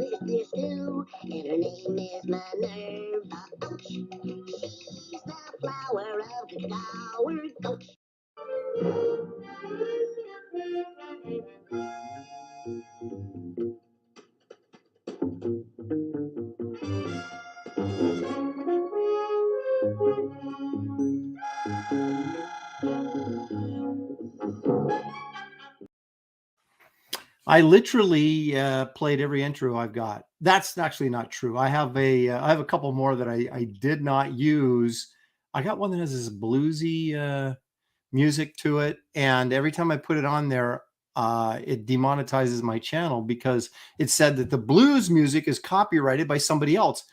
is this stew, and her name is Minerva. Ouch. She's the flower of the devoured coach. I literally played every intro I've got. That's actually not true. I have a couple more that I did not use. I got one that has this bluesy music to it, and every time I put it on there, it demonetizes my channel because it said that the blues music is copyrighted by somebody else.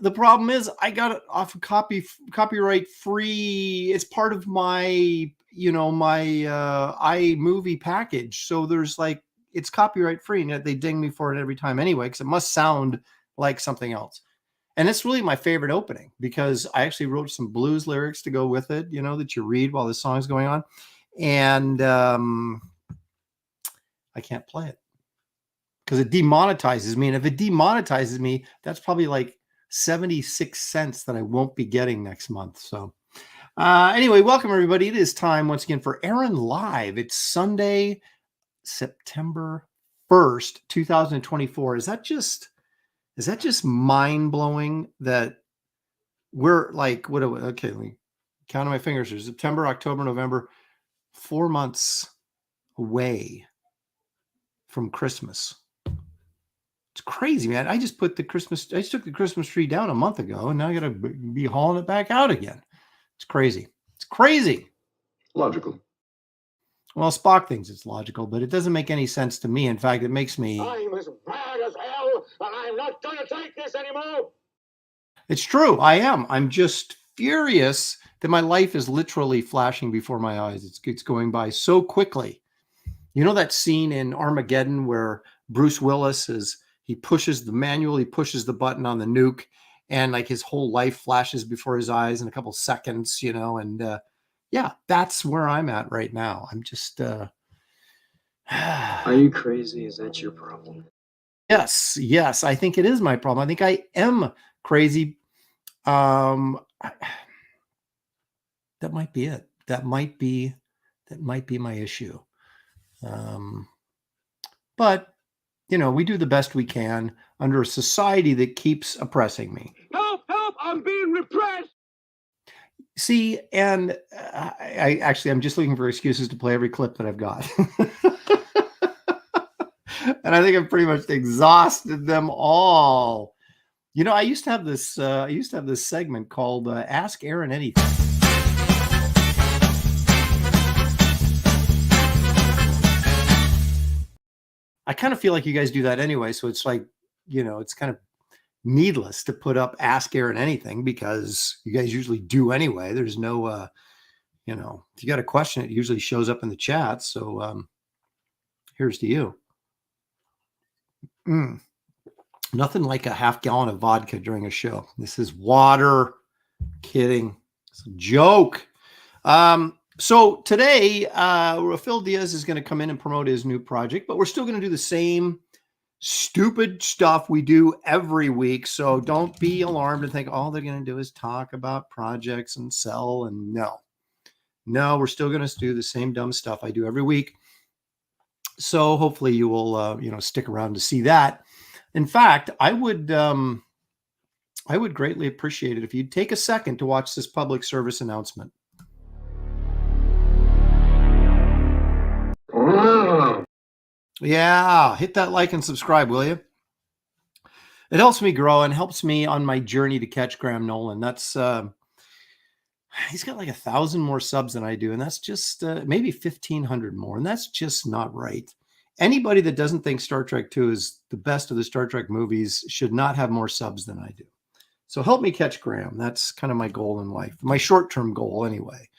The problem is I got it off of copyright free. It's part of my my iMovie package, so there's like, it's copyright free, and yet they ding me for it every time anyway, because it must sound like something else. And it's really my favorite opening because I actually wrote some blues lyrics to go with it, that you read while the song's going on. And I can't play it because it demonetizes me. And if it demonetizes me, that's probably like 76 cents that I won't be getting next month. So anyway, welcome everybody. It is time once again for Aaron Live. It's Sunday, September 1st, 2024. Is that just mind-blowing that we're like, okay, let me count on my fingers. There's September, October, November, 4 months away from Christmas. It's crazy, man. I just took the Christmas tree down a month ago, and now I got to be hauling it back out again. It's crazy. It's crazy. Logical. Well, Spock thinks it's logical, but it doesn't make any sense to me. In fact, it makes me... I'm as mad as hell, and I'm not going to take this anymore. It's true. I am. I'm just furious that my life is literally flashing before my eyes. It's going by so quickly. You know that scene in Armageddon where Bruce Willis he pushes the button on the nuke, and like his whole life flashes before his eyes in a couple seconds, and yeah, that's where I'm at right now. I'm just Are you crazy? Is that your problem? Yes, I think it is my problem. I think I am crazy. That might be it. That might be my issue. But we do the best we can under a society that keeps oppressing me. Help, I'm being repressed. See, and I'm just looking for excuses to play every clip that I've got. And I think I've pretty much exhausted them all. I used to have this segment called Ask Aaron Anything. I kind of feel like you guys do that anyway, so it's like, it's kind of needless to put up Ask Aaron Anything because you guys usually do anyway. There's no, if you got a question, it usually shows up in the chat. So here's to you. Nothing like a half gallon of vodka during a show. This is water. Kidding. It's a joke. So today, Phil Diaz is going to come in and promote his new project, but we're still going to do the same stupid stuff we do every week. So don't be alarmed and think all they're going to do is talk about projects and sell. And no, we're still going to do the same dumb stuff I do every week. So hopefully you will, stick around to see that. In fact, I would greatly appreciate it if you'd take a second to watch this public service announcement. Yeah, hit that like and subscribe, will you? It helps me grow and helps me on my journey to catch Graham Nolan. That's he's got like 1,000 more subs than I do, and that's just maybe 1,500 more, and that's just not right. Anybody that doesn't think Star Trek 2 is the best of the Star Trek movies should not have more subs than I do. So help me catch Graham. That's kind of my goal in life, my short-term goal anyway.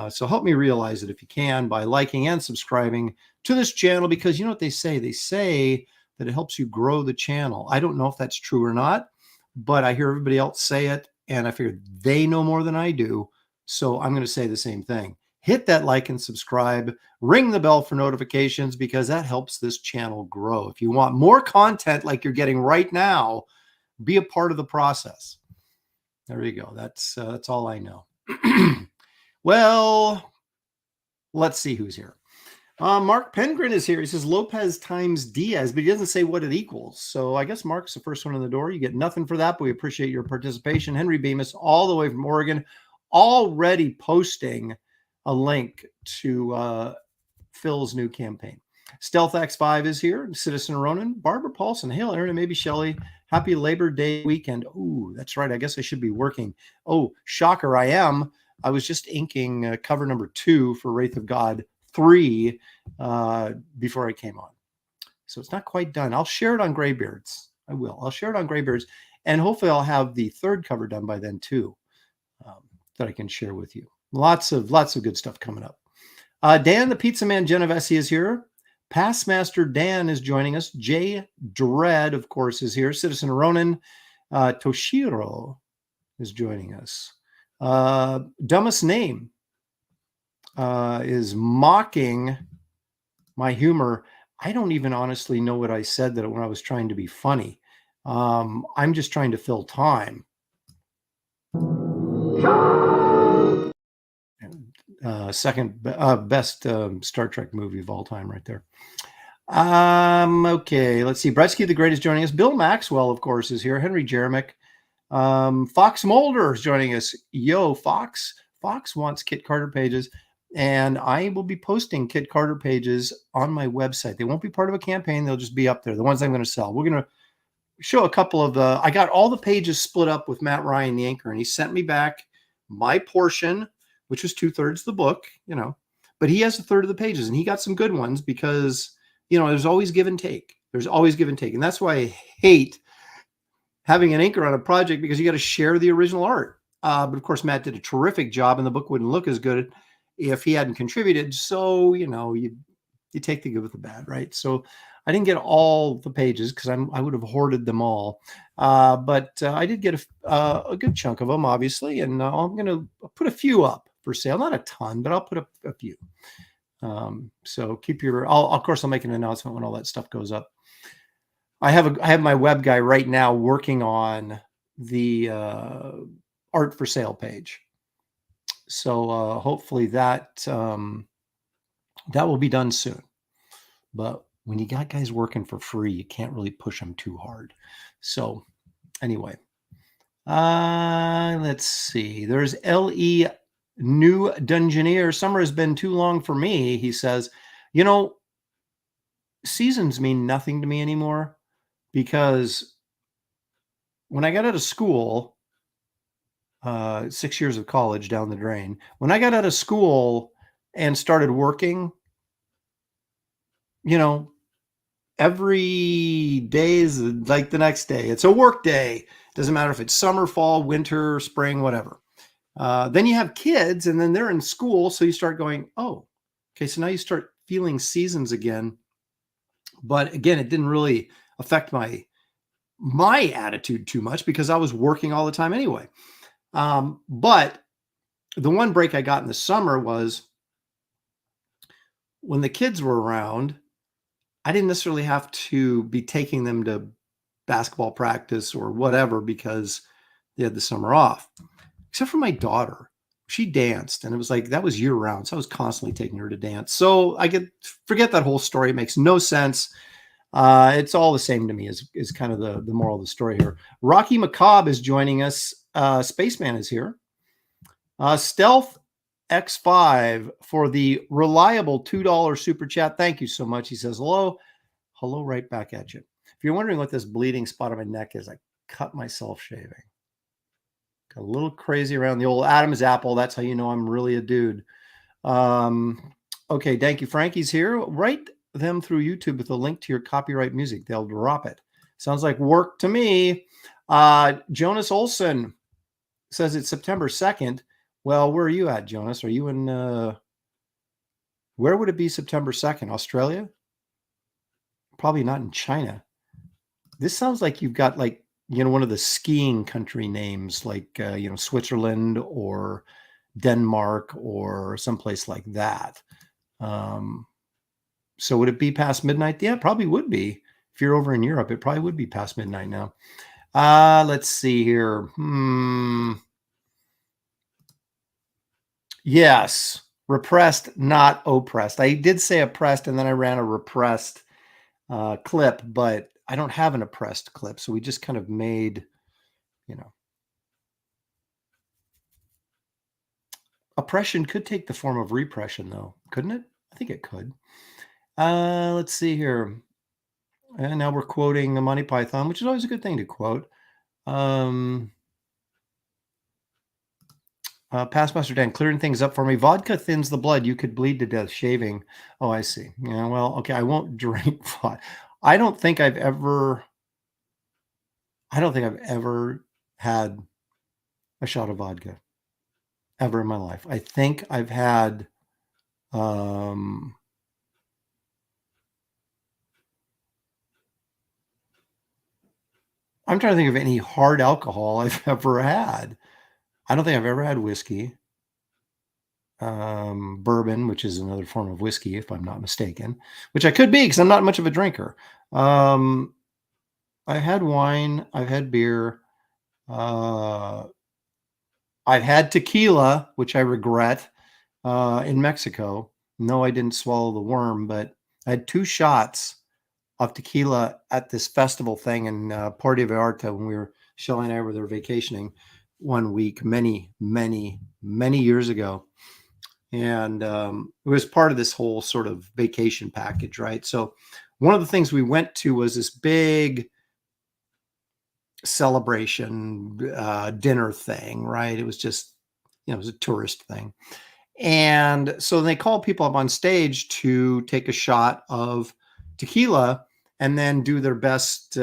So help me realize it if you can by liking and subscribing to this channel, because you know what they say? They say that it helps you grow the channel. I don't know if that's true or not, but I hear everybody else say it, and I figure they know more than I do. So I'm going to say the same thing. hit that like and subscribe, ring the bell for notifications, because that helps this channel grow. If you want more content like you're getting right now, be a part of the process. There you go. That's all I know. Well, let's see who's here. Mark Pengrin is here. He says Lopez times Diaz, but he doesn't say what it equals. So I guess Mark's the first one in the door. You get nothing for that, but we appreciate your participation. Henry Bemis, all the way from Oregon, already posting a link to Phil's new campaign. Stealth X5 is here. Citizen Ronan, Barbara Paulson, hail Aaron and maybe Shelley. Happy Labor Day weekend. Oh, that's right. I guess I should be working. Oh, shocker, I am. I was just inking cover number 2 for Wraith of God 3 before I came on. So it's not quite done. I'll share it on Graybeards. I will. I'll share it on Graybeards. And hopefully I'll have the 3rd cover done by then too, that I can share with you. Lots of good stuff coming up. Dan, the Pizza Man Genovese is here. Passmaster Dan is joining us. Jay Dredd, of course, is here. Citizen Ronan. Toshiro is joining us. Dumbest Name is mocking my humor. I don't even honestly know what I said that when I was trying to be funny. I'm just trying to fill time. Second best Star Trek movie of all time right there. Okay, let's see. Bretsky the Great is joining us. Bill Maxwell, of course, is here. Henry Jeremick. Fox Mulder is joining us. Yo, Fox. Fox wants Kit Carter pages, and I will be posting Kit Carter pages on my website. They won't be part of a campaign. They'll just be up there, the ones I'm going to sell. We're going to show a couple of the... I got all the pages split up with Matt Ryan, the anchor, and he sent me back my portion, which was 2/3 of the book, you know, but he has 1/3 of the pages, and he got some good ones because, you know, there's always give and take. There's always give and take. And that's why I hate having an anchor on a project, because you got to share the original art. But of course, Matt did a terrific job, and the book wouldn't look as good if he hadn't contributed. So, you know, you take the good with the bad, right? So I didn't get all the pages because I would have hoarded them all. But I did get a good chunk of them, obviously. And I'm going to put a few up for sale. Not a ton, but I'll put up a few. So keep your, of course, I'll make an announcement when all that stuff goes up. I have my web guy right now working on the art for sale page. So hopefully that will be done soon. But when you got guys working for free, you can't really push them too hard. So anyway, let's see. There's L.E. New Dungeoneer. Summer has been too long for me, he says. You know, seasons mean nothing to me anymore, because when I got out of school, 6 years of college down the drain, when I got out of school and started working, you know, every day is like the next day. It's a work day. Doesn't matter if it's summer, fall, winter, spring, whatever. Then you have kids, and then they're in school. So you start going, oh, okay. So now you start feeling seasons again. But again, it didn't really affect my attitude too much because I was working all the time anyway. But the one break I got in the summer was when the kids were around. I didn't necessarily have to be taking them to basketball practice or whatever because they had the summer off. Except for my daughter. She danced, and it was like, that was year round. So I was constantly taking her to dance. So forget that whole story. It makes no sense. It's all the same to me is kind of the moral of the story here. Rocky Macabre is joining us. Spaceman is here. Stealth X5 for the reliable $2 super chat. Thank you so much. He says, hello right back at you. If you're wondering what this bleeding spot on my neck is, I cut myself shaving. Got a little crazy around the old Adam's apple. That's how you know I'm really a dude. Okay, thank you. Frankie's here. Write them through YouTube with a link to your copyright music. They'll drop it. Sounds like work to me. Jonas Olson says it's September 2nd. Well, where are you at, Jonas? Are you in, where would it be September 2nd? Australia? Probably not in China. This sounds like you've got like, you know, one of the skiing country names like, you know, Switzerland or Denmark or someplace like that. So would it be past midnight? Yeah, it probably would be. If you're over in Europe, it probably would be past midnight now. Let's see here. Yes, repressed, not oppressed. I did say oppressed, and then I ran a repressed clip, but I don't have an oppressed clip. So we just kind of made, oppression could take the form of repression, though, couldn't it? I think it could. Let's see here. And now we're quoting the Monty Python, which is always a good thing to quote. Pastmaster Dan, clearing things up for me. Vodka thins the blood. You could bleed to death shaving. Oh, I see. Yeah, well, okay. I won't drink vodka. I don't think I've ever had a shot of vodka ever in my life. I think I've had, I'm trying to think of any hard alcohol I've ever had. I don't think I've ever had whiskey, bourbon, which is another form of whiskey, if I'm not mistaken, which I could be because I'm not much of a drinker. I've had wine. I've had beer. I've had tequila, which I regret, in Mexico. No, I didn't swallow the worm, but I had 2 shots of tequila at this festival thing in Puerto Vallarta when Shelley and I were there vacationing one week, many years ago. And it was part of this whole sort of vacation package, right? So one of the things we went to was this big celebration dinner thing, right? It was just, it was a tourist thing. And so they called people up on stage to take a shot of tequila and then do their best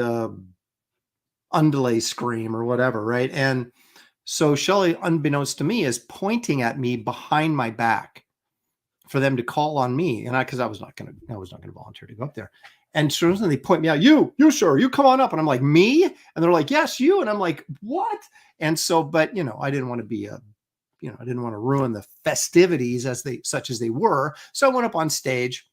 undulate scream or whatever, right? And so Shelley, unbeknownst to me, is pointing at me behind my back for them to call on me, and because I was not going to volunteer to go up there. And so they point me out, you sir, you come on up, and I'm like, me? And they're like, yes, you. And I'm like, what? And so, but I didn't want to be I didn't want to ruin the festivities such as they were. So I went up on stage.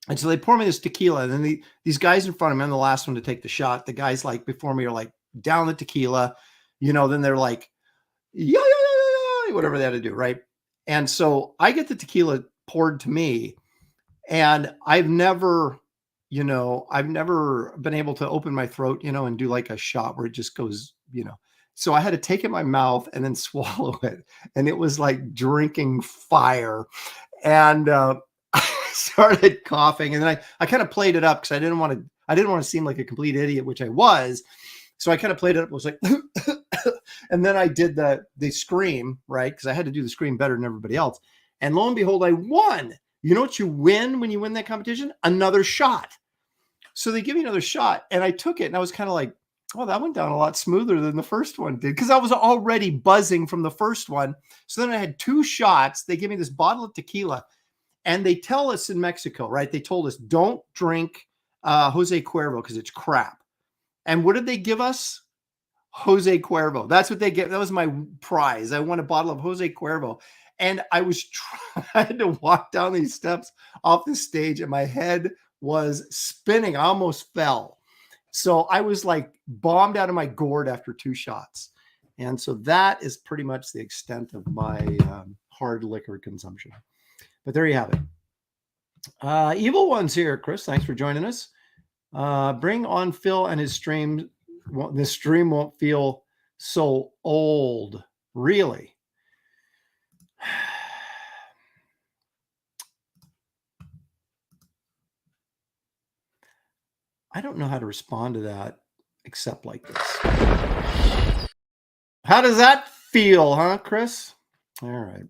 And so they pour me this tequila, and then these guys in front of me, I'm the last one to take the shot. The guys like before me are like down the tequila, then they're like, yeah, whatever they had to do, right? And so I get the tequila poured to me, and I've never been able to open my throat, and do like a shot where it just goes, So I had to take it in my mouth and then swallow it, and it was like drinking fire. And I started coughing, and then I kind of played it up because I didn't want to seem like a complete idiot, which I was. So I kind of played it up. I was like, and then I did the scream, right? Because I had to do the scream better than everybody else. And lo and behold, I won. You know what you win when you win that competition? Another shot. So they give me another shot, and I took it, and I was kind of like, oh, that went down a lot smoother than the first one did, because I was already buzzing from the first one. So then I had 2 shots. They give me this bottle of tequila, and they tell us in Mexico, right? They told us, don't drink Jose Cuervo because it's crap. And what did they give us? Jose Cuervo. That's what they get. That was my prize. I won a bottle of Jose Cuervo. And I was trying to walk down these steps off the stage, and my head was spinning. I almost fell. So I was like bombed out of my gourd after 2 shots. And so that is pretty much the extent of my hard liquor consumption. But there you have it. Evil One's here, Chris. Thanks for joining us. Bring on Phil and his stream. This stream won't feel so old. Really? I don't know how to respond to that except like this. How does that feel, huh, Chris? All right.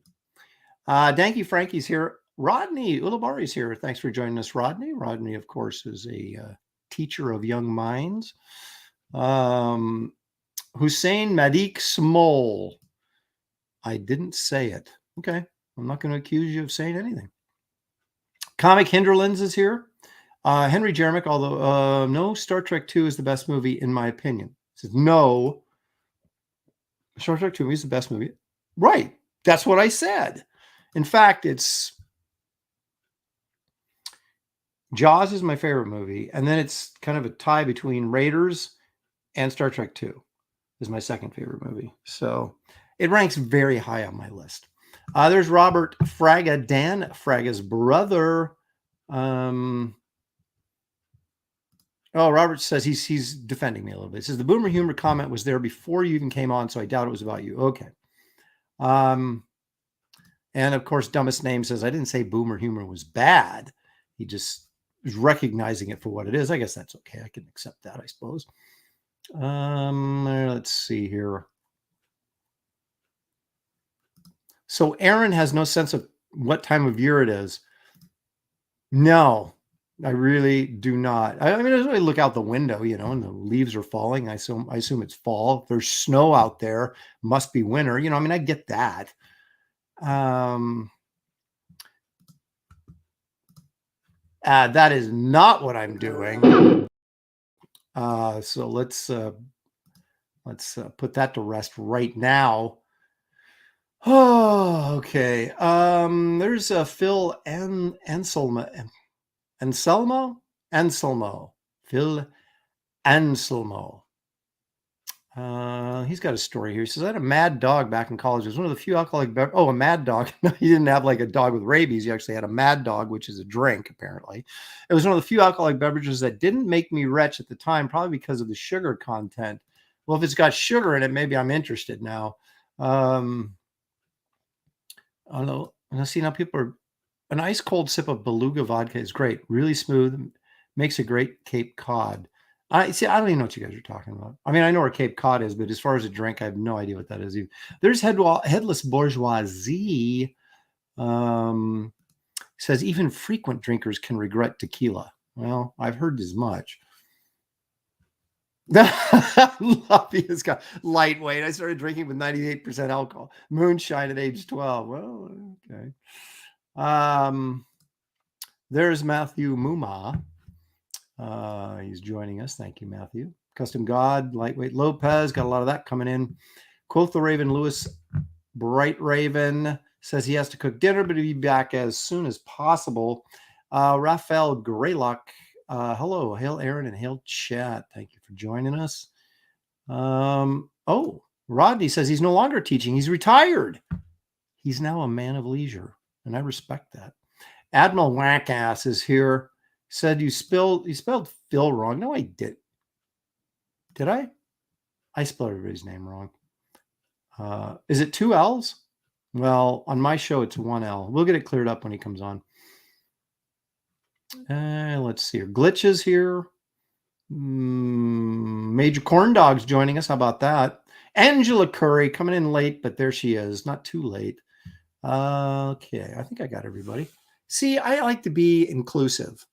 Danky Frankie's here. Rodney Ulibarri's here. Thanks for joining us, Rodney. Rodney, of course, is a teacher of young minds. Hussein Madik Smol. I didn't say it. Okay. I'm not going to accuse you of saying anything. Comic Hinderlands is here. Henry Jeremick, although no, Star Trek 2 is the best movie in my opinion. He says, no, Star Trek 2 is the best movie. Right. That's what I said. In fact, Jaws is my favorite movie, and then it's kind of a tie between Raiders and Star Trek 2 is my second favorite movie. So it ranks very high on my list. There's Robert Fraga, Dan Fraga's brother. Robert says he's defending me a little bit. He says the boomer humor comment was there before you even came on, so I doubt it was about you. Okay. And of course, Dumbest Name says I didn't say boomer humor was bad. He just is recognizing it for what it is. I guess that's okay. I can accept that, I suppose. Let's see here. So Aaron has no sense of what time of year it is. No, I really do not. I mean, I look out the window, and the leaves are falling. I assume it's fall. If there's snow out there, must be winter. I mean, I get that. That is not what I'm doing. So let's put that to rest right now. Oh, okay. There's Phil Anselmo. Phil Anselmo. He's got a story here. He says, I had a mad dog back in college. It was one of the few alcoholic beverages. Oh, a mad dog. He didn't have like a dog with rabies. He actually had a mad dog, which is a drink, apparently. It was one of the few alcoholic beverages that didn't make me retch at the time, probably because of the sugar content. Well, if it's got sugar in it, maybe I'm interested now. I don't know. See, now people are... An ice cold sip of Beluga vodka is great. Really smooth. Makes a great Cape Cod. I don't even know what you guys are talking about. I mean, I know where Cape Cod is, but as far as a drink, I have no idea what that is. There's Headless Bourgeoisie. Says even frequent drinkers can regret tequila. Well, I've heard as much. Luffy has got lightweight. I started drinking with 98% alcohol. Moonshine at age 12. Well, okay. There's Matthew Muma. He's joining us. Thank you, Matthew. Custom God, Lightweight Lopez, got a lot of that coming in. Quoth the Raven, Lewis Bright Raven says he has to cook dinner, but he'll be back as soon as possible. Raphael Greylock, hello, hail Aaron and hail chat. Thank you for joining us. Rodney says he's no longer teaching. He's retired. He's now a man of leisure. And I respect that. Admiral Wackass is here. Said you spelled Phil wrong. No, I did. Did I? I spelled everybody's name wrong. Is it 2 L's? Well, on my show, it's 1 L. We'll get it cleared up when he comes on. Let's see here. Glitches here. Major Corn Dog's joining us. How about that? Angela Curry coming in late, but there she is. Not too late. Okay, I think I got everybody. See, I like to be inclusive.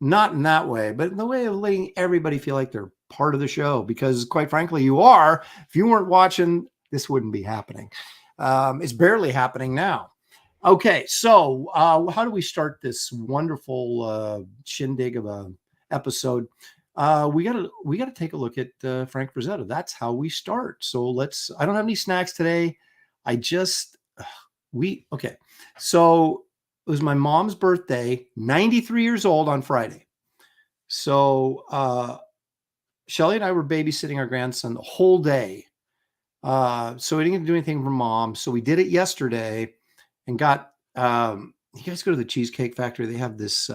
Not in that way, but in the way of letting everybody feel like they're part of the show, because quite frankly, you are. If you weren't watching, this wouldn't be happening. It's barely happening now. Okay, so how do we start this wonderful shindig of a episode? We gotta take a look at Frank Frazetta. That's how we start. So I don't have any snacks today. Okay. So it was my mom's birthday, 93 years old on Friday. So Shelly and I were babysitting our grandson the whole day. So we didn't get to do anything for mom. So we did it yesterday and got, you guys go to the Cheesecake Factory. They have this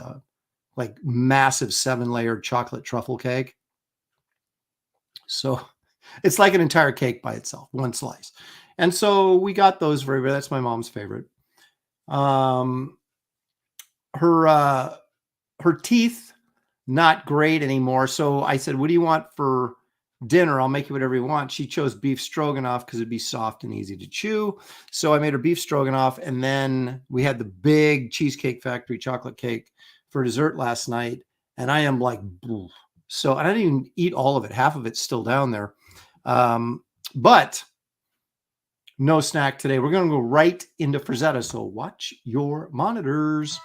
like massive 7-layer chocolate truffle cake. So it's like an entire cake by itself, one slice. And so we got those for everybody. That's my mom's favorite. Her teeth, not great anymore. So I said, what do you want for dinner? I'll make you whatever you want. She chose beef stroganoff because it'd be soft and easy to chew. So I made her beef stroganoff. And then we had the big Cheesecake Factory chocolate cake for dessert last night. And I am like, and I didn't even eat all of it. Half of it's still down there. But no snack today. We're going to go right into Frazetta. So watch your monitors.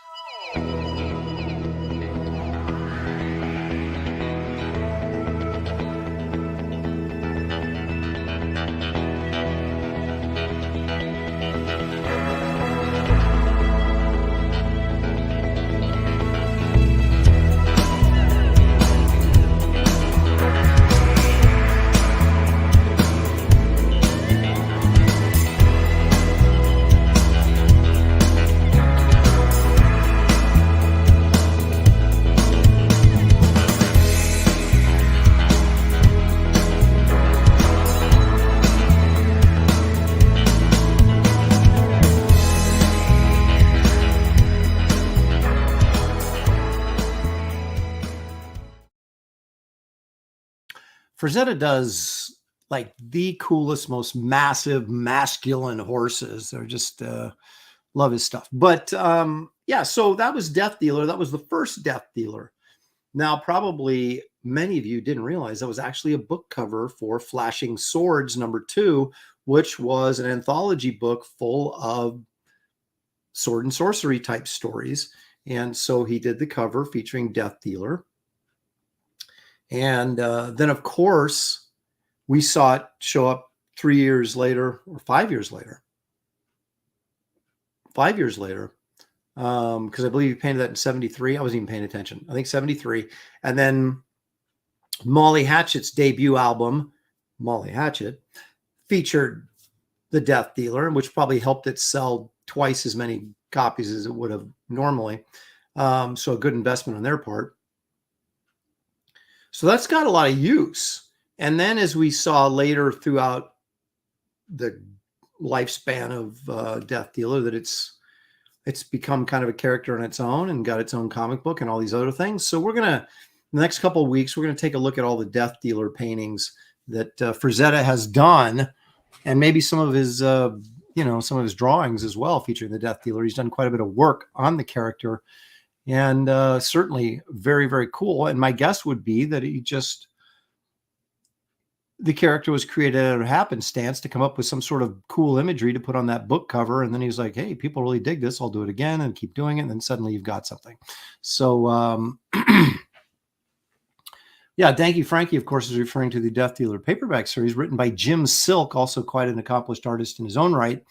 Frazetta does like the coolest, most massive, masculine horses. They're just love his stuff. But yeah, so that was Death Dealer. That was the first Death Dealer. Now, probably many of you didn't realize that was actually a book cover for Flashing Swords #2, which was an anthology book full of sword and sorcery type stories. And so he did the cover featuring Death Dealer. And then, of course, we saw it show up 3 years later or 5 years later. 5 years later, because I believe you painted that in 73. I wasn't even paying attention. I think 73. And then Molly Hatchett's debut album, Molly Hatchett, featured the Death Dealer, which probably helped it sell twice as many copies as it would have normally. So a good investment on their part. So that's got a lot of use. And then as we saw later throughout the lifespan of Death Dealer, that it's become kind of a character on its own and got its own comic book and all these other things. So we're going to, the next couple of weeks, we're going to take a look at all the Death Dealer paintings that Frazetta has done, and maybe some of his, some of his drawings as well featuring the Death Dealer. He's done quite a bit of work on the character, and certainly very, very cool. And my guess would be that the character was created out of happenstance to come up with some sort of cool imagery to put on that book cover. And then he was like, hey, people really dig this. I'll do it again, and keep doing it. And then suddenly you've got something. So, yeah, Danky Frankie, of course, is referring to the Death Dealer paperback series written by Jim Silk, also quite an accomplished artist in his own right.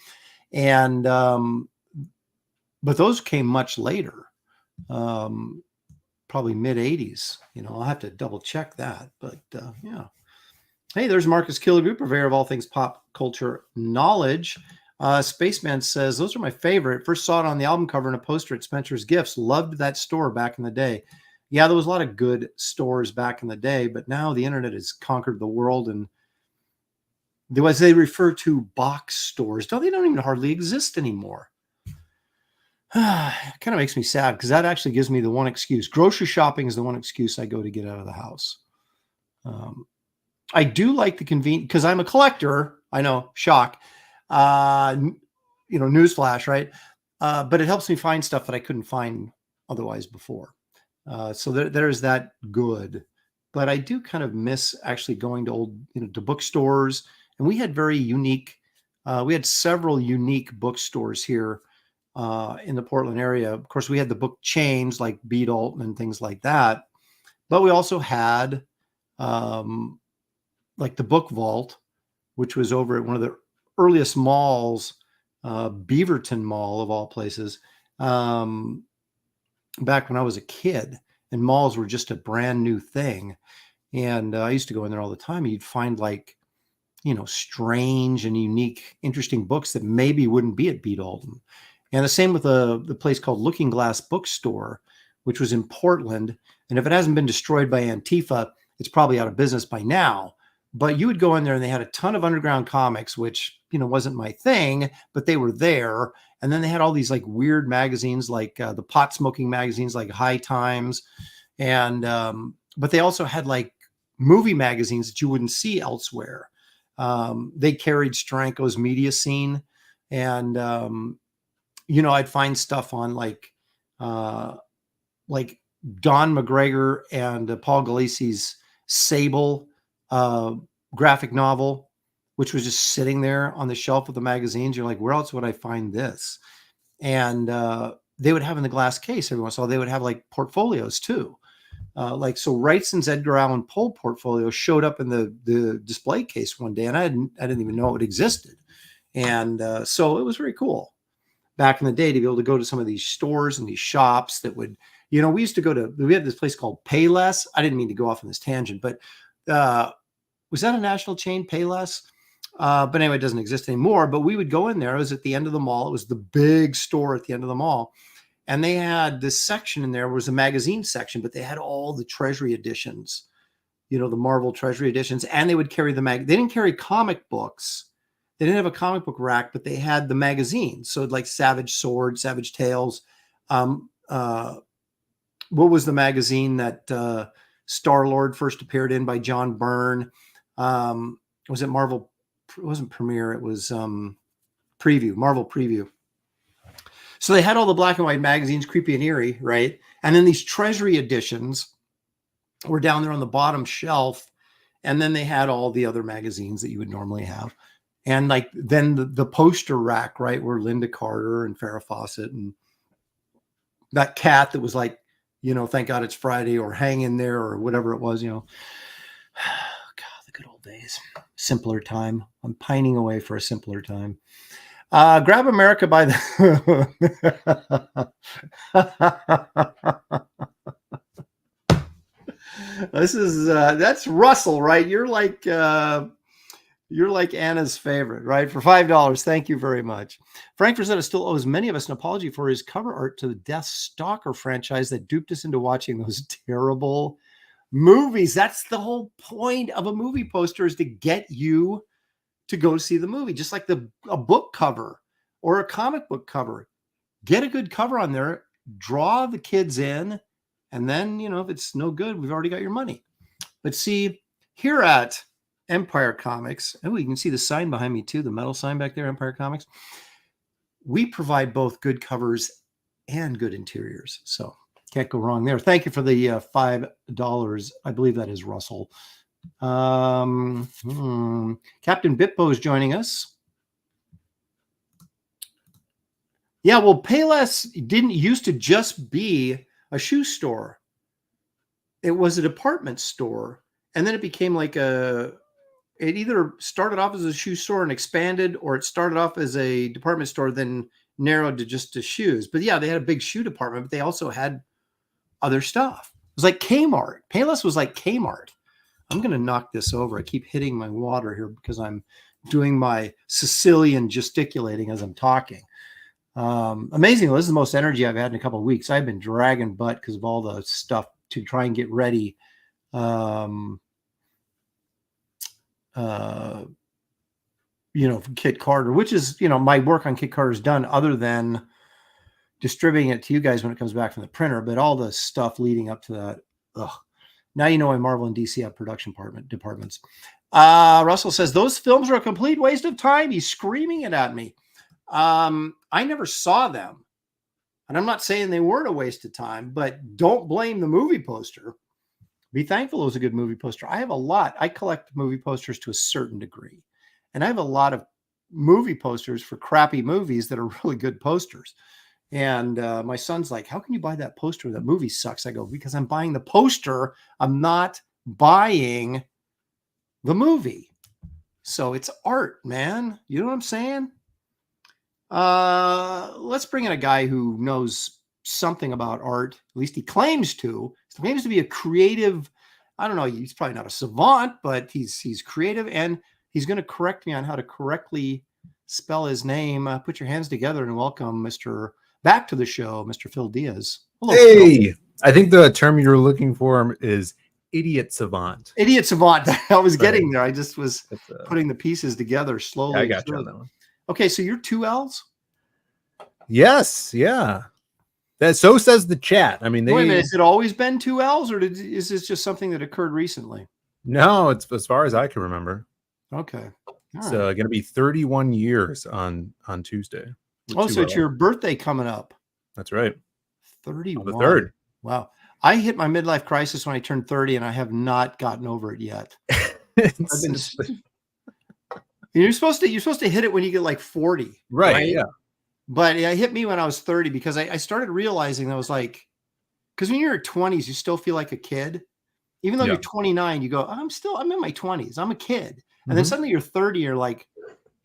And, but those came much later, probably mid 80s. I'll have to double check that, but yeah. Hey, there's Marcus Killigrew, purveyor of all things pop culture knowledge. Spaceman says, those are my favorite. First saw it on the album cover and a poster at Spencer's Gifts. Loved that store back in the day. Yeah, there was a lot of good stores back in the day, but now the internet has conquered the world, and as they refer to box stores, they don't even hardly exist anymore. It kind of makes me sad, because that actually gives me the one excuse. Grocery shopping is the one excuse I go to get out of the house. I do like the convenience, because I'm a collector. I know, shock. Newsflash, right? But it helps me find stuff that I couldn't find otherwise before. So there's that good. But I do kind of miss actually going to old, to bookstores. And we had very unique, we had several unique bookstores here in the Portland area. Of course, we had the book chains like B. Dalton and things like that. But we also had like the Book Vault, which was over at one of the earliest malls, Beaverton Mall of all places, back when I was a kid, and malls were just a brand new thing. And I used to go in there all the time. You'd find like, strange and unique, interesting books that maybe wouldn't be at B. Dalton. And the same with the place called Looking Glass Bookstore, which was in Portland. And if it hasn't been destroyed by Antifa, it's probably out of business by now. But you would go in there and they had a ton of underground comics, which, wasn't my thing, but they were there. And then they had all these like weird magazines, like the pot smoking magazines, like High Times. And, but they also had like movie magazines that you wouldn't see elsewhere. They carried Stranko's Media Scene. And, I'd find stuff on like Don McGregor and Paul Galici's Sable graphic novel, which was just sitting there on the shelf of the magazines. You're like, where else would I find this? And they would have in the glass case every once in a while, they would have like portfolios too. So Wrightson's Edgar Allan Poe portfolio showed up in the display case one day, and I didn't even know it existed. And so it was very cool back in the day to be able to go to some of these stores and these shops that would, we used to we had this place called Payless. I didn't mean to go off on this tangent, but was that a national chain, Payless? But anyway, it doesn't exist anymore. But we would go in there. It was at the end of the mall. It was the big store at the end of the mall. And they had this section in there was a magazine section, but they had all the Treasury editions, the Marvel Treasury editions. And they would carry they didn't carry comic books. They didn't have a comic book rack, but they had the magazines. So like Savage Sword, Savage Tales. What was the magazine that Star-Lord first appeared in by John Byrne. Was it Marvel? It wasn't Premiere. It was Preview, Marvel Preview. So they had all the black and white magazines, creepy and eerie, right? And then these treasury editions were down there on the bottom shelf. And then they had all the other magazines that you would normally have. And like then the poster rack, right, where Linda Carter and Farrah Fawcett and that cat that was like, thank God it's Friday, or hang in there, or whatever it was, God, the good old days. Simpler time. I'm pining away for a simpler time. Grab America by the... That's Russell, right? You're like Anna's favorite, right? For $5. Thank you very much. Frank Frazetta still owes many of us an apology for his cover art to the Death Stalker franchise that duped us into watching those terrible movies. That's the whole point of a movie poster, is to get you to go see the movie, just like a book cover or a comic book cover. Get a good cover on there, draw the kids in, and then, if it's no good, we've already got your money. But see, here at Empire Comics, and you can see the sign behind me too, the metal sign back there, Empire Comics, we provide both good covers and good interiors. So can't go wrong there. Thank you for the $5. I believe that is Russell. Captain Bitpo is joining us. Yeah, well, Payless didn't used to just be a shoe store. It was a department store, and then it became like it either started off as a shoe store and expanded, or it started off as a department store, then narrowed to just to shoes. But yeah, they had a big shoe department, but they also had other stuff. It was like Kmart. Payless was like Kmart. I'm going to knock this over. I keep hitting my water here because I'm doing my Sicilian gesticulating as I'm talking. Amazing. This is the most energy I've had in a couple of weeks. I've been dragging butt because of all the stuff to try and get ready. For Kit Carter, which is, my work on Kit Carter is done, other than distributing it to you guys when it comes back from the printer. But all the stuff leading up to that, now you know why Marvel and DC have production departments. Russell says those films are a complete waste of time. He's screaming it at me. I never saw them, and I'm not saying they weren't a waste of time, but don't blame the movie poster. Be thankful it was a good movie poster. I have a lot. I collect movie posters to a certain degree, and I have a lot of movie posters for crappy movies that are really good posters. And my son's like, how can you buy that poster? That movie sucks. I go, because I'm buying the poster. I'm not buying the movie. So it's art, man. You know what I'm saying? Let's bring in a guy who knows something about art. At least he claims to. He claims to be a creative. I don't know. He's probably not a savant, but he's creative, and he's going to correct me on how to correctly spell his name. Put your hands together and welcome back to the show, Mr. Phil Diaz. Hello, hey, Phil. I think the term you're looking for is idiot savant. Idiot savant. I was getting there. I just was putting the pieces together slowly. I got you on that one. Okay, so you're 2 L's? Yes, yeah. So says the chat. I mean, wait a minute, has it always been 2 L's, or is this just something that occurred recently? No, it's as far as I can remember. Okay. It's going to be 31 years on Tuesday. Oh, so it's your birthday coming up. That's right. 31. The 3rd. Wow. I hit my midlife crisis when I turned 30, and I have not gotten over it yet. You're supposed to hit it when you get like 40. Right? Yeah. But it hit me when I was 30, because I started realizing that was like, because when you're in your 20s, you still feel like a kid. Even though you're 29, you go, I'm in my 20s. I'm a kid. And then suddenly you're 30, you're like,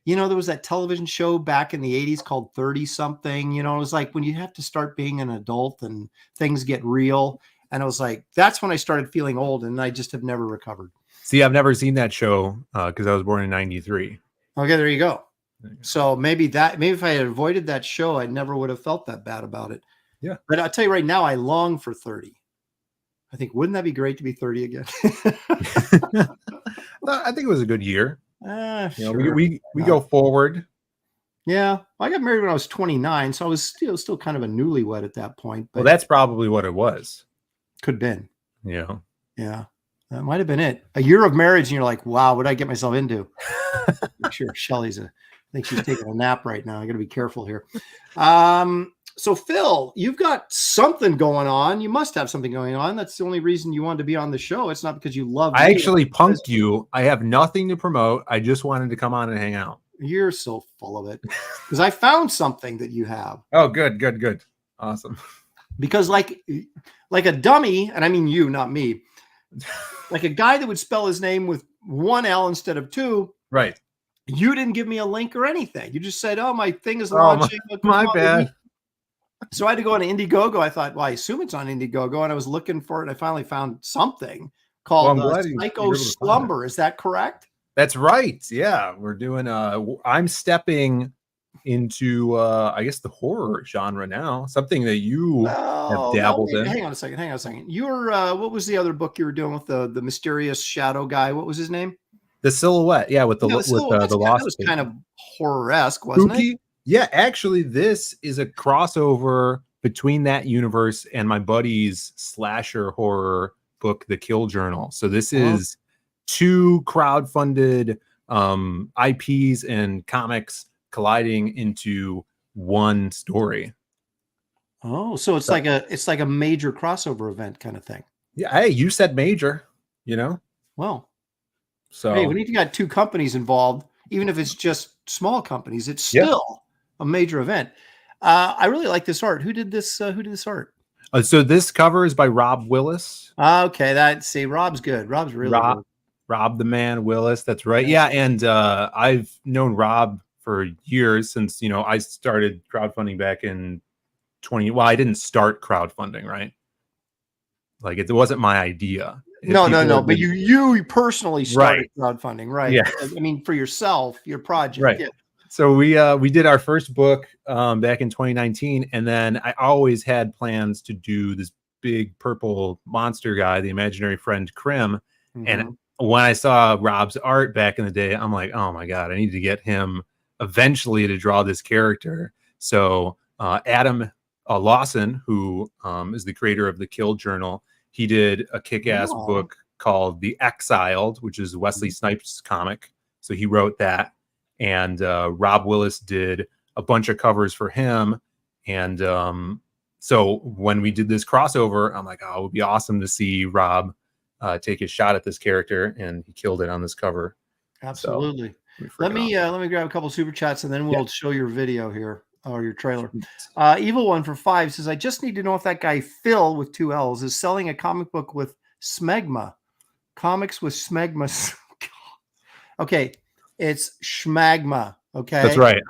there was that television show back in the 80s called 30 something, it was like when you have to start being an adult and things get real. And I was like, that's when I started feeling old, and I just have never recovered. See, I've never seen that show because I was born in 93. Okay, there you go. So maybe if I had avoided that show, I never would have felt that bad about it. Yeah. But I'll tell you right now, I long for 30. I think, wouldn't that be great to be 30 again? I think it was a good year. Sure. We go forward. Yeah. I got married when I was 29, so I was still kind of a newlywed at that point. But well, that's probably what it was. Could have been. Yeah. Yeah, that might have been it. A year of marriage, and you're like, wow, what did I get myself into? I'm sure Shelly's I think she's taking a nap right now. I got to be careful here. So Phil, you've got something going on. You must have something going on. That's the only reason you wanted to be on the show. It's not because you love me. I actually punked you. I have nothing to promote. I just wanted to come on and hang out. You're so full of it. Because I found something that you have. Oh, good. Awesome. Because like a dummy, and I mean you, not me, like a guy that would spell his name with one L instead of two. Right. You didn't give me a link or anything. You just said, oh, my thing is launching. My bad. So I had to go on Indiegogo. I thought, well, I assume it's on Indiegogo. And I was looking for it. I finally found something called PYSCHO SLUMBER. Is that correct? That's right. Yeah. We're doing, I'm stepping into, I guess, the horror genre now. Something that you have dabbled in. Hang on a second. You were, what was the other book you were doing with the mysterious shadow guy? What was his name? The Silhouette. Yeah. With the Lost. That was kind of horror-esque, wasn't it? Yeah, actually, this is a crossover between that universe and my buddy's slasher horror book, The Kill Journal. So this is two crowdfunded IPs and comics colliding into one story. Oh, so it's like a major crossover event kind of thing. Yeah, hey, you said major, you know? Well, so hey, when you got two companies involved, even if it's just small companies, it's still a major event. I really like this art. Who did this art? So this cover is by Rob Willis. Okay, Rob's good. Rob's really good. Rob the Man Willis. That's right. Yeah, and I've known Rob for years since I started crowdfunding back in 20. Well, I didn't start crowdfunding, right? Like it wasn't my idea. No. But you personally started crowdfunding, right? Yeah. I mean, for yourself, your project, right? Yeah. So we did our first book back in 2019, and then I always had plans to do this big purple monster guy, the imaginary friend Krim. And when I saw Rob's art back in the day, I'm like, oh my god, I need to get him eventually to draw this character. So Adam Lawson, who is the creator of the Kill Journal, he did a kick-ass book called The Exiled, which is Wesley Snipes' comic. So he wrote that. And Rob Willis did a bunch of covers for him. And so when we did this crossover, I'm like, oh, it would be awesome to see Rob take a shot at this character. And he killed it on this cover. Absolutely. So, let me grab a couple super chats and then we'll show your video here or your trailer. Evil One for 5 says, I just need to know if that guy Phil with 2 L's is selling a comic book with Smegma. Comics with Smegma. Okay. It's Schmagma. Okay. That's right.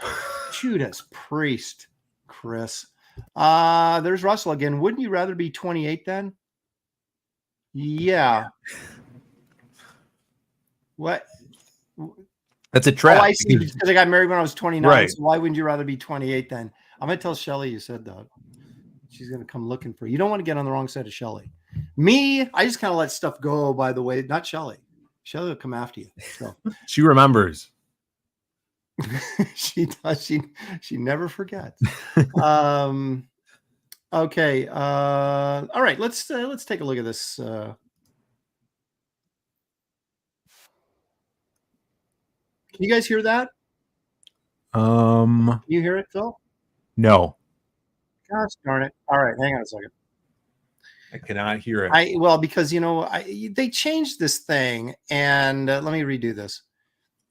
Judas Priest, Chris. There's Russell again. Wouldn't you rather be 28 then? Yeah. What? That's a trap. Oh, I see. Because I got married when I was 29. Right. So why wouldn't you rather be 28 then? I'm going to tell Shelly you said that. She's going to come looking for you. You don't want to get on the wrong side of Shelly. Me, I just kind of let stuff go, by the way. Not Shelly. Shelly will come after you. So. She remembers. She does. She never forgets. Okay. All right. Let's take a look at this. Can you guys hear that? Can you hear it, Phil? No. Gosh darn it. All right. Hang on a second. I cannot hear it. Because they changed this thing, and let me redo this.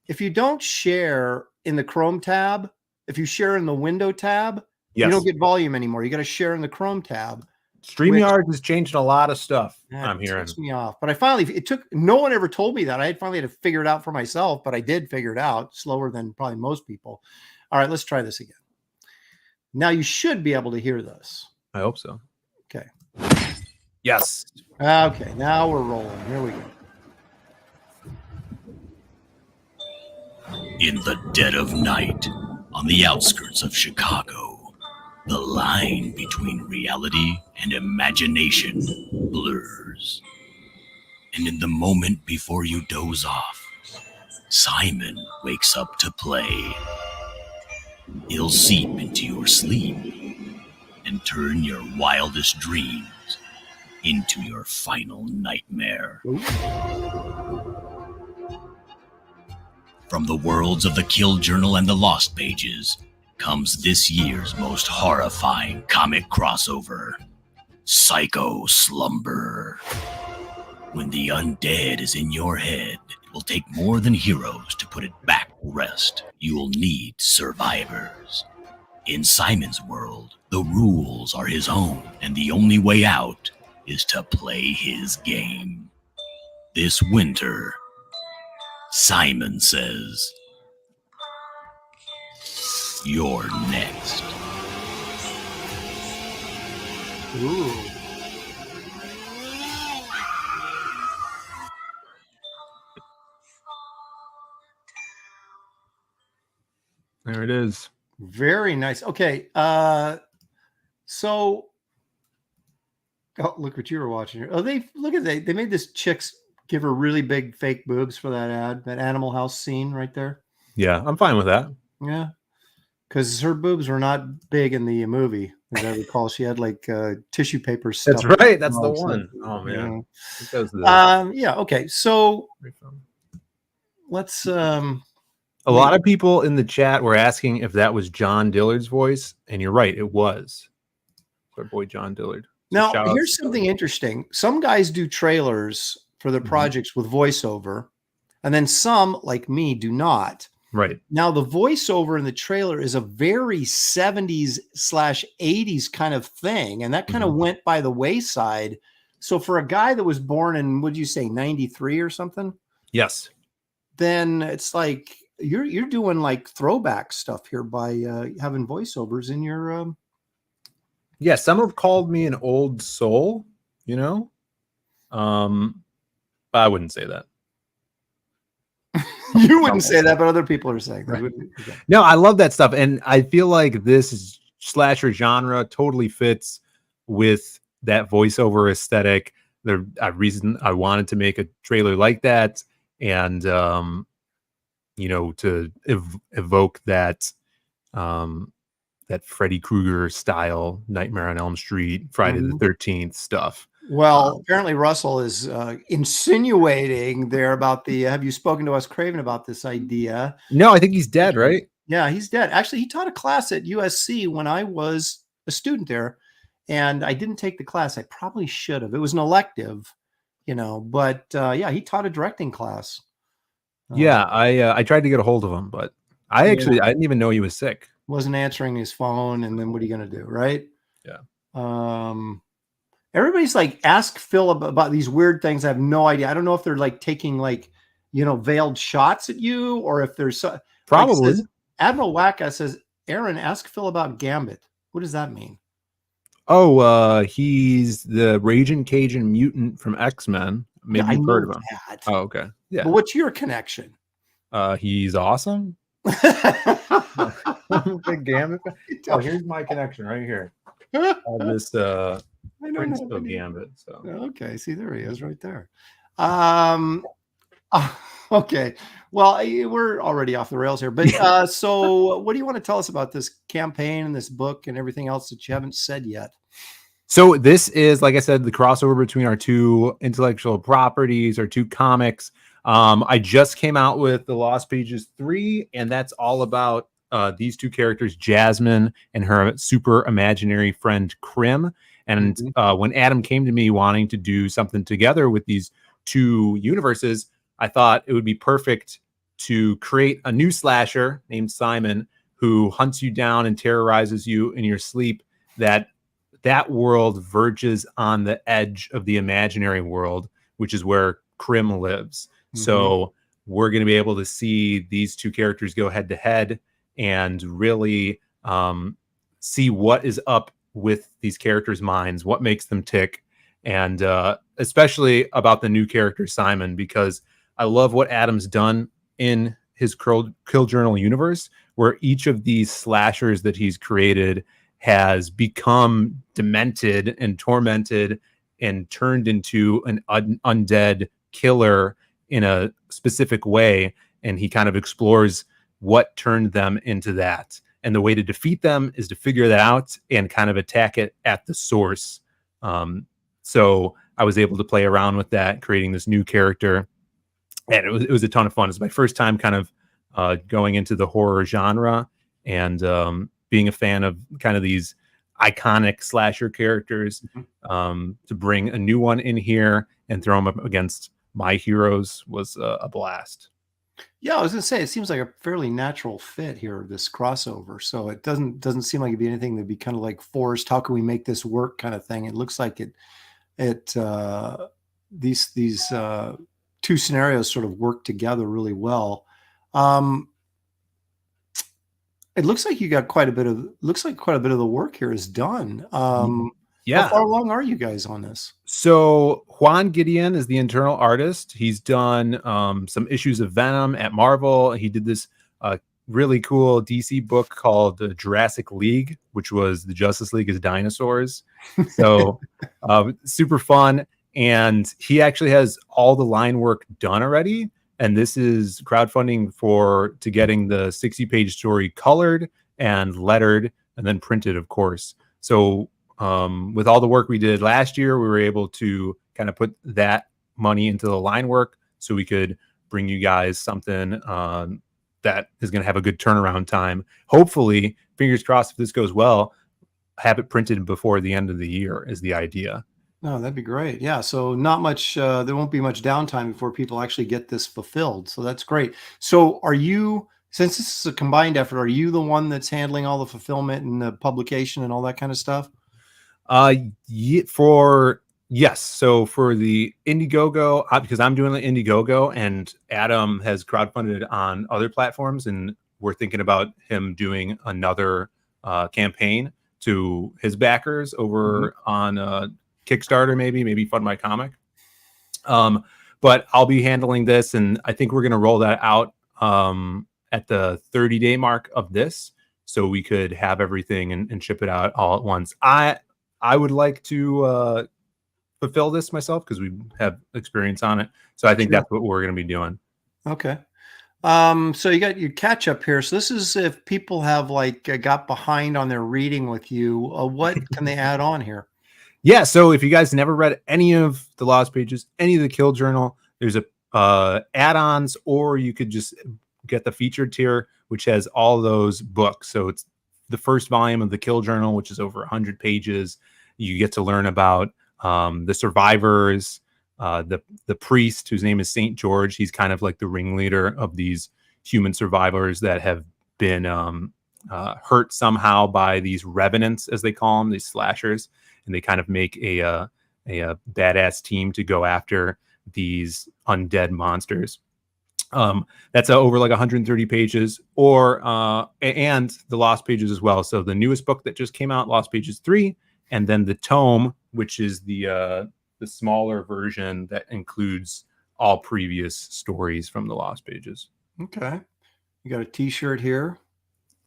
If you don't share in the Chrome tab, if you share in the window tab, you don't get volume anymore. You got to share in the Chrome tab. StreamYard has changed a lot of stuff. I'm hearing. It me off, but no one ever told me that. I finally had to figure it out for myself, but I did figure it out slower than probably most people. All right, let's try this again. Now you should be able to hear this. I hope so. Okay. Yes. Okay, now we're rolling. Here we go. In the dead of night, on the outskirts of Chicago, the line between reality and imagination blurs. And in the moment before you doze off, Simon wakes up to play. He'll seep into your sleep and turn your wildest dreams into your final nightmare. From the worlds of the Kill Journal and the Lost Pages comes this year's most horrifying comic crossover, PYSCHO SLUMBER. When the undead is in your head, it will take more than heroes to put it back to rest. You will need survivors. In Simon's world, the rules are his own, and the only way out is to play his game. This winter, Simon says, "You're next." Ooh. There it is. Very nice. Okay. So look what you were watching here. Oh, they made this chick's give her really big fake boobs for that ad, that Animal House scene right there. Yeah, I'm fine with that. Yeah. Because her boobs were not big in the movie, as I recall. She had like tissue paper stuff. That's right. That's the one. Oh man. Yeah. Okay. So let's a lot of people in the chat were asking if that was John Dillard's voice, and you're right, it was. Our boy John Dillard. So now here's something interesting. Some guys do trailers for their projects with voiceover, and then some, like me, do not. Right. Now, the voiceover in the trailer is a very 70s/80s kind of thing, and that kind of went by the wayside. So for a guy that was born in, would you say, 93 or something? Yes. Then it's like you're doing like throwback stuff here by having voiceovers in your Yeah, some have called me an old soul, you know. I wouldn't say that. You wouldn't say that, but other people are saying that. Right. No, I love that stuff, and I feel like this slasher genre totally fits with that voiceover aesthetic. The reason I wanted to make a trailer like that, and you know, to evoke that that Freddy Krueger style Nightmare on Elm Street, Friday the 13th stuff. Well, apparently Russell is insinuating there about the. Have you spoken to Wes Craven about this idea? No, I think he's dead, right? Yeah, he's dead. Actually, he taught a class at USC when I was a student there, and I didn't take the class. I probably should have. It was an elective, you know. But yeah, he taught a directing class. Yeah, I tried to get a hold of him, but I didn't even know he was sick. Wasn't answering his phone, and then what are you going to do, right? Yeah. Everybody's like, ask Phil about these weird things. I have no idea. I don't know if they're like taking like, you know, veiled shots at you, or if there's probably. Like Admiral Wacka says, Aaron, ask Phil about Gambit. What does that mean? Oh, he's the Raging Cajun mutant from X-Men. Maybe you've heard of him. That. Oh, okay. Yeah. But what's your connection? He's awesome. Big Gambit. Oh, here's my connection right here. This Prince of Gambit. So okay, see, there he is right there. Okay, well, we're already off the rails here, but so what do you want to tell us about this campaign and this book and everything else that you haven't said yet? So this is, like I said, the crossover between our two intellectual properties, our two comics. I just came out with The Lost Pages 3, and that's all about these two characters, Jasmine and her super imaginary friend Krim. And when Adam came to me wanting to do something together with these two universes, I thought it would be perfect to create a new slasher named Simon who hunts you down and terrorizes you in your sleep. That world verges on the edge of the imaginary world, which is where Krim lives. So we're going to be able to see these two characters go head to head and really see what is up with these characters' minds, what makes them tick, and especially about the new character Simon, because I love what Adam's done in his Kill Journal universe, where each of these slashers that he's created has become demented and tormented and turned into an undead killer in a specific way, and he kind of explores what turned them into that. And the way to defeat them is to figure that out and kind of attack it at the source. So I was able to play around with that, creating this new character, and it was a ton of fun. It's my first time kind of going into the horror genre, and being a fan of kind of these iconic slasher characters. To bring a new one in here and throw them up against my heroes was a blast. Yeah, I was gonna say it seems like a fairly natural fit here, this crossover. So it doesn't seem like it'd be anything that'd be kind of like forced. How can we make this work kind of thing? It looks like these two scenarios sort of work together really well. It looks like you got quite a bit of the work here is done. Yeah. How far along are you guys on this? So Juan Gideon is the internal artist. He's done some issues of Venom at Marvel. He did this really cool DC book called Jurassic League, which was the Justice League as dinosaurs. So super fun. And he actually has all the line work done already. And this is crowdfunding to getting the 60-page story colored and lettered and then printed, of course. So with all the work we did last year, we were able to kind of put that money into the line work so we could bring you guys something that is going to have a good turnaround time. Hopefully, fingers crossed, if this goes well, have it printed before the end of the year is the idea. No, that'd be great. Yeah. So not much, there won't be much downtime before people actually get this fulfilled. So that's great. So since this is a combined effort, are you the one that's handling all the fulfillment and the publication and all that kind of stuff? Yes. So for the Indiegogo, because I'm doing the Indiegogo and Adam has crowdfunded on other platforms, and we're thinking about him doing another campaign to his backers over on Kickstarter, maybe Fund My Comic. But I'll be handling this, and I think we're going to roll that out at the 30-day mark of this, so we could have everything and ship it out all at once. I would like to fulfill this myself because we have experience on it. So I think that's what we're going to be doing. Okay. So you got your catch up here. So this is if people have got behind on their reading with you, what can they add on here? Yeah. So if you guys never read any of the Lost Pages, any of the Kill Journal, there's add-ons, or you could just get the featured tier, which has all those books. So it's the first volume of the Kill Journal, which is over 100 pages. You get to learn about the survivors, the priest whose name is St. George. He's kind of like the ringleader of these human survivors that have been hurt somehow by these revenants, as they call them, these slashers, and they kind of make a badass team to go after these undead monsters. That's over 130 pages, and the Lost Pages as well. So the newest book that just came out, Lost Pages 3, and then the tome, which is the smaller version that includes all previous stories from the Lost Pages. Okay. You got a t-shirt here.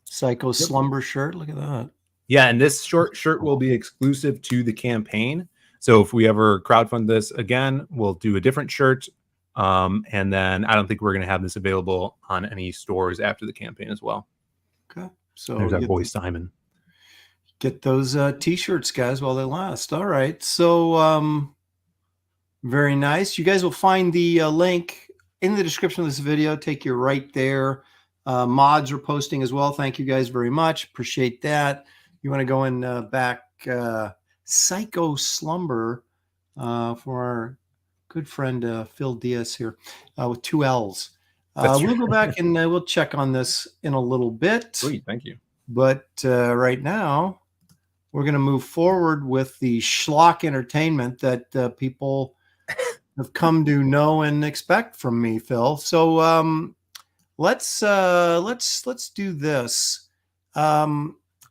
Psycho Slumber shirt. Look at that. Yeah, and this short shirt will be exclusive to the campaign. So if we ever crowdfund this again, we'll do a different shirt. And then I don't think we're going to have this available on any stores after the campaign as well. Okay. So there's our boy Simon. Get those t-shirts, guys, while they last. All right. So very nice. You guys will find the link in the description of this video. Take you right there. Mods are posting as well. Thank you guys very much. Appreciate that. You want to go and back Psycho Slumber for our good friend Phil Diaz here with 2 L's. We'll go back and we'll check on this in a little bit. Sweet, thank you. But right now, we're going to move forward with the schlock entertainment that people have come to know and expect from me, Phil. So let's do this.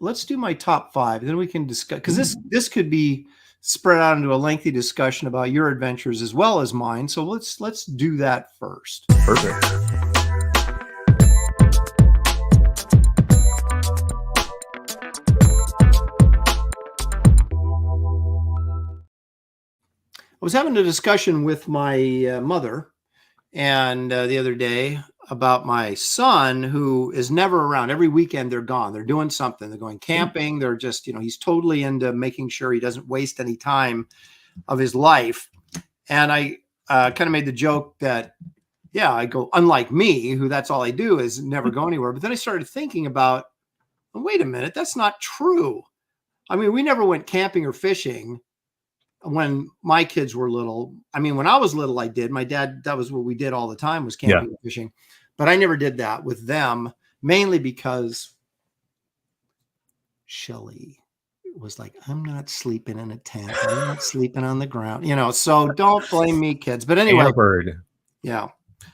Let's do my top 5. Then we can discuss, because this could be spread out into a lengthy discussion about your adventures as well as mine. So let's do that first. Perfect. I was having a discussion with my mother and the other day about my son, who is never around. Every weekend they're gone. They're doing something. They're going camping. They're just, he's totally into making sure he doesn't waste any time of his life. And I kind of made the joke that, yeah, I go, unlike me, who that's all I do is never go anywhere. But then I started thinking about, well, wait a minute, that's not true. I mean, we never went camping or fishing when my kids were little. I mean, when I was little, I did. My dad, that was what we did all the time, was camping and fishing. But I never did that with them, mainly because Shelly was like, I'm not sleeping in a tent. I'm not sleeping on the ground, you know, so don't blame me, kids. But anyway, yeah.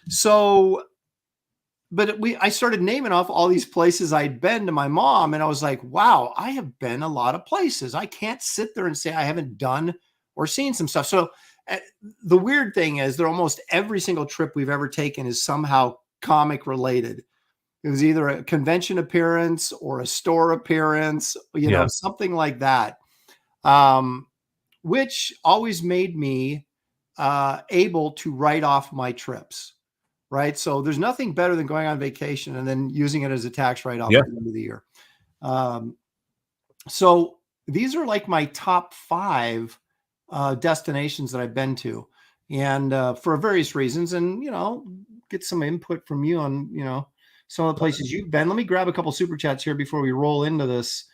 So, but I started naming off all these places I'd been to my mom, and I was like, wow, I have been a lot of places. I can't sit there and say I haven't done or seen some stuff. So the weird thing is that almost every single trip we've ever taken is somehow comic related. It was either a convention appearance or a store appearance, you know, something like that, which always made me able to write off my trips. Right. So there's nothing better than going on vacation and then using it as a tax write-off at the end of the year. So these are like my top 5 destinations that I've been to, and for various reasons, and, you know, get some input from you on, you know, some of the places you've been. Let me grab a couple super chats here before we roll into this.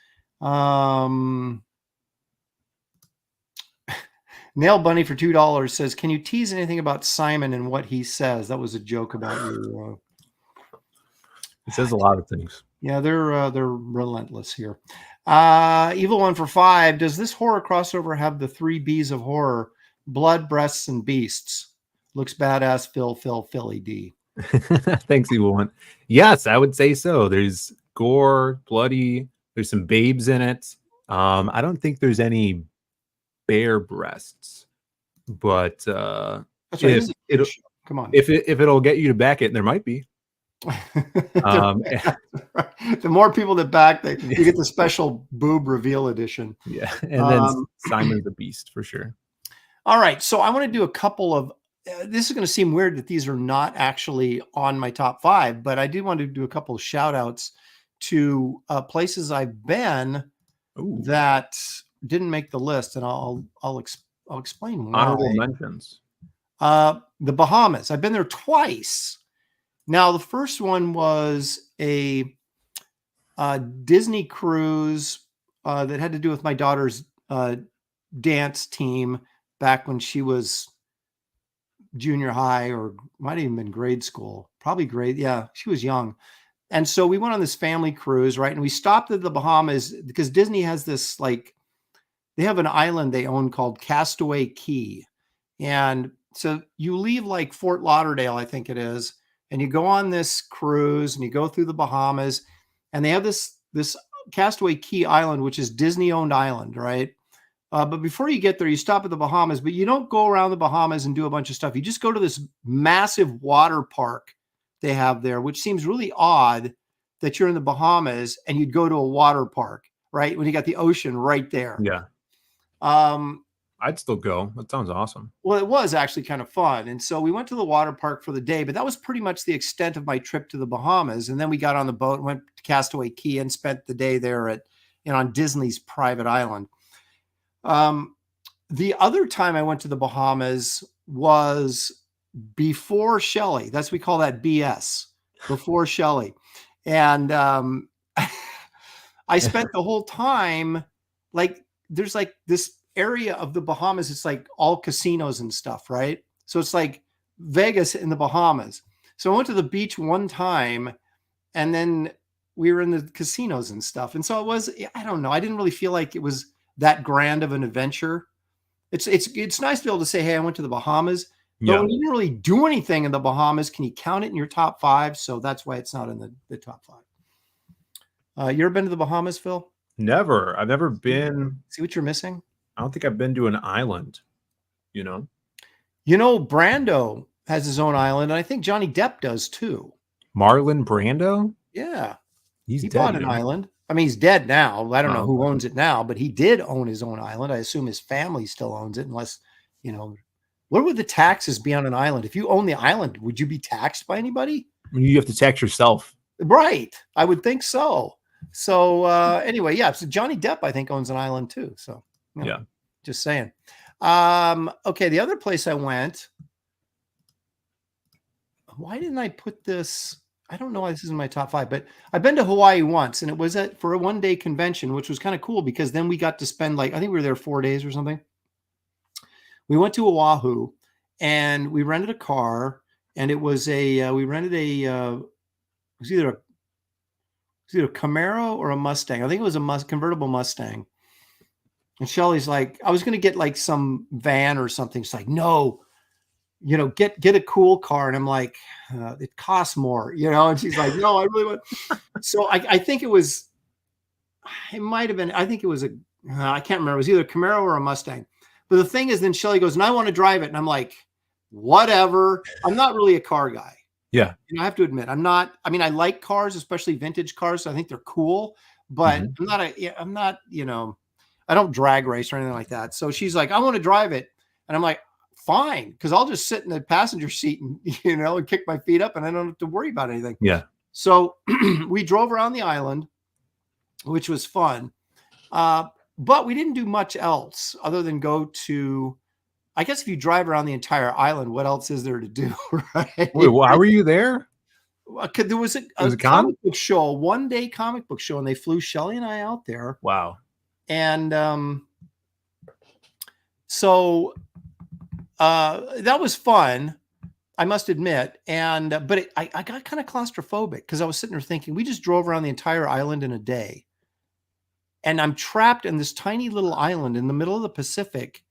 Nail Bunny for $2 says, can you tease anything about Simon and what he says? That was a joke about your. He says a lot of things. Yeah, they're relentless here. Evil One for 5. Does this horror crossover have the 3 B's of horror? Blood, breasts, and beasts. Looks badass. Philly D. Thanks, Evil One. Yes, I would say so. There's gore, bloody. There's some babes in it. I don't think there's any bare breasts, but if it'll get you to back it, there might be. The more people that back, you get the special boob reveal edition. Yeah, and then Simon the Beast for sure. All right, so I want to do a couple of. This is going to seem weird that these are not actually on my top 5, but I do want to do a couple of shout outs to places I've been that didn't make the list, and I'll explain why. Honorable mentions. The Bahamas. I've been there twice. Now, the first one was a Disney cruise that had to do with my daughter's dance team back when she was junior high, or might have even been grade school, probably grade. Yeah, she was young. And so we went on this family cruise, right? And we stopped at the Bahamas because Disney has this, like, they have an island they own called Castaway Cay. And so you leave like Fort Lauderdale, I think it is, and you go on this cruise and you go through the Bahamas, and they have this Castaway Cay Island, which is Disney-owned island, right? But before you get there, you stop at the Bahamas, but you don't go around the Bahamas and do a bunch of stuff. You just go to this massive water park they have there, which seems really odd that you're in the Bahamas and you'd go to a water park, right? When you got the ocean right there. Yeah. I'd still go. That sounds awesome. Well, it was actually kind of fun. And so we went to the water park for the day, but that was pretty much the extent of my trip to the Bahamas. And then we got on the boat and went to Castaway Cay and spent the day there on Disney's private island. The other time I went to the Bahamas was before Shelley. We call that BS, before Shelley. And I spent the whole time, like, there's like this area of the Bahamas, it's like all casinos and stuff, right? So it's like Vegas in the Bahamas. So I went to the beach one time, and then we were in the casinos and stuff. And so it was, I don't know, I didn't really feel like it was that grand of an adventure. It's nice to be able to say, hey, I went to the Bahamas, but when you didn't really do anything in the Bahamas, can you count it in your top 5? So that's why it's not in the top 5. You ever been to the Bahamas, Phil? Never. I've never been. See what you're missing? I don't think I've been to an island, you know? Brando has his own island, and I think Johnny Depp does too. Marlon Brando? Yeah. He bought an island. I mean, he's dead now. I don't know who owns it now, but he did own his own island. I assume his family still owns it, unless, you know, what would the taxes be on an island? If you own the island, would you be taxed by anybody? You have to tax yourself. Right. I would think so. So anyway, yeah. So Johnny Depp, I think, owns an island too. So, you know, just saying. Okay, the other place I went. Why didn't I put this? I don't know why this is in my top 5, but I've been to Hawaii once, and it was for a one-day convention, which was kind of cool because then we got to spend I think we were there 4 days or something. We went to Oahu, and we rented a car, and it was we rented it was either a Camaro or a Mustang. I think it was a convertible Mustang. And Shelly's like, I was going to get some van or something. She's like, no, get a cool car. And I'm like, it costs more, and she's like, no, I really want. So I think it might've been, I think it was I can't remember. It was either a Camaro or a Mustang. But the thing is, then Shelly goes, and I want to drive it. And I'm like, whatever. I'm not really a car guy. Yeah. I have to admit, I'm not. I mean, I like cars, especially vintage cars. So I think they're cool, but I'm not, I don't drag race or anything like that. So she's like, I want to drive it. And I'm like, fine, because I'll just sit in the passenger seat and, and kick my feet up and I don't have to worry about anything. Yeah. So we drove around the island, which was fun. But we didn't do much else other than go to, I guess if you drive around the entire island, what else is there to do? Right? Wait, why were you there? There was a con? comic book show, a one-day comic book show, and they flew Shelly and I out there. Wow. And so that was fun, I must admit. And but I got kind of claustrophobic because I was sitting there thinking, we just drove around the entire island in a day. And I'm trapped in this tiny little island in the middle of the Pacific.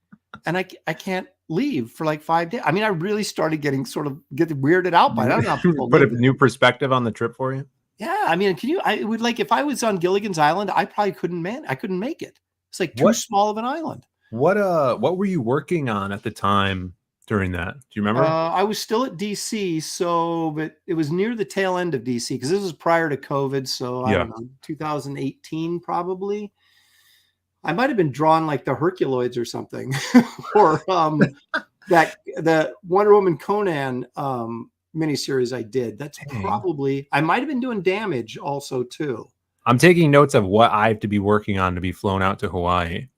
And I can't leave for 5 days. I mean, I really started getting weirded out by it. I don't know how people put a new perspective on the trip for you. Yeah. I mean, I would if I was on Gilligan's Island, I probably couldn't make it. It's too small of an island. What were you working on at the time during that? Do you remember? I was still at DC. But it was near the tail end of DC because this was prior to COVID. So I don't know, 2018, probably. I might've been drawn like the Herculoids or something, or the Wonder Woman Conan miniseries I did. That's probably, I might've been doing Damage also too. I'm taking notes of what I have to be working on to be flown out to Hawaii.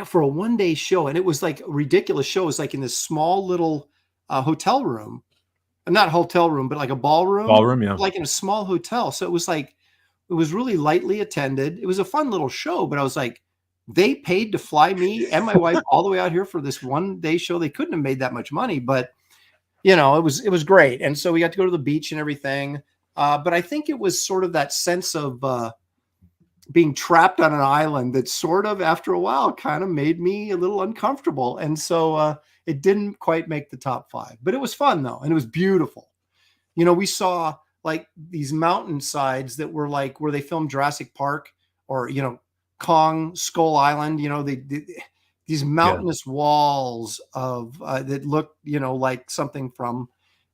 For a one-day show, and it was a ridiculous show. It was in this small little hotel room, not hotel room, but a ballroom. Ballroom, yeah. In a small hotel. So it was really lightly attended. It was a fun little show, but I was like, they paid to fly me and my wife all the way out here for this one-day show. They couldn't have made that much money, but it was great. And so we got to go to the beach and everything. But I think it was sort of that sense of being trapped on an island that sort of, after a while, kind of made me a little uncomfortable. And so it didn't quite make the top 5, but it was fun though. And it was beautiful. We saw these mountainsides that were where they filmed Jurassic Park or, Kong, Skull Island, these mountainous walls of that looked, like something from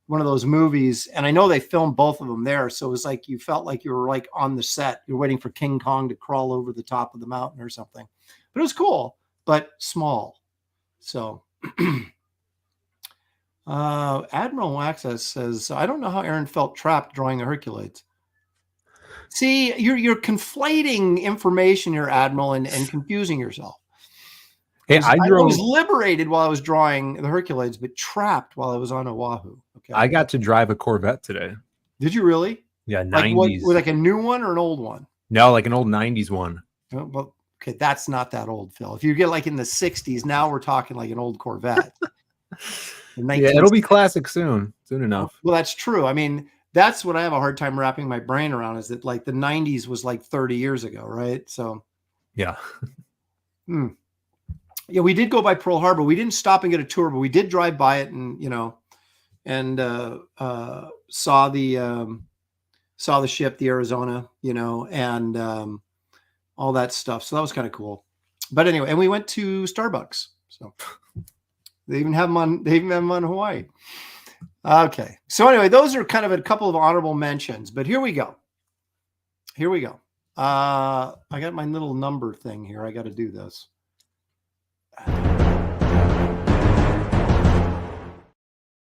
one of those movies. And I know they filmed both of them there. So it was you felt like you were on the set. You're waiting for King Kong to crawl over the top of the mountain or something. But it was cool, but small. So Admiral Waxas says, I don't know how Aaron felt trapped drawing the Herculoids. See, you're conflating information here, Admiral, and confusing yourself. Hey, I was liberated while I was drawing the Herculoids, but trapped while I was on Oahu. Okay. I got to drive a Corvette today. Did you really? Yeah, 90s. With a new one or an old one? No, an old 90s one. Oh, well, okay, that's not that old, Phil. If you get in the 60s, now we're talking an old Corvette. Yeah, it'll be classic soon enough. Well, that's true. I mean, that's what I have a hard time wrapping my brain around, is that the 90s was 30 years ago, right? So yeah. Yeah, we did go by Pearl Harbor. We didn't stop and get a tour, but we did drive by it and saw the ship, the Arizona, and all that stuff. So that was kind of cool. But anyway, and we went to Starbucks. So they even have them on Hawaii. Okay. So anyway, those are kind of a couple of honorable mentions, but here we go. I got my little number thing here. I got to do this.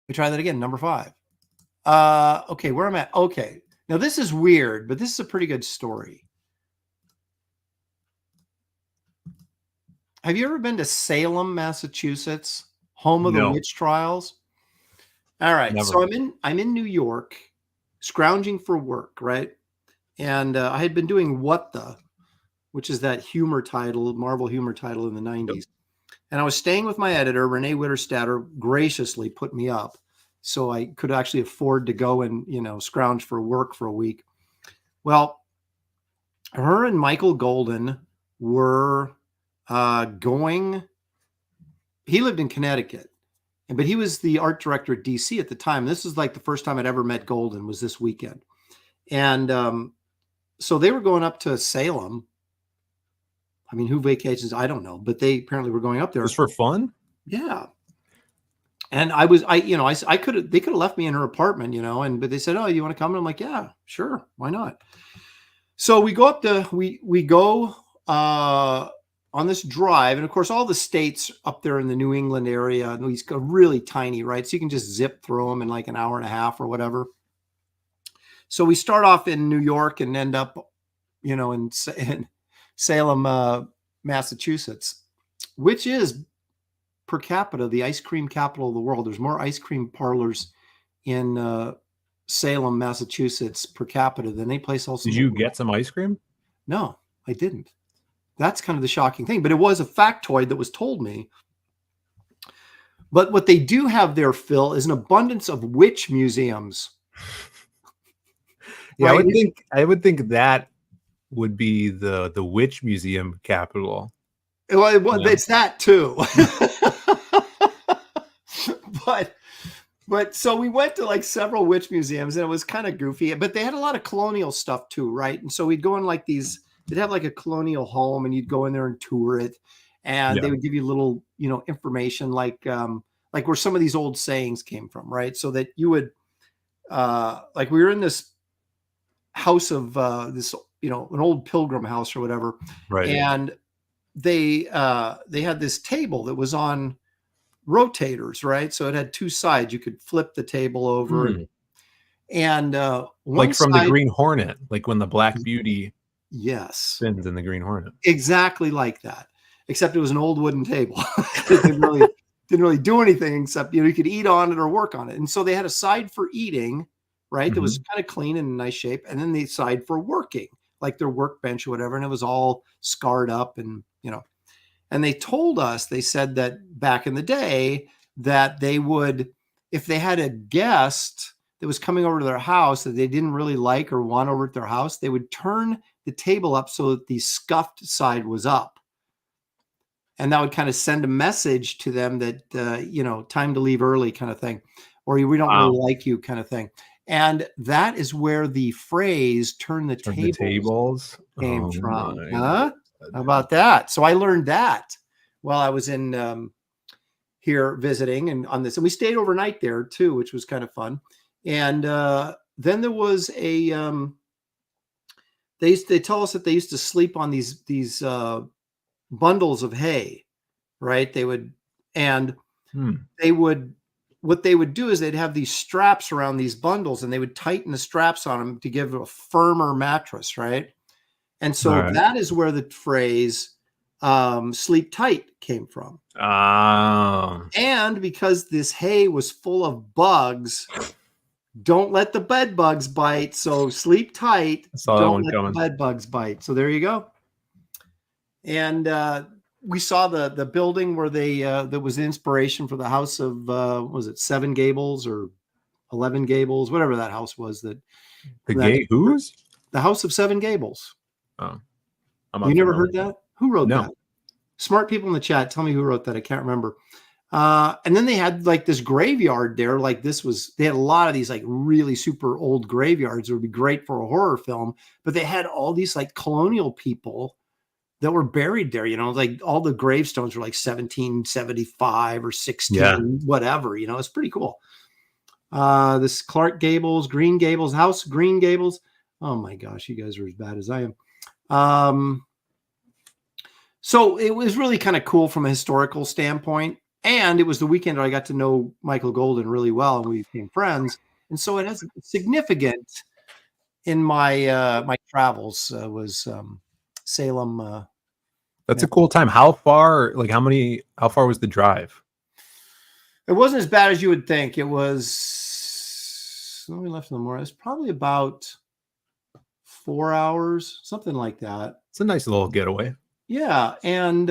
We try that again. Number 5. Okay, where I'm at. Okay. Now this is weird, but this is a pretty good story. Have you ever been to Salem, Massachusetts, home of the No. witch trials? All right. Never. So I'm in New York, scrounging for work, right? And I had been doing What the, which is that humor title, Marvel humor title in the 90s. Yep. And I was staying with my editor, Renee Witterstatter, graciously put me up so I could actually afford to go and, scrounge for work for a week. Well, her and Michael Golden were going. He lived in Connecticut, but he was the art director at DC at the time. This is like the first time I'd ever met Golden, was this weekend. And so they were going up to Salem. I mean, who vacations? I don't know, but they apparently were going up there. Just for fun? Yeah. And they could have left me in her apartment, but they said, "Oh, you want to come?" And I'm like, "Yeah, sure. Why not?" So we go up we go on this drive. And of course, all the states up there in the New England area, these go really tiny, right? So you can just zip through them in like an hour and a half or whatever. So we start off in New York and end up, in Salem, Massachusetts, which is per capita the ice cream capital of the world. There's more ice cream parlors in Salem, Massachusetts per capita than any place else. Did you get some ice cream? No, I didn't. That's kind of the shocking thing, but it was a factoid that was told me. But what they do have there, Phil, is an abundance of witch museums. Yeah, right? I would think that would be the witch museum capital. Well, it's that too. But so we went to like several witch museums, and it was kind of goofy, but they had a lot of colonial stuff too, right? And so we'd go in like they'd have like a colonial home, and you'd go in there and tour it, and they would give you little, information like where some of these old sayings came from, right? So that you would, like we were in this house of this, an old pilgrim house or whatever, right? And they had this table that was on rotators, right? So it had two sides. You could flip the table over, and like from the Green Hornet, like when the Black Beauty, yes, spins in the Green Hornet, exactly like that. Except it was an old wooden table. It didn't really do anything except you could eat on it or work on it. And so they had a side for eating, right? That was kind of clean and in nice shape, and then the side for working, like their workbench or whatever, and it was all scarred up and And they told us, they said that back in the day that they would, if they had a guest that was coming over to their house that they didn't really like or want over at their house, they would turn the table up so that the scuffed side was up. And that would kind of send a message to them that, time to leave early kind of thing, or we don't really like you kind of thing. And that is where the phrase turn the tables came from. Huh? How about that? So I learned that while I was in here visiting and on this, and we stayed overnight there too, which was kind of fun. And then there was a they tell us that they used to sleep on these bundles of hay, right? They would what they would do is they'd have these straps around these bundles, and they would tighten the straps on them to give a firmer mattress, right? And so that is where the phrase sleep tight came from. And because this hay was full of bugs, don't let the bed bugs bite. So sleep tight. Don't let the bed bugs bite. So there you go. And we saw the building where that was the inspiration for the house of, was it 7 Gables or 11 Gables, whatever that house was. The House of 7 Gables. Oh, you never heard that? Who wrote that? Smart people in the chat, tell me who wrote that. I can't remember. And then they had like this graveyard there. Like they had a lot of these like really super old graveyards. It would be great for a horror film, but they had all these like colonial people that were buried there, like all the gravestones were like 1775 or 16, whatever, it's pretty cool. This Clark Gables, Green Gables, House Green Gables. Oh my gosh, you guys are as bad as I am. So it was really kind of cool from a historical standpoint. And it was the weekend that I got to know Michael Golden really well, and we became friends. And so it has significant in my my travels was Salem, That's a cool time. How far was the drive? It wasn't as bad as you would think. It was, when we left in the morning, it was probably about 4 hours, something like that. It's a nice little getaway. Yeah. And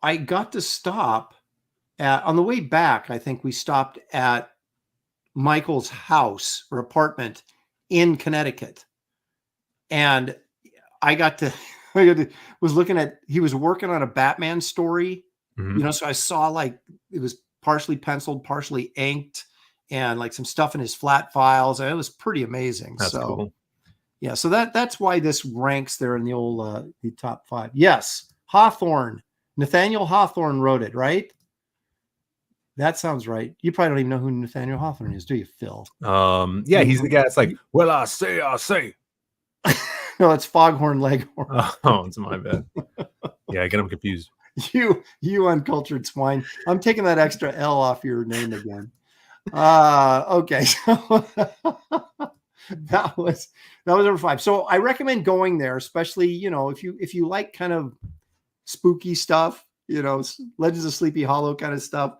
I got to stop on the way back. I think we stopped at Michael's house or apartment in Connecticut. And I was looking at, he was working on a Batman story, so I saw like it was partially penciled, partially inked, and like some stuff in his flat files. And it was pretty amazing. That's cool. Yeah. So that's why this ranks there in the old, the top 5. Yes. Hawthorne, Nathaniel Hawthorne wrote it, right? That sounds right. You probably don't even know who Nathaniel Hawthorne is, do you, Phil? Yeah, he's the guy that's like, well, I say. No, it's Foghorn Leghorn. Oh, it's my bad. Yeah, I get him confused. You uncultured swine. I'm taking that extra L off your name again. Okay. So that was number 5. So I recommend going there, especially, if you like kind of spooky stuff, Legends of Sleepy Hollow kind of stuff.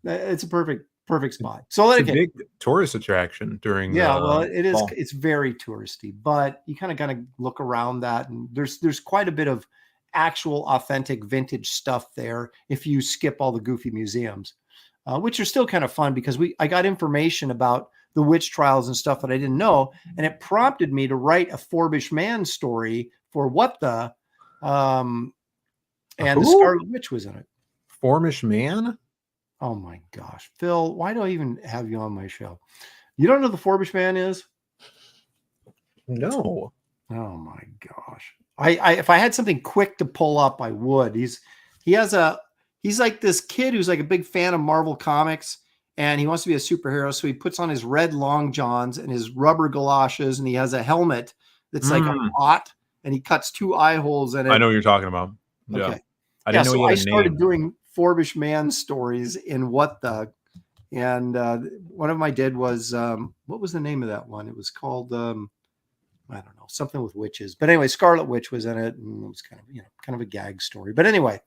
It's a perfect spot. So it's a big tourist attraction during. Well, it is. Fall. It's very touristy, but you kind of look around that, and there's quite a bit of actual authentic vintage stuff there. If you skip all the goofy museums, which are still kind of fun because I got information about the witch trials and stuff that I didn't know, and it prompted me to write a Forbish Man story for What the, and the Scarlet Witch was in it. Forbish Man. Oh my gosh, Phil, why do I even have you on my show? You don't know who the Forbish Man is? No. Oh my gosh. I if I had something quick to pull up, I would. He's like this kid who's like a big fan of Marvel comics, and he wants to be a superhero. So he puts on his red long johns and his rubber galoshes, and he has a helmet that's like a pot, and he cuts 2 eye holes in it. I know what you're talking about. Yeah. Okay. I didn't know so he had I a started name. doing Forbish Man stories in What the, and one of them I did was what was the name of that one? It was called I don't know, something with witches. But anyway, Scarlet Witch was in it, and it was kind of a gag story. But anyway,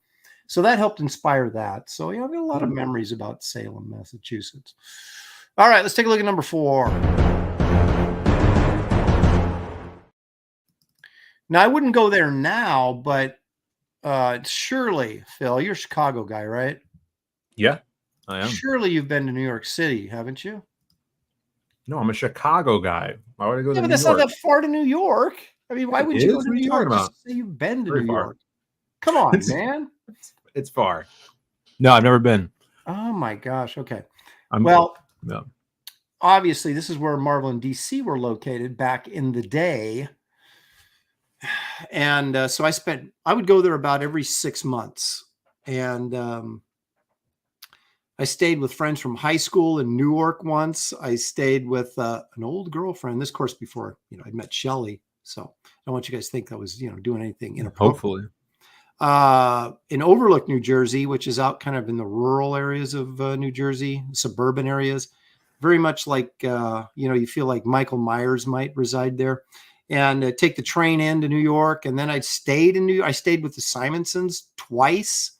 so that helped inspire that. So I've got a lot of memories about Salem, Massachusetts. All right, let's take a look at number 4. Now I wouldn't go there now, but surely, Phil, you're a Chicago guy, right? Yeah, I am. Surely you've been to New York City, haven't you? No, I'm a Chicago guy. Why would I go to New But that's York? not that far to New York. I mean, why would you go to New York? About? Just say you've been to Very New far. York. Come on, man. It's far. No, I've never been. Oh my gosh. Okay. No. Obviously, this is where Marvel and DC were located back in the day. And so I would go there about every 6 months. And I stayed with friends from high school in Newark once. I stayed with an old girlfriend. This, of course, before I'd met Shelly. So I don't want you guys to think I was doing anything inappropriate. Hopefully. In Overlook, New Jersey, which is out kind of in the rural areas of New Jersey, suburban areas, very much like you feel like Michael Myers might reside there. And take the train into New York, and then I stayed with the Simonsons twice.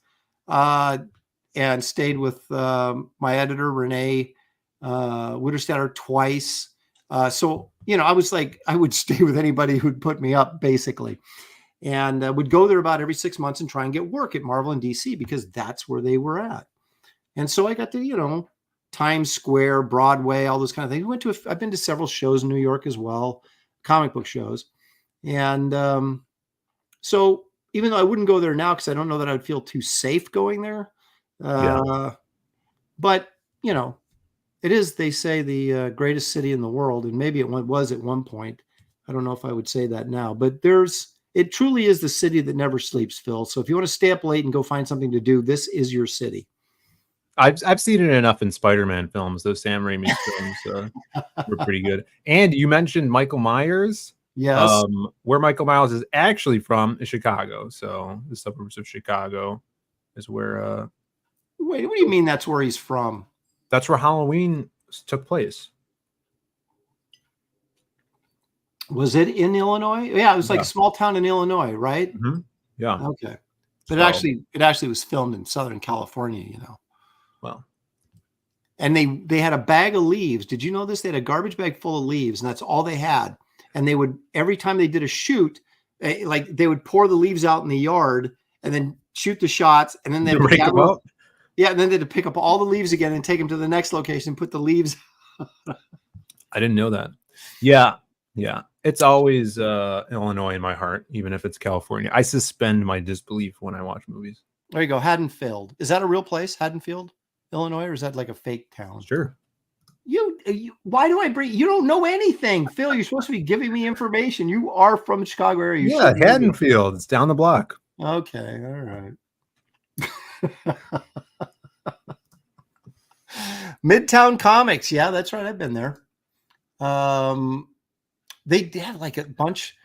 And stayed with my editor, Renee Witterstetter, twice. So, I was like, I would stay with anybody who'd put me up, basically. And would go there about every 6 months and try and get work at Marvel and DC because that's where they were at. And so I got to, Times Square, Broadway, all those kind of things. I've been to several shows in New York as well, comic book shows. And so even though I wouldn't go there now because I don't know that I would feel too safe going there, but it is, they say, the greatest city in the world, and maybe it was at one point. I don't know if I would say that now, but it truly is the city that never sleeps, Phil. So if you want to stay up late and go find something to do, this is your city. I've seen it enough in Spider-Man films. Those Sam Raimi films were pretty good. And you mentioned Michael Myers. Yes. Where Michael Myers is actually from is Chicago. So the suburbs of Chicago is where. Wait, what do you mean that's where he's from? That's where Halloween took place. Was it in Illinois? Yeah, it was like Yeah. a small town in Illinois, right? Mhm. Yeah. Okay. But So- it actually was filmed in Southern California, you know. Well, And they had a bag of leaves. Did you know this? They had a garbage bag full of leaves, and that's all they had. And they would, every time they did a shoot, like they would pour the leaves out in the yard and then shoot the shots, and then they'd break them up. Yeah, and then they'd pick up all the leaves again and take them to the next location, put the leaves. I didn't know that. Yeah. Yeah. It's always Illinois in my heart, even if it's California. I suspend my disbelief when I watch movies. There you go. Haddonfield. Is that a real place, Haddonfield, Illinois, or is that like a fake town? Sure. You why do I bring you? Don't know anything, Phil. You're supposed to be giving me information. You are from the Chicago area. You Yeah, should know this. Haddonfield. It's down the block. Okay, all right. Midtown Comics. Yeah, that's right. I've been there. They had like a bunch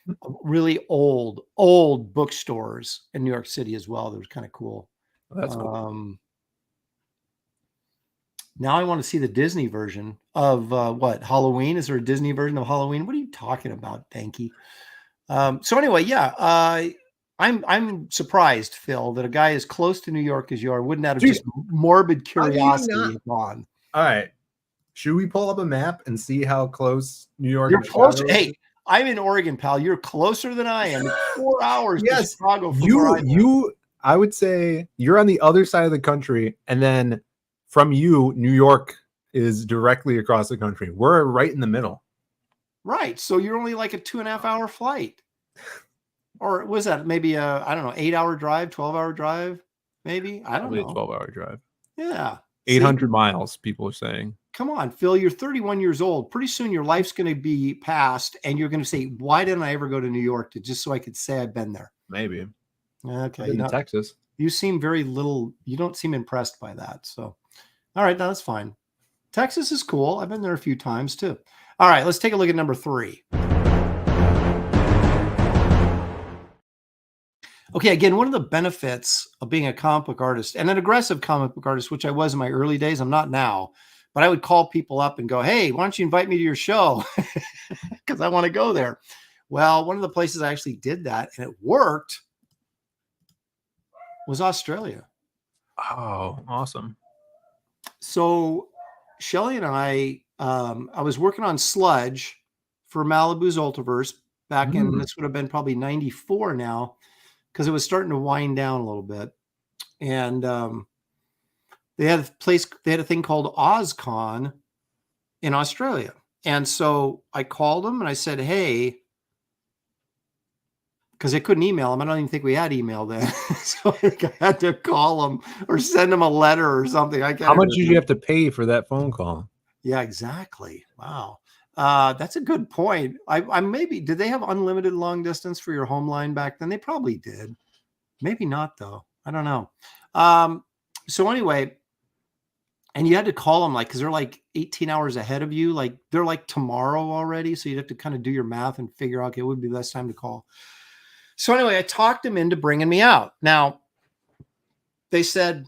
of really old bookstores in New York City as well. That was kind of cool. Oh, that's cool. Now I want to see the Disney version of what, Halloween? Is there a Disney version of Halloween? What are you talking about, Danky? So anyway, yeah, I'm surprised, Phil, that a guy as close to New York as you are wouldn't have just morbid curiosity on. All right. Should we pull up a map and see how close New York You're and closer. Chicago is? Hey, I'm in Oregon, pal. You're closer than I am. It's 4 hours to Yes, Chicago. From where I am. I would say you're on the other side of the country, and then from you, New York is directly across the country. We're right in the middle. Right. So you're only like a 2.5 hour flight. Or was that maybe a, I don't know, 8-hour drive, 12-hour drive? Maybe. I don't Probably know. a 12-hour drive. Yeah. 800 miles, people are saying. Come on, Phil, you're 31 years old. Pretty soon your life's going to be past, and you're going to say, why didn't I ever go to New York just so I could say I've been there? Maybe. Okay. In Texas. You seem very little, you don't seem impressed by that. So, all right, no, that's fine. Texas is cool. I've been there a few times too. All right, let's take a look at number 3. Okay, again, one of the benefits of being a comic book artist and an aggressive comic book artist, which I was in my early days, I'm not now, but I would call people up and go, hey, why don't you invite me to your show? Because I want to go there. Well, one of the places I actually did that, and it worked, was Australia. Oh, awesome. So Shelly and I was working on Sludge for Malibu's Ultraverse back in, this would have been probably 94 now, because it was starting to wind down a little bit. And they had a thing called OzCon in Australia. And so I called them and I said, hey, because I couldn't email them. I don't even think we had email then. So I had to call them or send them a letter or something. How much did you have to pay for that phone call? Yeah, exactly. Wow. That's a good point. I maybe, did they have unlimited long distance for your home line back then? They probably did. Maybe not though. I don't know. So anyway, and you had to call them because they're like 18 hours ahead of you. Like they're like tomorrow already. So you'd have to kind of do your math and figure out, okay, it would be the best time to call. So anyway, I talked them into bringing me out. Now they said,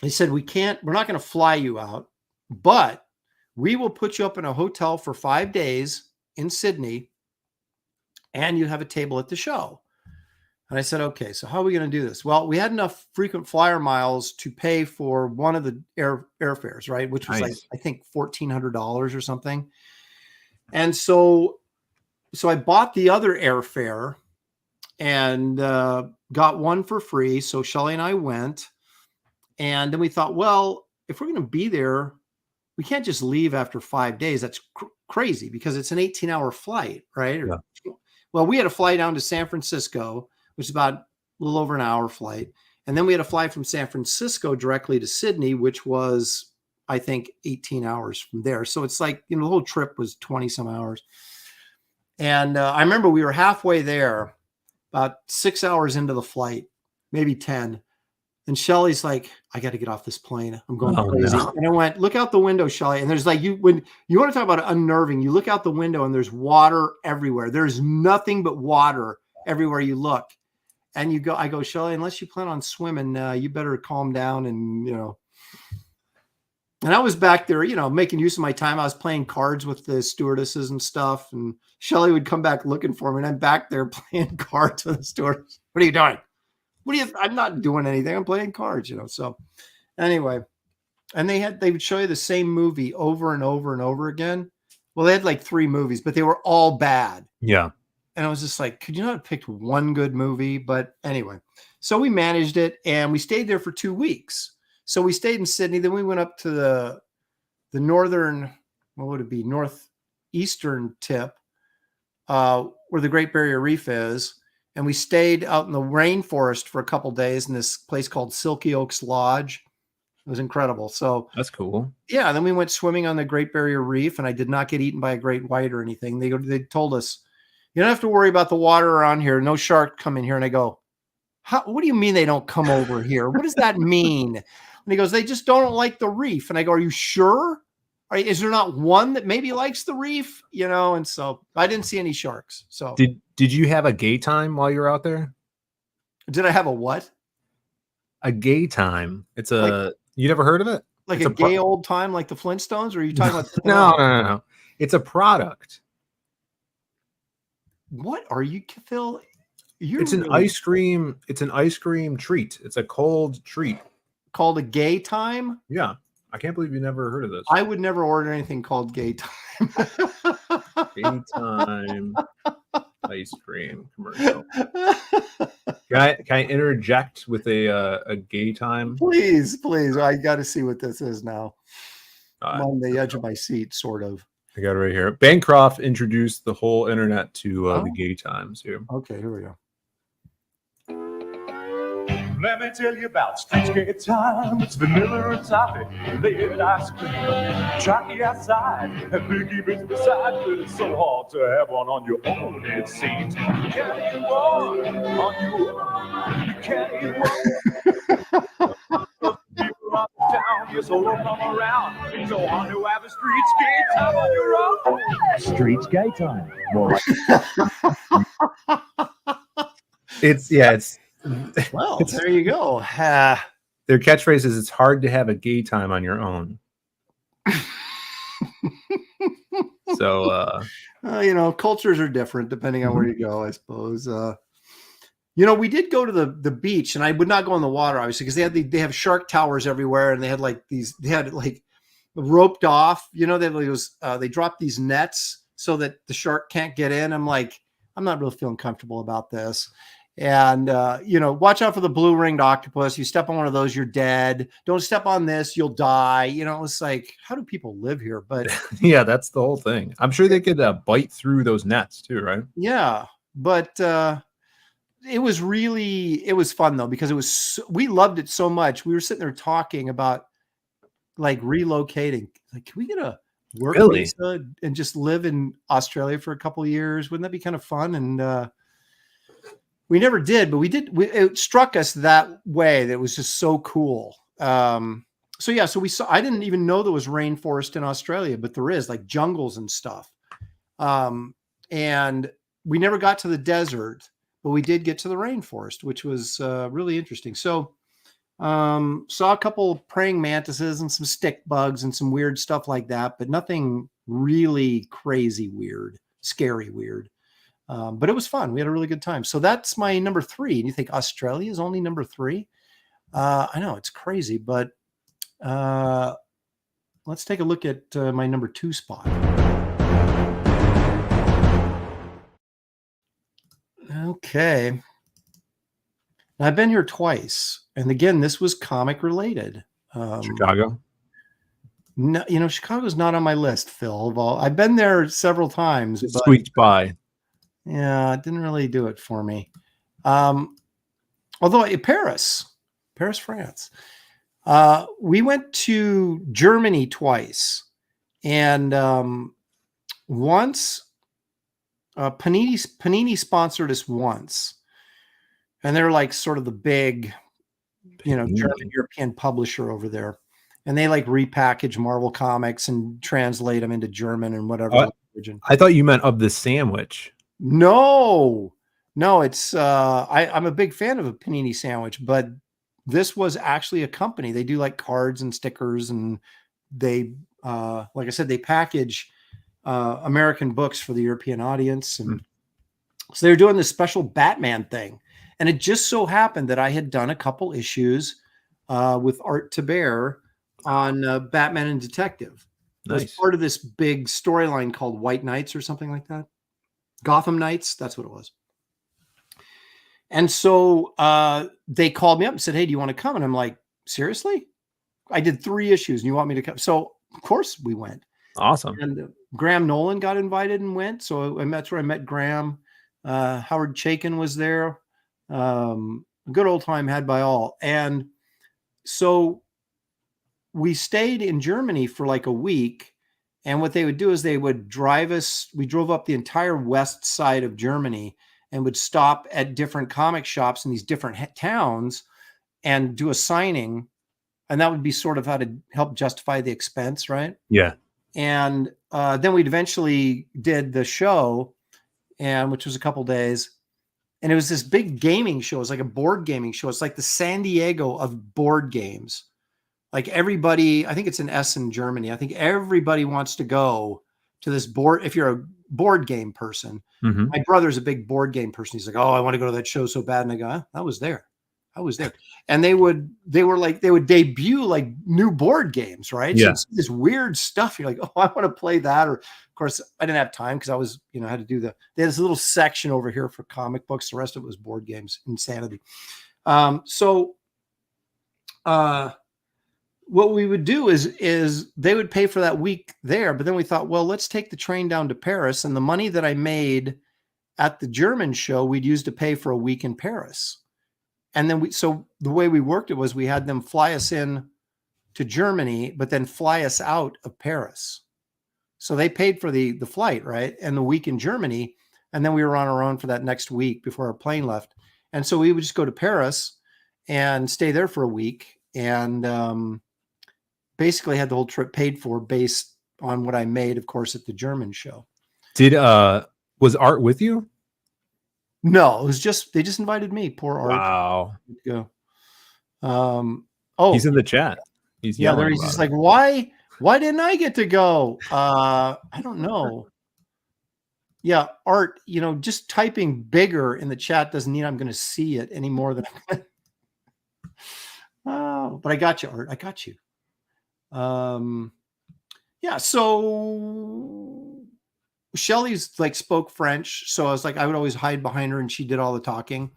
we're not going to fly you out, but we will put you up in a hotel for 5 days in Sydney and you have a table at the show. And I said, okay, so how are we going to do this? Well, we had enough frequent flyer miles to pay for one of the airfares, right? Which was like, I think $1,400 or something. And so I bought the other airfare and got one for free. So Shelly and I went, and then we thought, well, if we're going to be there, we can't just leave after 5 days. That's crazy because it's an 18-hour flight, right? Yeah. Well, we had to fly down to San Francisco, which is about a little over an hour flight. And then we had to fly from San Francisco directly to Sydney, which was, I think, 18 hours from there. So it's like, the whole trip was 20 some hours. And I remember we were halfway there, about 6 hours into the flight, maybe 10. And Shelly's like, I got to get off this plane. I'm going crazy. No. And I went, look out the window, Shelly. And there's like, when you want to talk about unnerving, you look out the window and there's water everywhere. There's nothing but water everywhere you look. And I go, Shelly, unless you plan on swimming, you better calm down and, And I was back there, you know, making use of my time. I was playing cards with the stewardesses and stuff. And Shelly would come back looking for me. And I'm back there playing cards with the stewardess. What are you doing? I'm not doing anything. I'm playing cards, you know. So anyway, and they would show you the same movie over and over and over again. Well, they had like 3 movies, but they were all bad. Yeah. And I was just like, could you not have picked one good movie? But anyway, so we managed it and we stayed there for 2 weeks. So we stayed in Sydney. Then we went up to the northern, what would it be? Northeastern tip, where the Great Barrier Reef is. And we stayed out in the rainforest for a couple of days in this place called Silky Oaks Lodge. It was incredible. So That's cool. yeah. Then we went swimming on the Great Barrier Reef, and I did not get eaten by a great white or anything. They told us, you don't have to worry about the water around here. No shark come in here. And I go, what do you mean they don't come over here? What does that mean? And he goes, they just don't like the reef. And I go, are you sure? Is there not one that maybe likes the reef? You know, and so I didn't see any sharks. So did you have a gay time while you were out there? did I have a what? A gay time. It's you never heard of it? Like It's a gay old time, like the Flintstones? Or are you talking about? No. It's a product. What are you, Phil? It's an ice cream. It's an ice cream treat. It's a cold treat called a gay time. Yeah, I can't believe you never heard of this. I would never order anything called gay time. Gay time ice cream commercial. Can I interject with a gay time? Please. I got to see what this is now. I'm on the edge of my seat, sort of. I got it right here. Bancroft introduced the whole internet to the gay times here. Okay, here we go. Let me tell you about street skate time. It's vanilla and toffee, layered ice cream, chalky outside, and biggie bits beside. But it's so hard to have one on your own, it seems. You can't eat one on your own. You can't eat one. People up and down, you're so low come around. It's so hard to have a street skate time on your own. Street skate time. More like It's well, there you go. Their catchphrase is, "It's hard to have a gay time on your own." So, you know, cultures are different depending on where you go, I suppose. You know, we did go to the beach, and I would not go in the water, obviously, because they have shark towers everywhere, and they had like roped off. You know, they dropped these nets so that the shark can't get in. I'm like, I'm not really feeling comfortable about this. And, you know, watch out for the blue ringed octopus. You step on one of those, you're dead. Don't step on this, you'll die. You know, it's like, how do people live here? But yeah, that's the whole thing. I'm sure they could bite through those nets too, right? Yeah. But it was fun though, because we loved it so much. We were sitting there talking about like relocating. Like, can we get a work visa and just live in Australia for a couple of years? Wouldn't that be kind of fun? And, we never did, but it struck us that way. That was just so cool. So I didn't even know there was rainforest in Australia, but there is, like jungle and stuff. And we never got to the desert, but we did get to the rainforest, which was really interesting. So saw a couple praying mantises and some stick bugs and some weird stuff like that, but nothing really crazy weird, scary weird. But it was fun. We had a really good time. So that's my number 3. And you think Australia is only number 3? I know it's crazy, but let's take a look at my number 2 spot. Okay. I've been here twice. And again, this was comic related. Chicago? No, you know, Chicago's not on my list, Phil. I've been there several times. It squeaked by. Yeah, it didn't really do it for me. Although Paris, France. We went to Germany twice. And once Panini sponsored us once. And they're like sort of the big, you know, German European publisher over there. And they like repackage Marvel comics and translate them into German and whatever. I thought you meant of the sandwich. No, it's I'm a big fan of a panini sandwich, but this was actually a company. They do like cards and stickers and like I said, they package American books for the European audience. And so they're doing this special Batman thing. And it just so happened that I had done a couple issues with Art to Bear on Batman and Detective. Nice. It was part of this big storyline called White Knights or something like that. Gotham Knights, that's what it was. And so they called me up and said, hey, do you want to come? And I'm like, seriously? I did 3 issues and you want me to come? So of course we went. Awesome. And Graham Nolan got invited and went. So that's where I met Graham. Howard Chaykin was there. A good old time had by all. And so we stayed in Germany for like a week. And what they would do is they would drive us. We drove up the entire west side of Germany and would stop at different comic shops in these different towns and do a signing. And that would be sort of how to help justify the expense, right? Yeah. And then we'd eventually did the show, and which was a couple days. And it was this big gaming show. It was like a board gaming show. It's like the San Diego of board games. Like everybody, I think it's in Essen, Germany. I think everybody wants to go to this board. If you're a board game person, my brother's a big board game person. He's like, oh, I want to go to that show so bad. And I go, I was there. And they would debut like new board games, right? Yeah. So it's this weird stuff. You're like, oh, I want to play that. Or of course I didn't have time because I was, had to do they had this little section over here for comic books. The rest of it was board games. Insanity. What we would do is they would pay for that week there, but then we thought, well, let's take the train down to Paris, and the money that I made at the German show, we'd use to pay for a week in Paris. And then so the way we worked it was we had them fly us in to Germany, but then fly us out of Paris. So they paid for the flight, right? And the week in Germany. And then we were on our own for that next week before our plane left. And so we would just go to Paris and stay there for a week. And basically had the whole trip paid for based on what I made, of course, at the German show. Was Art with you? No, it was they just invited me. Poor Art. Wow. Go. He's in the chat. He's there. He's just like, why didn't I get to go? I don't know. Yeah, Art, just typing bigger in the chat doesn't mean I'm going to see it any more than oh, but I got you, Art. I got you. Yeah, so Shelley's like spoke French, so I was like, I would always hide behind her and she did all the talking.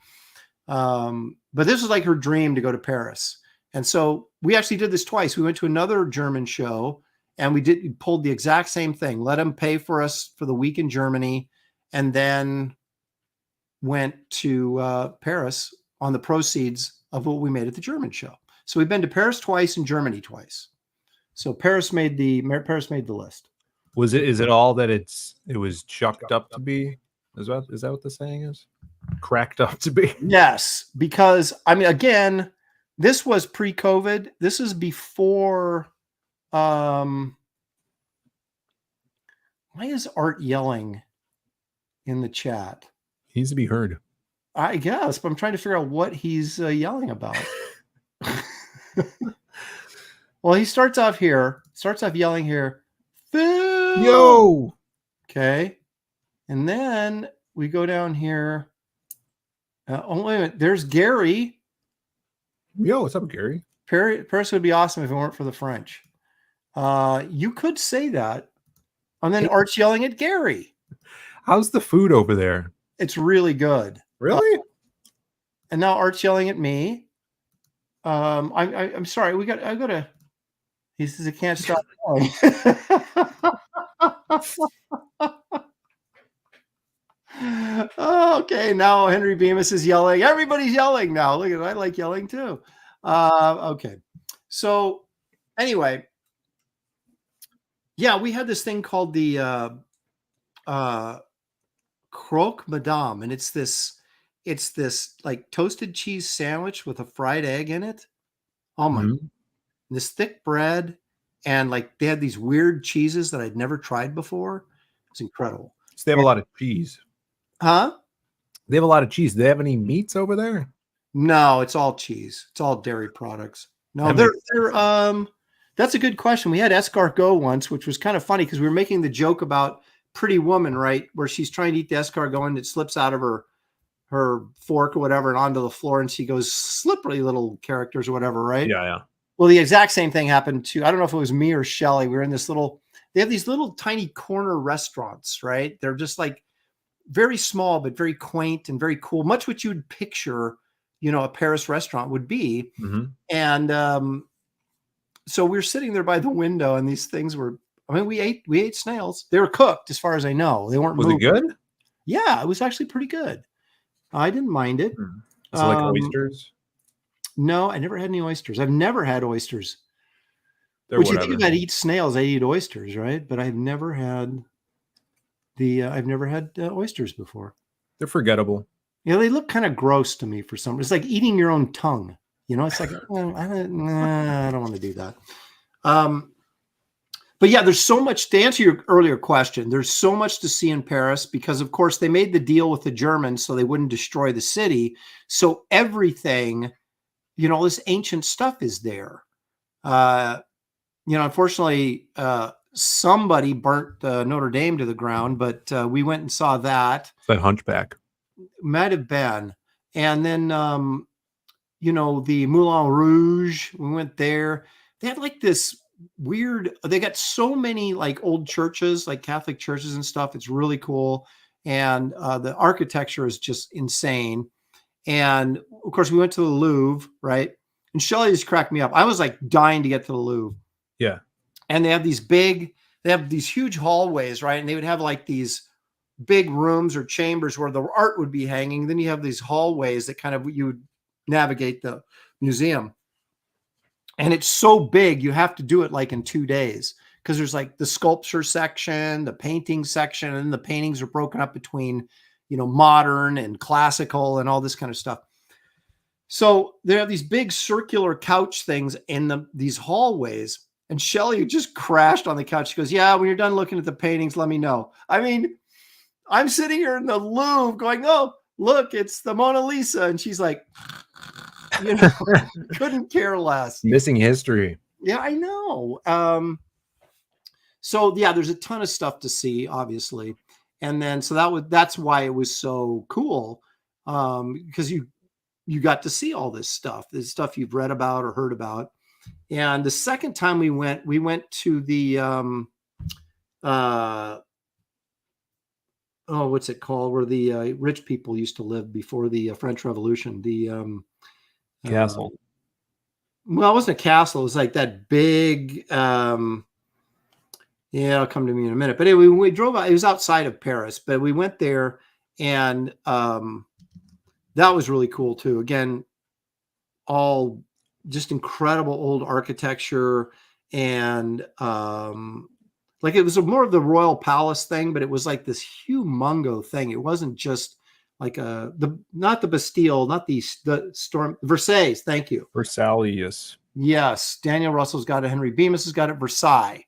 But this was like her dream to go to Paris. And so we actually did this twice. We went to another German show and we pulled the exact same thing. Let them pay for us for the week in Germany, and then went to Paris on the proceeds of what we made at the German show. So we've been to Paris twice and Germany twice. So Paris made the list. Is it all that it was chucked up to be? Is that what the saying is? Cracked up to be? Yes, because again, this was pre-COVID. This is before. Why is Art yelling in the chat? He needs to be heard. I guess, but I'm trying to figure out what he's yelling about. Well, he starts off yelling here, Phil! Yo! Okay. And then we go down here. Oh, wait a minute. There's Gary. Yo, what's up, Gary? Paris would be awesome if it weren't for the French. You could say that. And then Art's yelling at Gary. How's the food over there? It's really good. Really? And now Art's yelling at me. I'm sorry. I gotta. He says I can't stop yelling. Okay, now Henry Bemis is yelling. Everybody's yelling now. Look at it. I like yelling too. Okay. So anyway, yeah, we had this thing called the croque madame, and it's this like toasted cheese sandwich with a fried egg in it. Oh my! This thick bread, and like they had these weird cheeses that I'd never tried before. It's incredible. So they have a lot of cheese. Huh? They have a lot of cheese. Do they have any meats over there? No, it's all cheese. It's all dairy products. No, they're That's a good question. We had escargot once, which was kind of funny because we were making the joke about Pretty Woman, right? Where she's trying to eat the escargot and it slips out of her fork or whatever and onto the floor, and she goes, slippery little characters or whatever, right? Yeah. Well, the exact same thing happened to, I don't know if it was me or Shelly. We were in this they have these little tiny corner restaurants, right? They're just like very small, but very quaint and very cool, much what you would picture, a Paris restaurant would be. Mm-hmm. And so we were sitting there by the window, and these things were, we ate snails. They were cooked, as far as I know. They weren't Was moving. it good? Yeah, it was actually pretty good. I didn't mind it. Is it like oysters? No, I never had any oysters. I've never had oysters. They're Which you whatever. think I'd eat snails, I eat oysters, right? But I've never had oysters before. They're forgettable. They look kind of gross to me for some reason. It's like eating your own tongue. It's like, I don't want to do that. But yeah, there's so much, to answer your earlier question, there's so much to see in Paris because, of course, they made the deal with the Germans so they wouldn't destroy the city. So everything, all this ancient stuff is there. Unfortunately, somebody burnt Notre Dame to the ground, but we went and saw that. It's that Hunchback. Might have been. And then, the Moulin Rouge, we went there. They had like this weird, they got so many like old churches, like Catholic churches and stuff. It's really cool. And the architecture is just insane. And of course, we went to the Louvre, right? And Shelley just cracked me up. I was like dying to get to the Louvre. Yeah. And they have these huge hallways, right? And they would have like these big rooms or chambers where the art would be hanging. Then you have these hallways that kind of, you would navigate the museum. And it's so big, you have to do it like in 2 days because there's like the sculpture section, the painting section, and the paintings are broken up between, modern and classical and all this kind of stuff. So there are these big circular couch things in these hallways. And Shelley just crashed on the couch. She goes, yeah, when you're done looking at the paintings, let me know. I'm sitting here in the Louvre going, oh, look, it's the Mona Lisa. And she's like, couldn't care less. Missing history. Yeah, I know. So yeah, there's a ton of stuff to see, obviously. And then, so that's why it was so cool. Because you got to see all this stuff, you've read about or heard about. And the second time we went to the, what's it called? Where the rich people used to live before the French Revolution. The castle. Well, it wasn't a castle. It was like that big, it'll come to me in a minute. But anyway, we drove out, it was outside of Paris, but we went there and that was really cool too. Again, all just incredible old architecture and like it was more of the royal palace thing, but it was like this humongo thing. It wasn't just like not the Bastille, not the storm, Versailles. Thank you. Versailles. Yes. Daniel Russell's got it. Henry Bemis has got it. Versailles,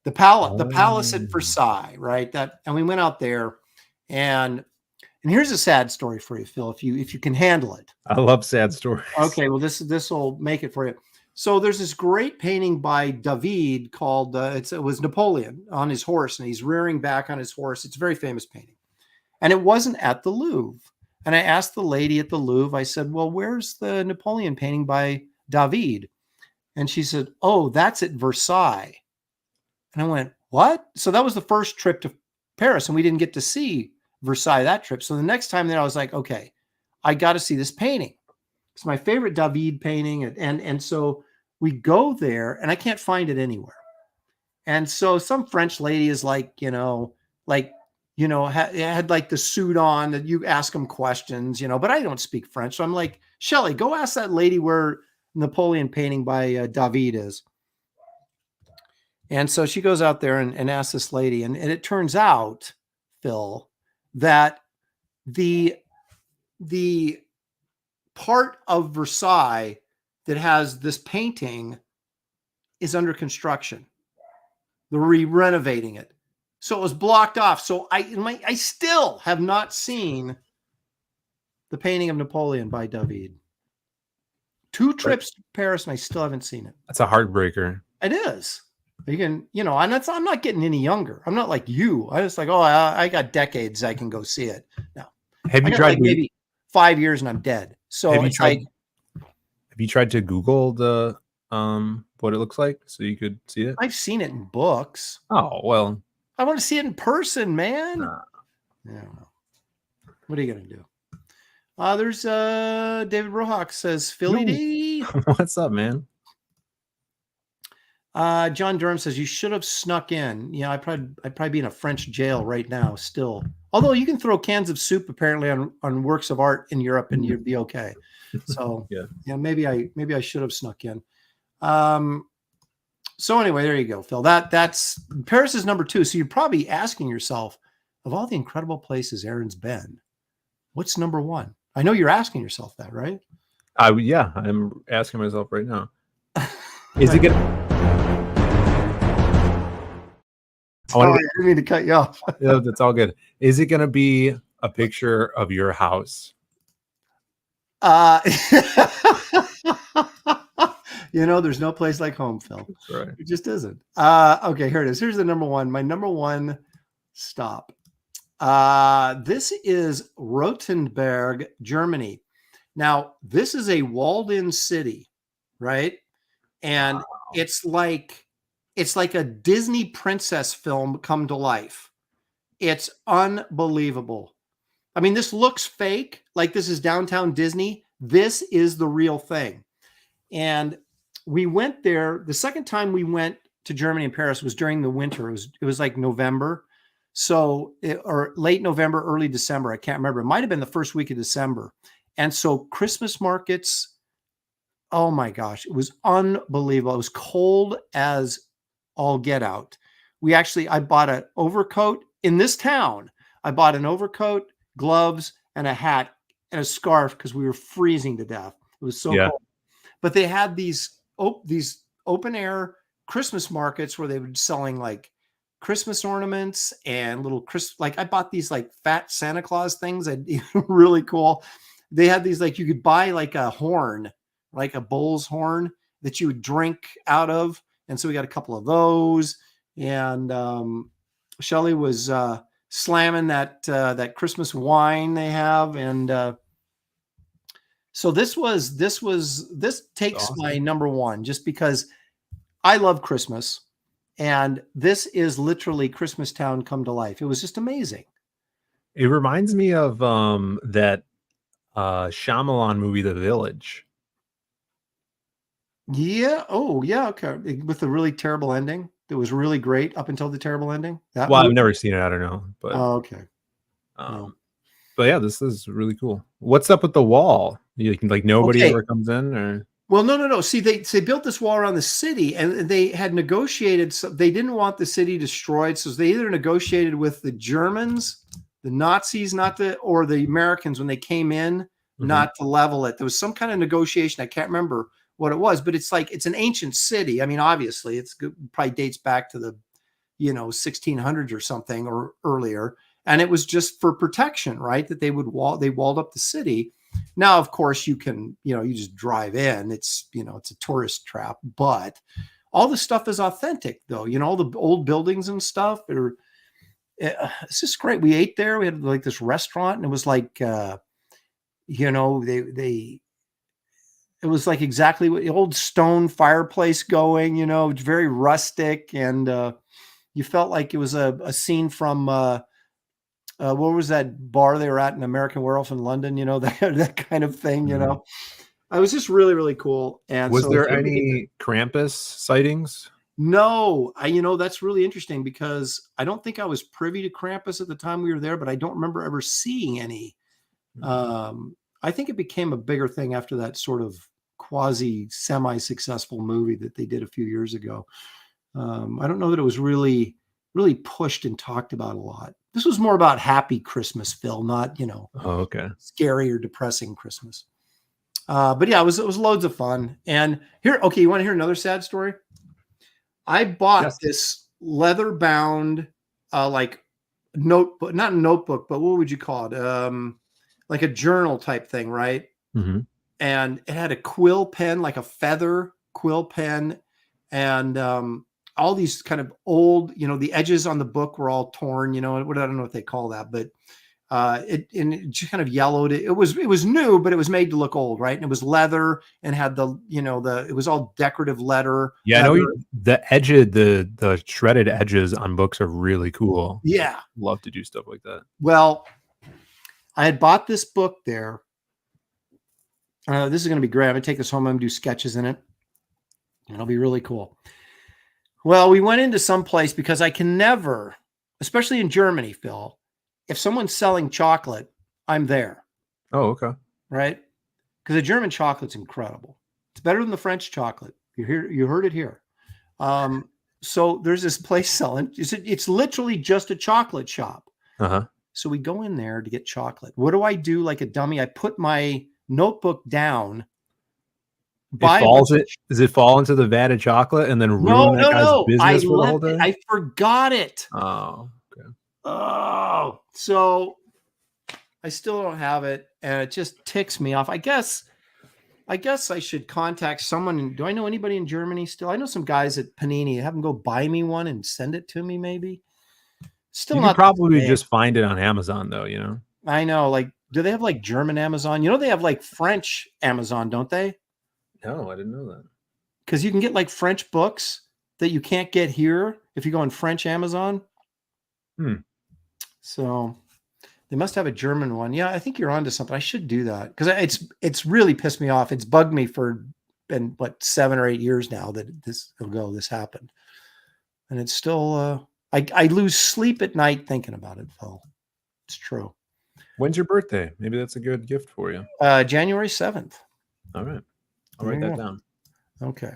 the palace at Versailles, right? And we went out there and here's a sad story for you, Phil, if you can handle it. I love sad stories. Okay, well, this will make it for you. So there's this great painting by David called, it was Napoleon on his horse, and he's rearing back on his horse. It's a very famous painting. And it wasn't at the Louvre. And I asked the lady at the Louvre, I said, well, where's the Napoleon painting by David? And she said, oh, that's at Versailles. And I went, what? So that was the first trip to Paris, and we didn't get to see Versailles that trip. So the next time there, I was like, okay, I got to see this painting. It's my favorite David painting. And so we go there and I can't find it anywhere. And so some French lady is like, had like the suit on that you ask them questions, but I don't speak French. So I'm like, Shelley, go ask that lady where Napoleon painting by David is. And so she goes out there and asks this lady. And it turns out, Phil, that the part of Versailles that has this painting is under construction. They're renovating it. So it was blocked off. So I still have not seen the painting of Napoleon by David. 2 trips to Paris and I still haven't seen it. That's a heartbreaker. It is. You can, and I'm not getting any younger. I'm not like you. I just like, oh, I got decades. I can go see it. No. Have you I got tried like maybe 5 years and I'm dead. So have you it's tried like, have you tried to Google the what it looks like so you could see it? I've seen it in books. Oh, well. I want to see it in person, man. Nah. Yeah. What are you gonna do? There's David Rohawk says Philly D. What's up, man? John Durham says you should have snuck in. Yeah, I'd probably be in a French jail right now still. Although you can throw cans of soup apparently on works of art in Europe and you'd be okay. So yeah, maybe I should have snuck in. So anyway, there you go, Phil. That's Paris is number 2. So you're probably asking yourself, of all the incredible places Aaron's been, what's number 1? I know you're asking yourself that, right? Yeah, I'm asking myself right now. Is it gonna? I didn't mean to cut you off. Yeah, that's all good. Is it gonna be a picture of your house? There's no place like home, Phil. That's right. It just isn't. Okay, here it is. Here's the number 1. My number 1 stop. This is Rothenburg, Germany. Now, this is a walled-in city, right? And it's like a Disney princess film come to life. It's unbelievable. I mean, this looks fake, like this is downtown Disney. This is the real thing. And we went there. The second time we went to Germany and Paris was during the winter. It was like November. So, or late November, early December. I can't remember. It might have been the first week of December. And so Christmas markets, oh my gosh, it was unbelievable. It was cold as all get out. I bought an overcoat in this town. I bought an overcoat, gloves, and a hat and a scarf because we were freezing to death. It was so cold. But they had these open air Christmas markets where they were selling like Christmas ornaments and little I bought these like fat Santa Claus things. Really cool. They had these, like, you could buy like a horn, like a bull's horn that you would drink out of. And so we got a couple of those. And Shelly was slamming that Christmas wine they have. And so this takes awesome. My number 1, just because I love Christmas. And this is literally Christmas Town come to life. It was just amazing. It reminds me of that Shyamalan movie, The Village. Yeah. Oh, yeah. Okay. With the really terrible ending. That was really great up until the terrible ending. I've never seen it. I don't know. But okay. But yeah, this is really cool. What's up with the wall? Like nobody ever comes in, or? Well, no. See, they built this wall around the city, and they had negotiated. So they didn't want the city destroyed, so they either negotiated with the Germans, the Nazis, or the Americans when they came in, not to level it. There was some kind of negotiation. I can't remember what it was, but it's an ancient city. I mean, obviously, it probably dates back to the 1600s or something or earlier, and it was just for protection, right? That they walled up the city. Now, of course, you can, you just drive in. It's, it's a tourist trap, but all the stuff is authentic, though. All the old buildings and stuff. It's just great. We ate there. We had like this restaurant, and it was like, it was like exactly what the old stone fireplace going. It's very rustic, and you felt like it was a scene from. What was that bar they were at in American Werewolf in London? That kind of thing. It was just really, really cool. And was there any Krampus sightings? No, that's really interesting because I don't think I was privy to Krampus at the time we were there, but I don't remember ever seeing any. I think it became a bigger thing after that sort of quasi semi-successful movie that they did a few years ago. I don't know that it was really, really pushed and talked about a lot. This was more about happy Christmas, Phil, not, scary or depressing Christmas. But yeah, it was loads of fun. And here, okay, you want to hear another sad story? I bought this leather bound, like notebook, not notebook, but what would you call it? Like a journal type thing, right? And it had a quill pen, like a feather quill pen. and all these kind of old, the edges on the book were all torn. I don't know what they call that, but it just kind of yellowed. It was new, but it was made to look old, right? And it was leather and had it was all decorative leather. Yeah, I know the shredded edges on books are really cool. Yeah, love to do stuff like that. Well, I had bought this book there. This is going to be great. I'm going to take this home. I'm going to do sketches in it. It'll be really cool. Well, we went into some place because I can never, especially in Germany, Phil, if someone's selling chocolate, I'm there. Oh, okay. Right? Because the German chocolate's incredible. It's better than the French chocolate. You heard it here. So there's this place selling. It's literally just a chocolate shop. Uh-huh. So we go in there to get chocolate. What do I do like a dummy? I put my notebook down. Does it fall into the vat of chocolate and then ruin that guy's business for the whole day? I forgot it. Oh, okay. Oh, so I still don't have it, and it just ticks me off. I guess I should contact someone. Do I know anybody in Germany still? I know some guys at Panini. Have them go buy me one and send it to me, maybe. Still, you not could probably just find it on Amazon, though. I know. Like, do they have like German Amazon? They have like French Amazon, don't they? No, I didn't know that. Because you can get like French books that you can't get here if you go on French Amazon. So they must have a German one. Yeah, I think you're onto something. I should do that because it's really pissed me off. It's bugged me for 7 or 8 years now that this happened, and it's still. I lose sleep at night thinking about it, Phil. It's true. When's your birthday? Maybe that's a good gift for you. January 7th. All right. I'll write that down. Okay.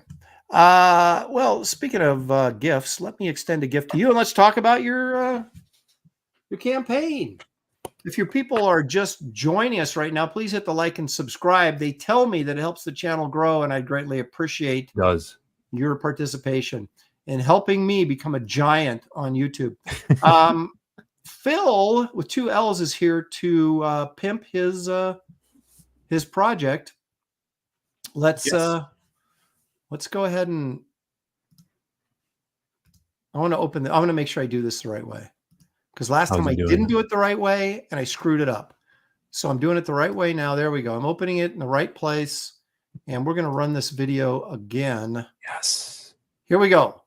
Well, speaking of gifts, let me extend a gift to you, and let's talk about your campaign. If your people are just joining us right now, please hit the like and subscribe. They tell me that it helps the channel grow, and I greatly appreciate your participation in helping me become a giant on YouTube. Phil with 2 L's is here to pimp his project. Let's go ahead and I want to make sure I do this the right way. Because last time I didn't do it the right way and I screwed it up. So I'm doing it the right way now. There we go. I'm opening it in the right place. And we're going to run this video again. Yes. Here we go.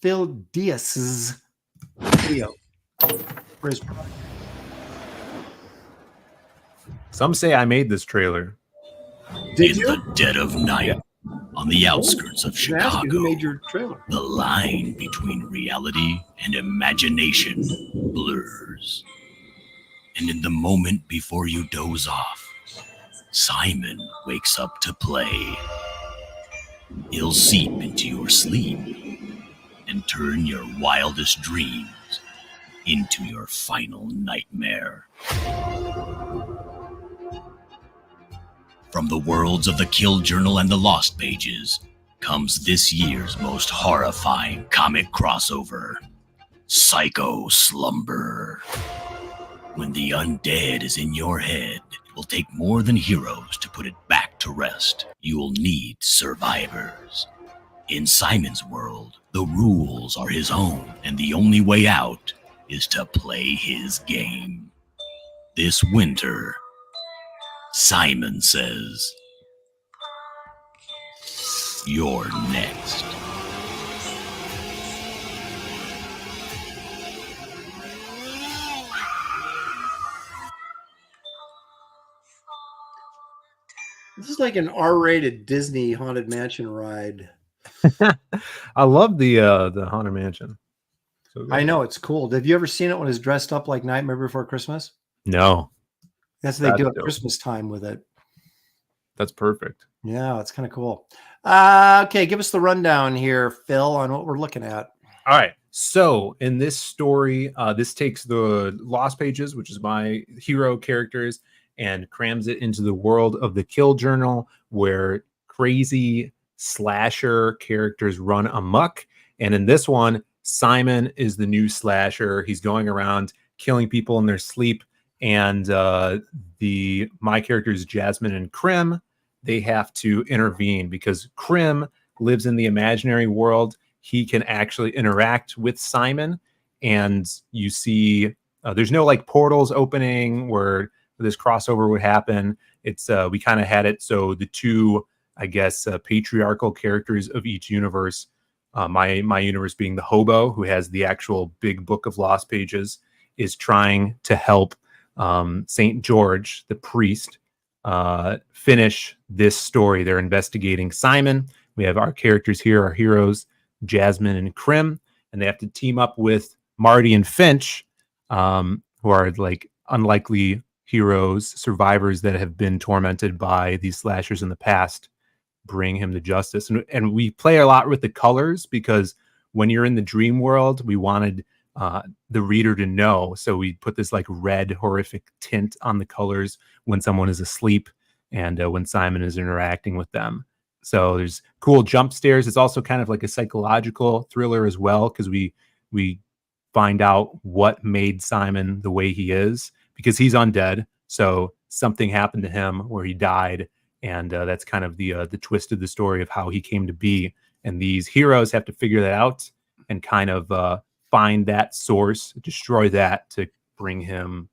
Phil Diaz's video for his project. Some say I made this trailer. In the dead of night, on the outskirts of Chicago, who made your trailer? The line between reality and imagination blurs. And in the moment before you doze off, Simon wakes up to play. He'll seep into your sleep and turn your wildest dreams into your final nightmare. From the worlds of the Kill Journal and the Lost Pages comes this year's most horrifying comic crossover, PYSCHO SLUMBER. When the undead is in your head, it will take more than heroes to put it back to rest. You will need survivors. In Simon's world, the rules are his own, and the only way out is to play his game. This winter, Simon says, "You're next." This is like an R-rated Disney Haunted Mansion ride. I love the Haunted Mansion. So I know, it's cool. Have you ever seen it when it's dressed up like Nightmare Before Christmas? No. That's what they do at Christmas time with it. That's perfect. Yeah, it's kind of cool. Okay, give us the rundown here, Phil, on what we're looking at. All right. So in this story, this takes the Lost Pages, which is my hero characters, and crams it into the world of the Kill Journal, where crazy slasher characters run amok. And in this one, Simon is the new slasher. He's going around killing people in their sleep. And my characters, Jasmine and Krim, they have to intervene because Krim lives in the imaginary world, he can actually interact with Simon. And you see there's no like portals opening where this crossover would happen. It's we kind of had it so the two, I guess, patriarchal characters of each universe, my universe being the hobo who has the actual big book of lost pages, is trying to help St. George, the priest, finish this story. They're investigating Simon. We have our characters here, our heroes, Jasmine and Krim, and they have to team up with Marty and Finch, who are like unlikely heroes, survivors that have been tormented by these slashers in the past, bring him to justice. And we play a lot with the colors because when you're in the dream world, we wanted the reader to know. So we put this like red horrific tint on the colors when someone is asleep and when Simon is interacting with them. So there's cool jump scares. It's also kind of like a psychological thriller as well, because we find out what made Simon the way he is, because he's undead. So something happened to him where he died, and that's kind of the twist of the story of how he came to be. And these heroes have to figure that out and kind of find that source, destroy that to bring him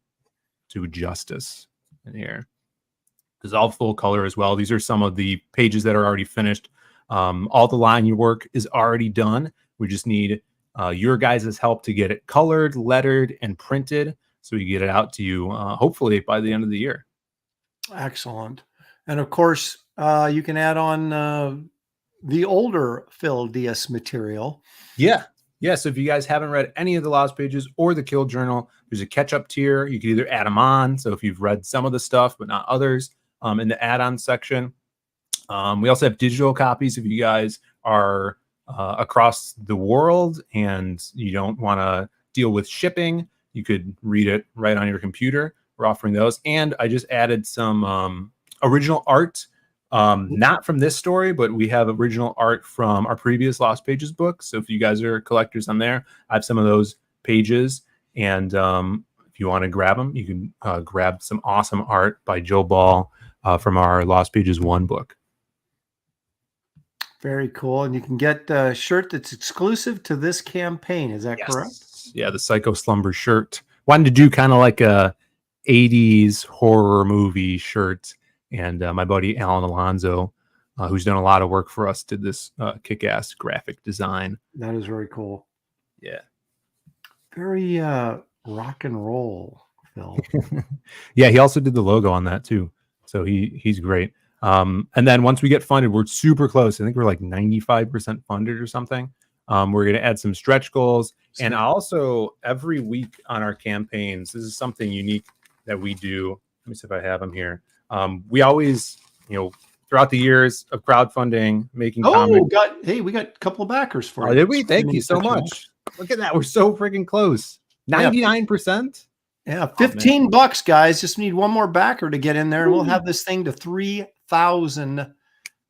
to justice in here. It's all full color as well. These are some of the pages that are already finished. All the line work is already done. We just need your guys' help to get it colored, lettered, and printed, so we get it out to you hopefully by the end of the year. Excellent. And of course, you can add on the older Phil Diaz material. Yeah. So if you guys haven't read any of the Lost Pages or the Kill Journal, there's a catch-up tier. You can either add them on. So if you've read some of the stuff but not others, in the add-on section. We also have digital copies if you guys are across the world and you don't want to deal with shipping. You could read it right on your computer. We're offering those. And I just added some original art, not from this story, but we have original art from our previous Lost Pages book. So if you guys are collectors on there, I have some of those pages. And if you want to grab them, you can grab some awesome art by Joe Ball from our Lost Pages 1 book. Very cool. And you can get a shirt that's exclusive to this campaign. Is that correct? Yeah, the PYSCHO SLUMBER shirt. Wanted to do kind of like a 80s horror movie shirt. And my buddy Alan Alonso, who's done a lot of work for us, did this kick-ass graphic design. That is very cool. Yeah. Very rock and roll, Phil. Yeah, he also did the logo on that too. So he's great. And then once we get funded, we're super close. I think we're like 95% funded or something. We're going to add some stretch goals. And also every week on our campaigns, this is something unique that we do. Let me see if I have them here. We always, throughout the years of crowdfunding, making comics. We got a couple of backers for you. Did we? Thank you so much. Look at that. We're so freaking close. 99%. Yeah, $15, guys. Just need one more backer to get in there, and we'll have this thing to $3,000.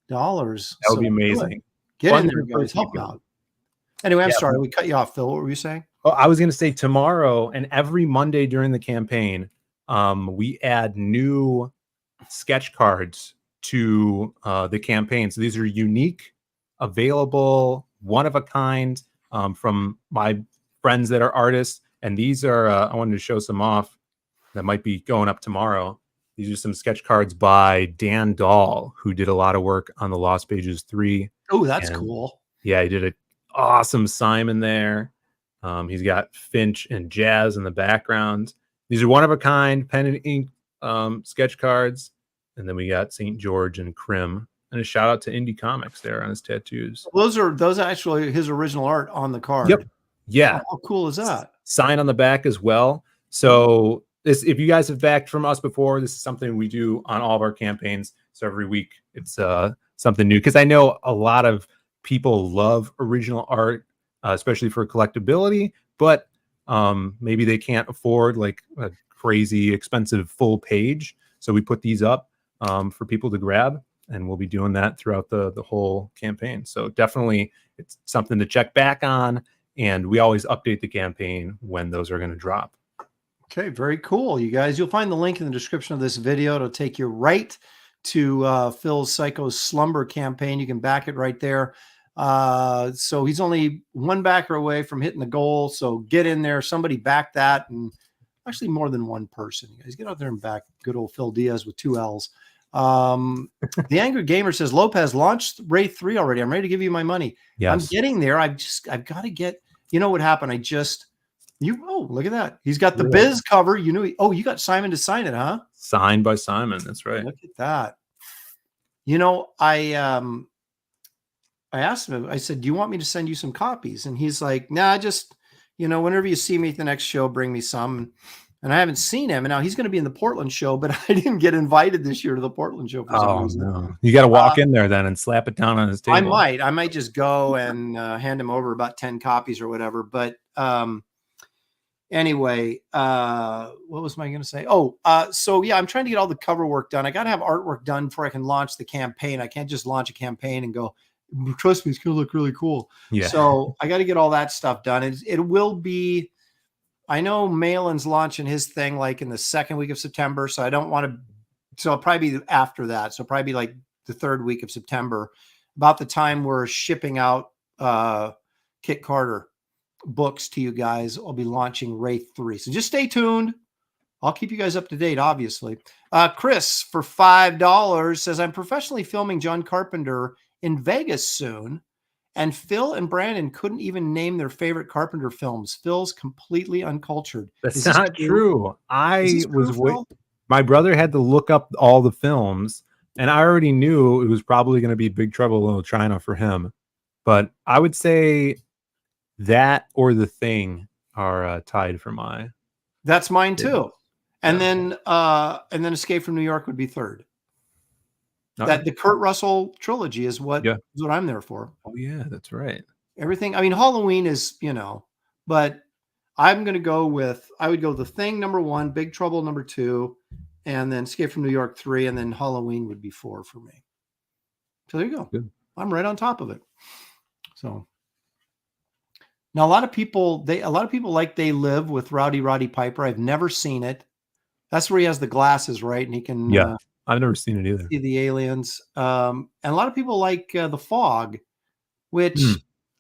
That would be amazing. Get in there, guys. Help out. Anyway, I'm sorry we cut you off, Phil. What were you saying? Oh, I was going to say tomorrow and every Monday during the campaign, we add new sketch cards to the campaign. So these are unique, available, one of a kind from my friends that are artists. And these are, I wanted to show some off that might be going up tomorrow. These are some sketch cards by Dan Dahl, who did a lot of work on the Lost Pages 3. Oh, that's cool. Yeah, he did an awesome Simon there. He's got Finch and Jazz in the background. These are one of a kind pen and ink sketch cards. And then we got St. George and Krim. And a shout out to Indie Comics there on his tattoos. Those are actually his original art on the card. Yep. Yeah. How cool is that? Sign on the back as well. So this, if you guys have backed from us before, this is something we do on all of our campaigns. So every week it's something new, because I know a lot of people love original art, especially for collectability, but maybe they can't afford like a crazy expensive full page. So we put these up for people to grab, and we'll be doing that throughout the whole campaign. So definitely it's something to check back on. And we always update the campaign when those are going to drop. Okay, very cool, you guys. You'll find the link in the description of this video. It'll take you right to Phil's PYSCHO Slumber campaign. You can back it right there. So he's only one backer away from hitting the goal. So get in there. Somebody back that, and actually more than one person. You guys get out there and back good old Phil Diaz with 2 L's. The Angry Gamer says Lopez launched Wraith 3 already. I'm ready to give you my money. Yes. I'm getting there. I've got to get. You know what happened? Oh, look at that. He's got the Biz cover. You knew. You got Simon to sign it, huh? Signed by Simon. That's right. Look at that. You know, I asked him, I said, do you want me to send you some copies? And he's like, nah, just, whenever you see me at the next show, bring me some. And I haven't seen him. And now he's going to be in the Portland show, but I didn't get invited this year to the Portland show for some reason. No. You got to walk in there then and slap it down on his table. I might just go and hand him over about 10 copies or whatever. But anyway, what was I going to say? So yeah, I'm trying to get all the cover work done. I got to have artwork done before I can launch the campaign. I can't just launch a campaign and go, trust me, it's going to look really cool. Yeah. So I got to get all that stuff done. It will be, I know Malin's launching his thing like in the second week of September. So I don't want to, so I'll probably be after that. So probably like the third week of September, about the time we're shipping out Kit Carter books to you guys. I'll be launching Wraith 3. So just stay tuned. I'll keep you guys up to date, obviously. Chris for $5 says, I'm professionally filming John Carpenter in Vegas soon. And Phil and Brandon couldn't even name their favorite Carpenter films. Phil's completely uncultured. That's not true. My brother had to look up all the films, and I already knew it was probably going to be Big Trouble in Little China for him. But I would say that or The Thing are tied for my. That's mine too. And then Escape from New York would be third. That the Kurt Russell trilogy is what I'm there for. Oh yeah, that's right. Everything. I mean, Halloween is, but I'm going to go I would go The Thing number 1, Big Trouble number 2, and then Escape from New York 3, and then Halloween would be 4 for me. So there you go. Good. I'm right on top of it. So now a lot of people like They Live with Roddy Piper. I've never seen it. That's where he has the glasses, right? And he can I've never seen it either. See the aliens. And a lot of people like The Fog, which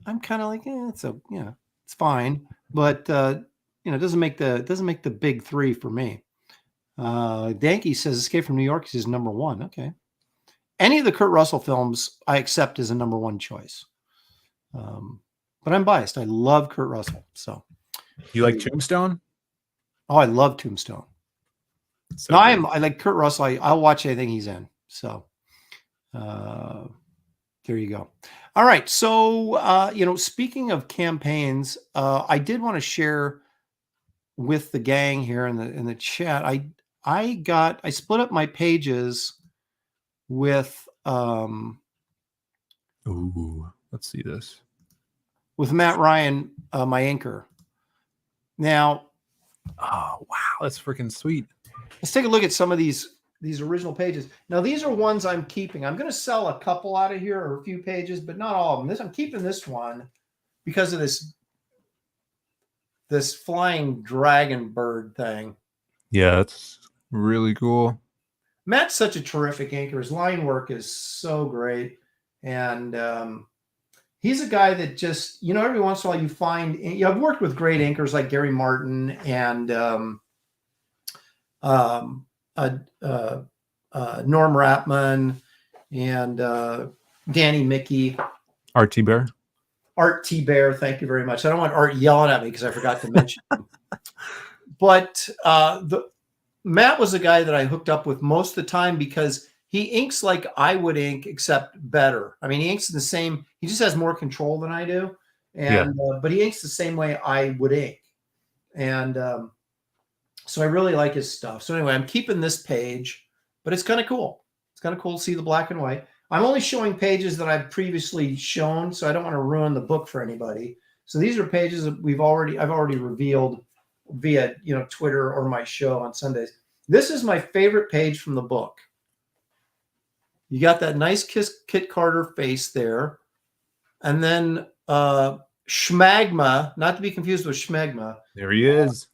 I'm kind of like, it's fine, but it doesn't make the big 3 for me. Danke says Escape from New York is his number 1. Okay. Any of the Kurt Russell films I accept as a number 1 choice. But I'm biased. I love Kurt Russell. So you like Tombstone? Oh, I love Tombstone. So I like Kurt Russell. I'll watch anything he's in. So there you go. All right. So, speaking of campaigns, I did want to share with the gang here in the chat. I split up my pages with let's see this. With Matt Ryan, my inker. Now, oh wow, that's freaking sweet. Let's take a look at some of these original pages. Now, these are ones I'm keeping. I'm going to sell a couple out of here, or a few pages, but not all of them. I'm keeping this one because of this flying dragon bird thing. Yeah, it's really cool. Matt's such a terrific inker. His line work is so great. And he's a guy that just, every once in a while you find, I've worked with great inkers like Gary Martin and Norm Rapman and Danny Mickey. Art T. Bear. Art T. Bear, thank you very much. I don't want Art yelling at me because I forgot to mention him. But Matt was a guy that I hooked up with most of the time because he inks like I would ink, except better. I mean, he inks in the same, he just has more control than I do. And but he inks the same way I would ink. And so I really like his stuff. So anyway, I'm keeping this page, but it's kind of cool. It's kind of cool to see the black and white. I'm only showing pages that I've previously shown, so I don't want to ruin the book for anybody. So these are pages that I've already revealed via Twitter or my show on Sundays. This is my favorite page from the book. You got that nice Kit Carter face there. And then Schmagma, not to be confused with Schmegma. There he is.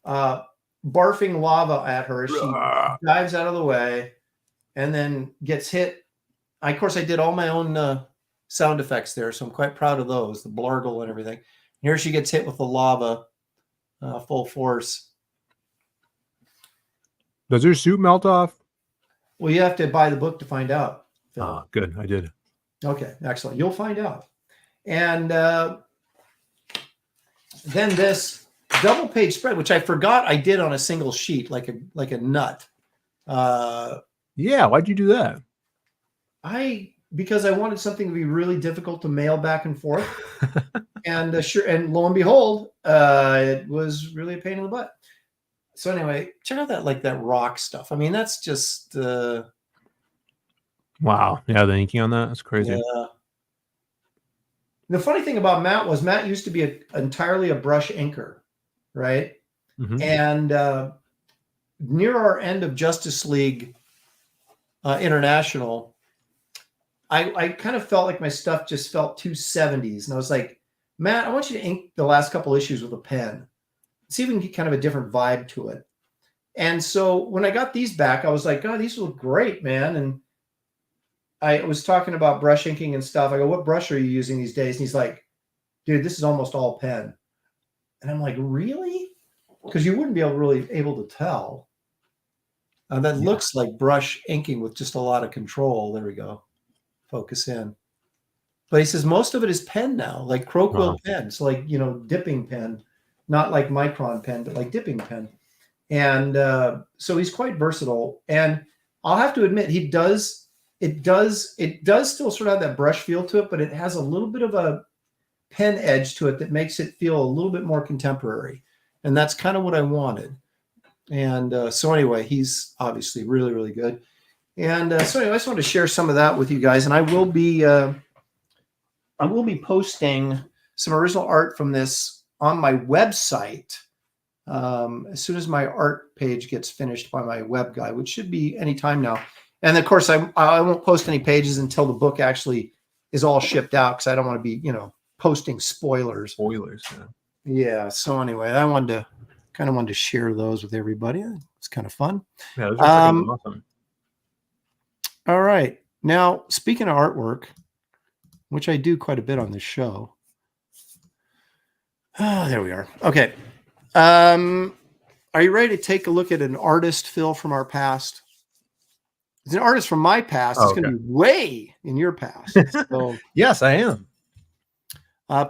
Barfing lava at her as she dives out of the way. and then gets hit. Of course, I did all my own sound effects there, so I'm quite proud of those, the blurgle and everything. Here she gets hit with the lava full force. Does her suit melt off? Well, you have to buy the book to find out, Phil. Ah, good. I did. Okay, excellent. You'll find out. And then this double page spread, which I forgot I did on a single sheet, like a nut. Yeah, why'd you do that? Because I wanted something to be really difficult to mail back and forth. And and lo and behold, it was really a pain in the butt. So anyway, check out that rock stuff. I mean, that's just wow. Yeah, the inking on that, that's crazy. Yeah. The funny thing about Matt used to be entirely a brush inker, right? Mm-hmm. And near our end of Justice League International, I kind of felt like my stuff just felt too 70s. And I was like, Matt, I want you to ink the last couple issues with a pen. See if we can get kind of a different vibe to it. And so when I got these back, I was like, oh, these look great, man. And I was talking about brush inking and stuff. I go, what brush are you using these days? And he's like, dude, this is almost all pen. And I'm like, really? Because you wouldn't be able to tell. That looks like brush inking with just a lot of control. There we go. Focus in. But he says most of it is pen now, like crow quill pen. So like, dipping pen, not like micron pen, but like dipping pen. And so he's quite versatile. And I'll have to admit, it does still sort of have that brush feel to it, but it has a little bit of a pen edge to it that makes it feel a little bit more contemporary. And that's kind of what I wanted. And so anyway, he's obviously really, really good. And so anyway, I just wanted to share some of that with you guys. And I will be posting some original art from this on my website as soon as my art page gets finished by my web guy, which should be any time now. And of course, I won't post any pages until the book actually is all shipped out, because I don't want to be, posting spoilers. Yeah. So anyway, I wanted to share those with everybody. It's kind of fun. Yeah, those are freaking awesome. All right. Now, speaking of artwork, which I do quite a bit on this show. Oh, there we are. Okay. Are you ready to take a look at an artist, Phil, from our past? It's an artist from my past. It's going to be way in your past. So, yes, I am.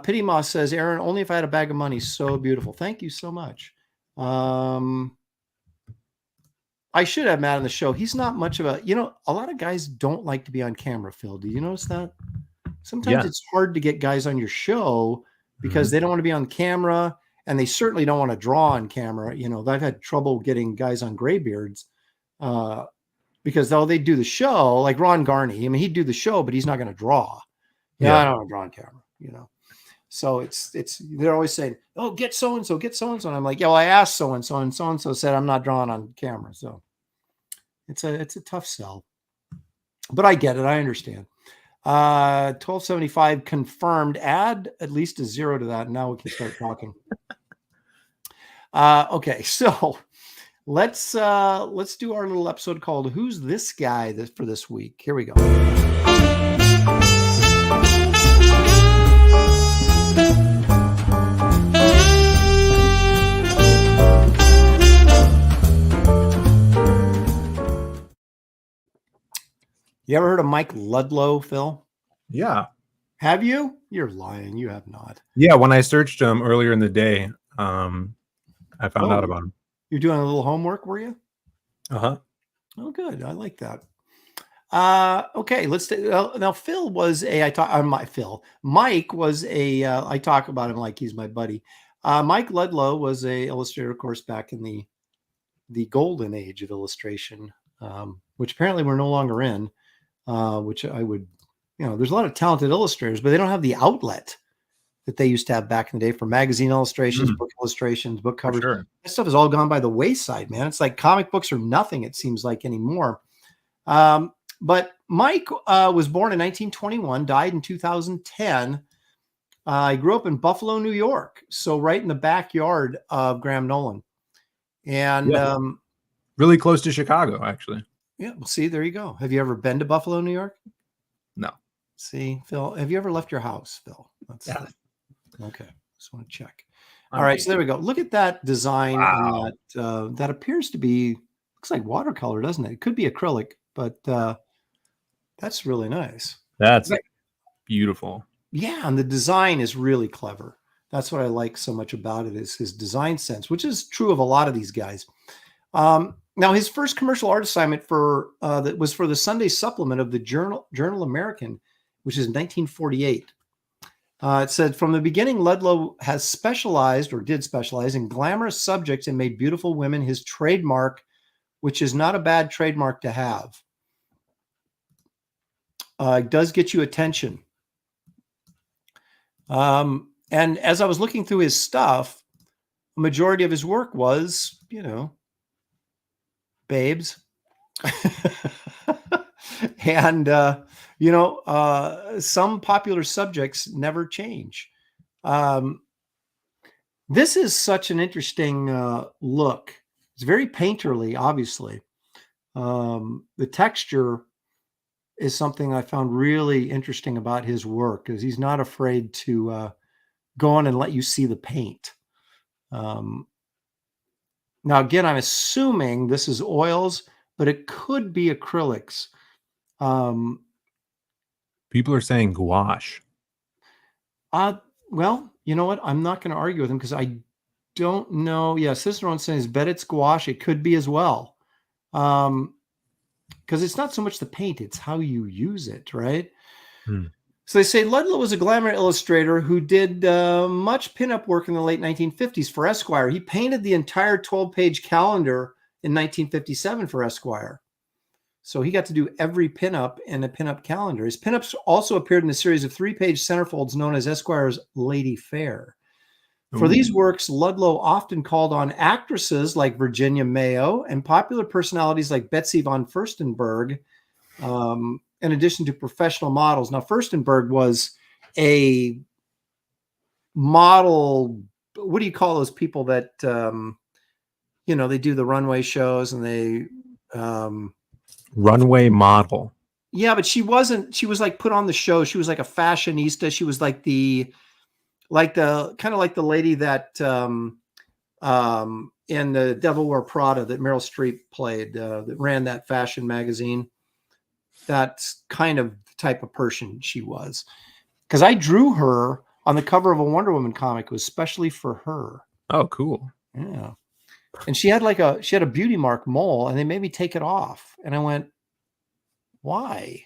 Pity Moss says, Aaron, only if I had a bag of money. So beautiful. Thank you so much. I should have Matt on the show. He's not much of a lot of guys don't like to be on camera, Phil. Do you notice that? Sometimes it's hard to get guys on your show because they don't want to be on camera, and they certainly don't want to draw on camera. I've had trouble getting guys on graybeards because though they do the show, like Ron Garney, I mean, he'd do the show, but he's not going to draw. I don't want to draw on camera, So they're always saying, oh, get so-and-so, get so-and-so. And I'm like, I asked so-and-so, and so-and-so said, I'm not drawing on camera. So it's a tough sell, but I get it. I understand. 1275 confirmed. Add at least a 0 to that. And now we can start talking. Okay. So let's do our little episode called Who's This Guy for this week. Here we go. You ever heard of Mike Ludlow, Phil? Yeah. Have you? You're lying. You have not. Yeah, when I searched him earlier in the day, I found out about him. You're doing a little homework, were you? Uh-huh. Oh, good. I like that. Okay, let's now Phil was Mike was I talk about him like he's my buddy. Mike Ludlow was a illustrator, of course, back in the golden age of illustration, which apparently we're no longer in. Which I would, there's a lot of talented illustrators, but they don't have the outlet that they used to have back in the day for magazine illustrations, book illustrations, book covers. Sure. That stuff has all gone by the wayside, man. It's like comic books are nothing, it seems like, anymore. But Mike was born in 1921, died in 2010. He grew up in Buffalo, New York, so right in the backyard of Graham Nolan. And really close to Chicago, actually. Yeah, well, see, there you go. Have you ever been to Buffalo, New York? No. See, Phil, have you ever left your house, Phil? Yeah. Okay. Just want to check. All right, so there we go. Look at that design. Wow. And that appears to be, looks like watercolor, doesn't it? It could be acrylic, but that's really nice. That's beautiful. Yeah, and the design is really clever. That's what I like so much about it, is his design sense, which is true of a lot of these guys. Now, his first commercial art assignment that was for the Sunday supplement of the Journal American, which is 1948. It said, from the beginning, Ludlow has did specialize in glamorous subjects and made beautiful women his trademark, which is not a bad trademark to have. It does get you attention. And as I was looking through his stuff, a majority of his work was, babes. And, some popular subjects never change. This is such an interesting look. It's very painterly, obviously. The texture is something I found really interesting about his work, because he's not afraid to go on and let you see the paint. Now, again, I'm assuming this is oils, but it could be acrylics. People are saying gouache. Well, you know what? I'm not going to argue with him because I don't know. Yeah, Cicerone's saying, bet it's gouache. It could be as well. Because it's not so much the paint, it's how you use it, right? So they say Ludlow was a glamour illustrator who did much pinup work in the late 1950s for Esquire. He painted the entire 12-page calendar in 1957 for Esquire. So he got to do every pinup in a pinup calendar. His pinups also appeared in a series of 3-page centerfolds known as Esquire's Lady Fair. For these works, Ludlow often called on actresses like Virginia Mayo and popular personalities like Betsy von Furstenberg, in addition to professional models. Now, Furstenberg was a model. What do you call those people that, they do the runway shows and they... runway model. Yeah, but she was like put on the show. She was like a fashionista. She was like the kind of like the lady that in the Devil Wear Prada that Meryl Streep played, that ran that fashion magazine. That's kind of the type of person she was. Because I drew her on the cover of a Wonder Woman comic. It was especially for her. Oh, cool. Yeah. And she had a beauty mark mole, and they made me take it off. And I went, why?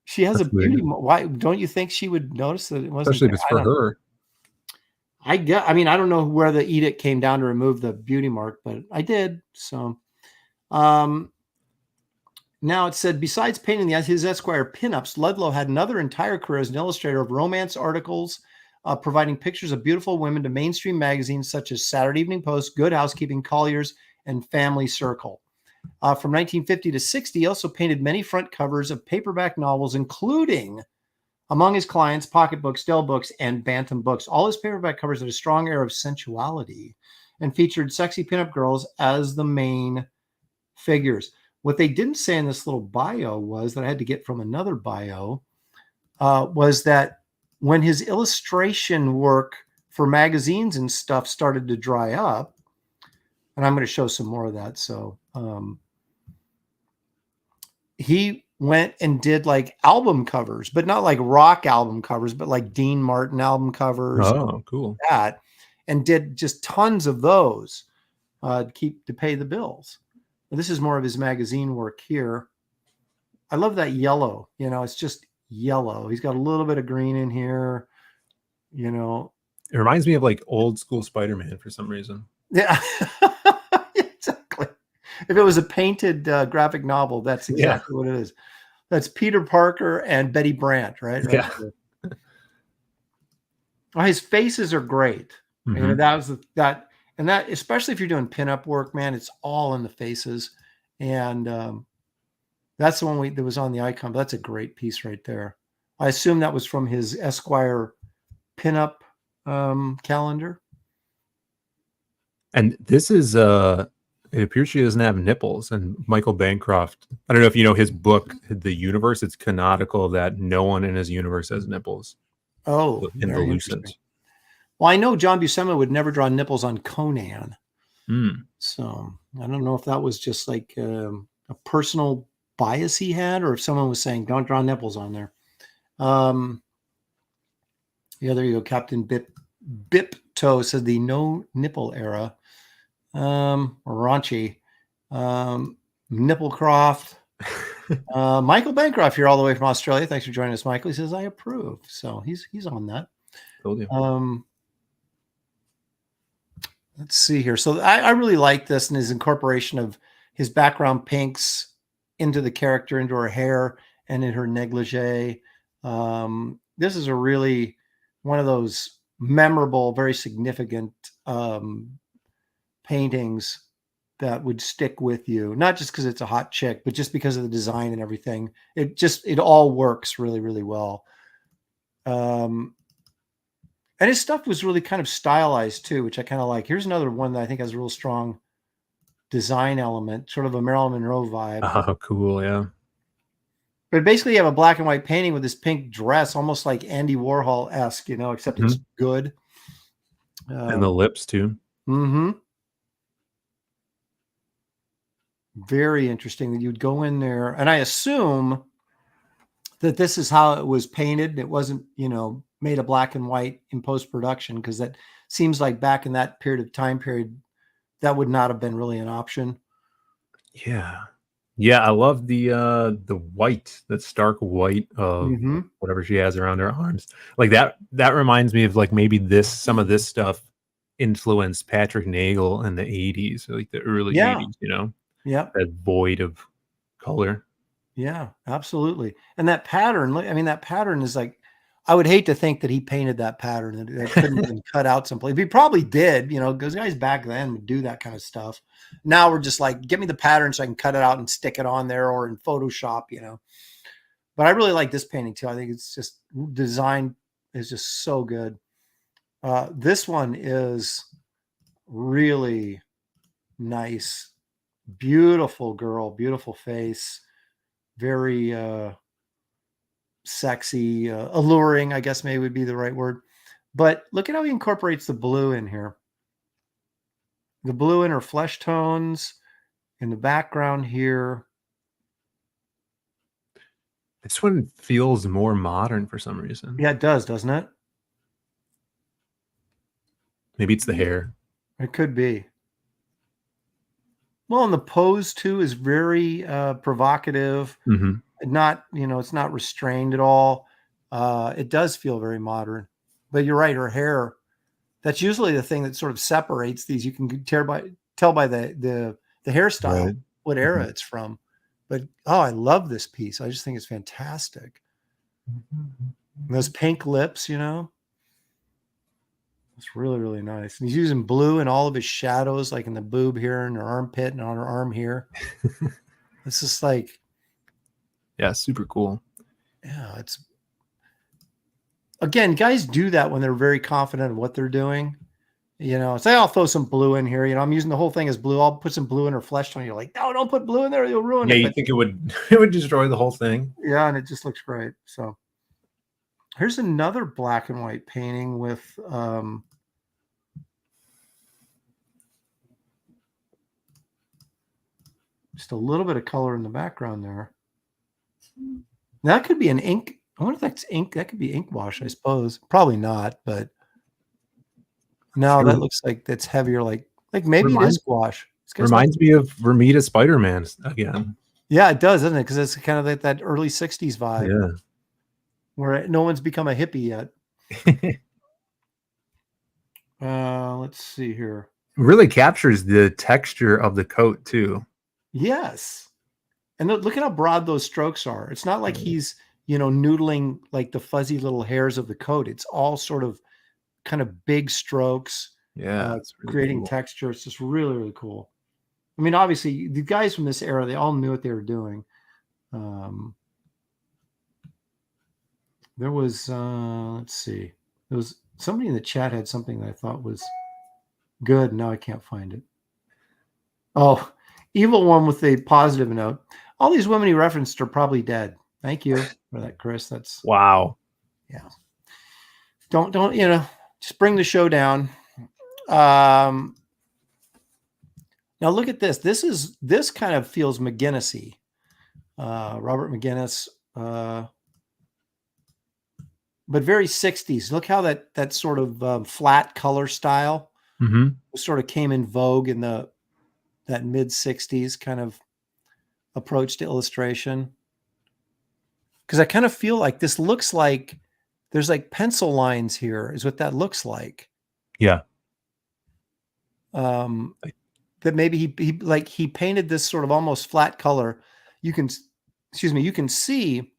She has a beauty. Why don't you think she would notice that it wasn't? Especially if it's for her. I don't know where the edict came down to remove the beauty mark, but I did. So, now it said, besides painting his Esquire pinups, Ludlow had another entire career as an illustrator of romance articles, providing pictures of beautiful women to mainstream magazines such as Saturday Evening Post, Good Housekeeping, Collier's, and Family Circle. From 1950 to 60, he also painted many front covers of paperback novels, including, among his clients, pocketbooks, Dell books, and Bantam books. All his paperback covers had a strong air of sensuality and featured sexy pinup girls as the main figures. What they didn't say in this little bio was, that I had to get from another bio, was that when his illustration work for magazines and stuff started to dry up, and I'm going to show some more of that. So he went and did like album covers, but not like rock album covers, but like Dean Martin album covers. Oh, cool. And did just tons of those to pay the bills. And this is more of his magazine work here. I love that yellow. It's just yellow. He's got a little bit of green in here. It reminds me of like old school Spider-Man for some reason. Yeah, exactly. If it was a painted graphic novel, that's exactly what it is. That's Peter Parker and Betty Brant, right? Yeah. Well, his faces are great. Mm-hmm. That especially if you're doing pinup work, man, it's all in the faces. And that's the one that was on the icon. But that's a great piece right there. I assume that was from his Esquire pinup calendar. And this is it appears she doesn't have nipples. And Michael Bancroft, I don't know if you know his book, The Universe. It's canonical that no one in his universe has nipples. Oh, In the very Lucent. interesting. Well, I know John Buscema would never draw nipples on Conan. Mm. So I don't know if that was just like a personal bias he had, or if someone was saying, don't draw nipples on there. Yeah, there you go. Captain Bipto said the no nipple era. Raunchy. Nipplecroft. Michael Bancroft here all the way from Australia. Thanks for joining us, Michael. He says, I approve. So he's on that. Told you. Let's see here. So I really like this and his incorporation of his background pinks into the character, into her hair and in her negligee. This is a really one of those memorable, very significant paintings that would stick with you, not just because it's a hot chick, but just because of the design and everything. It all works really, really well. And his stuff was really kind of stylized too, which I kind of like. Here's another one that I think has a real strong design element, sort of a Marilyn Monroe vibe. Oh, cool. Yeah. But basically you have a black and white painting with this pink dress, almost like Andy Warhol-esque, except it's good. And the lips too. Mm-hmm. Very interesting that you'd go in there. And I assume that this is how it was painted. It wasn't, made a black and white in post-production, because that seems like back in that time period, that would not have been really an option. Yeah. Yeah. I love the white, that stark white of whatever she has around her arms. Like that reminds me of like maybe some of this stuff influenced Patrick Nagel in the 80s, like the early 80s, Yeah. That void of color. Yeah, absolutely. And that pattern, that pattern is like, I would hate to think that he painted that pattern, that couldn't have been cut out someplace. He probably did, because guys back then would do that kind of stuff. Now we're just like, give me the pattern so I can cut it out and stick it on there, or in Photoshop, But I really like this painting too. I think it's just design is just so good. This one is really nice. Beautiful girl, beautiful face, very sexy, alluring, I guess maybe would be the right word. But look at how he incorporates the blue in here. The blue in her flesh tones, in the background here. This one feels more modern for some reason. Yeah, it does, doesn't it? Maybe it's the hair. It could be. Well, and the pose too is very provocative. Not, it's not restrained at all. It does feel very modern. But you're right, her hair, that's usually the thing that sort of separates these. You can tell by the hairstyle what era it's from. But I love this piece. I just think it's fantastic. Those pink lips, it's really, really nice. And he's using blue in all of his shadows, like in the boob here and her armpit and on her arm here. It's just like, yeah, super cool. Yeah, it's, again, guys do that when they're very confident of what they're doing. Say I'll throw some blue in here. I'm using the whole thing as blue. I'll put some blue in her flesh tone. You're like, no, don't put blue in there. You'll ruin it. Yeah, you think it would destroy the whole thing. Yeah, and it just looks great. So here's another black and white painting with just a little bit of color in the background there. That could be an ink. I wonder if that's ink. That could be ink wash, I suppose. Probably not, but no, that looks like that's heavier. Like maybe it is gouache. Reminds me of Vermita Spider-Man again. Yeah, it does, doesn't it? Because it's kind of that early 60s vibe. Yeah. Where no one's become a hippie yet. Let's see here. Really captures the texture of the coat too. Yes. And look at how broad those strokes are. It's not like he's, noodling like the fuzzy little hairs of the coat. It's all sort of kind of big strokes. Yeah. It's really creating cool texture. It's just really, really cool. I mean, obviously the guys from this era, they all knew what they were doing. There was, let's see, there was somebody in the chat had something that I thought was good. Now I can't find it. Oh, evil one with a positive note. All these women he referenced are probably dead. Thank you for that, Chris. That's Wow. yeah. Don't just bring the show down. Now look at this. This kind of feels McGinnis-y. Robert McGinnis, but very 60s. Look how that sort of flat color style sort of came in vogue in that mid 60s kind of approach to illustration. Because I kind of feel like this looks like there's like pencil lines here is what that looks like. Yeah. That maybe he painted this sort of almost flat color. You can see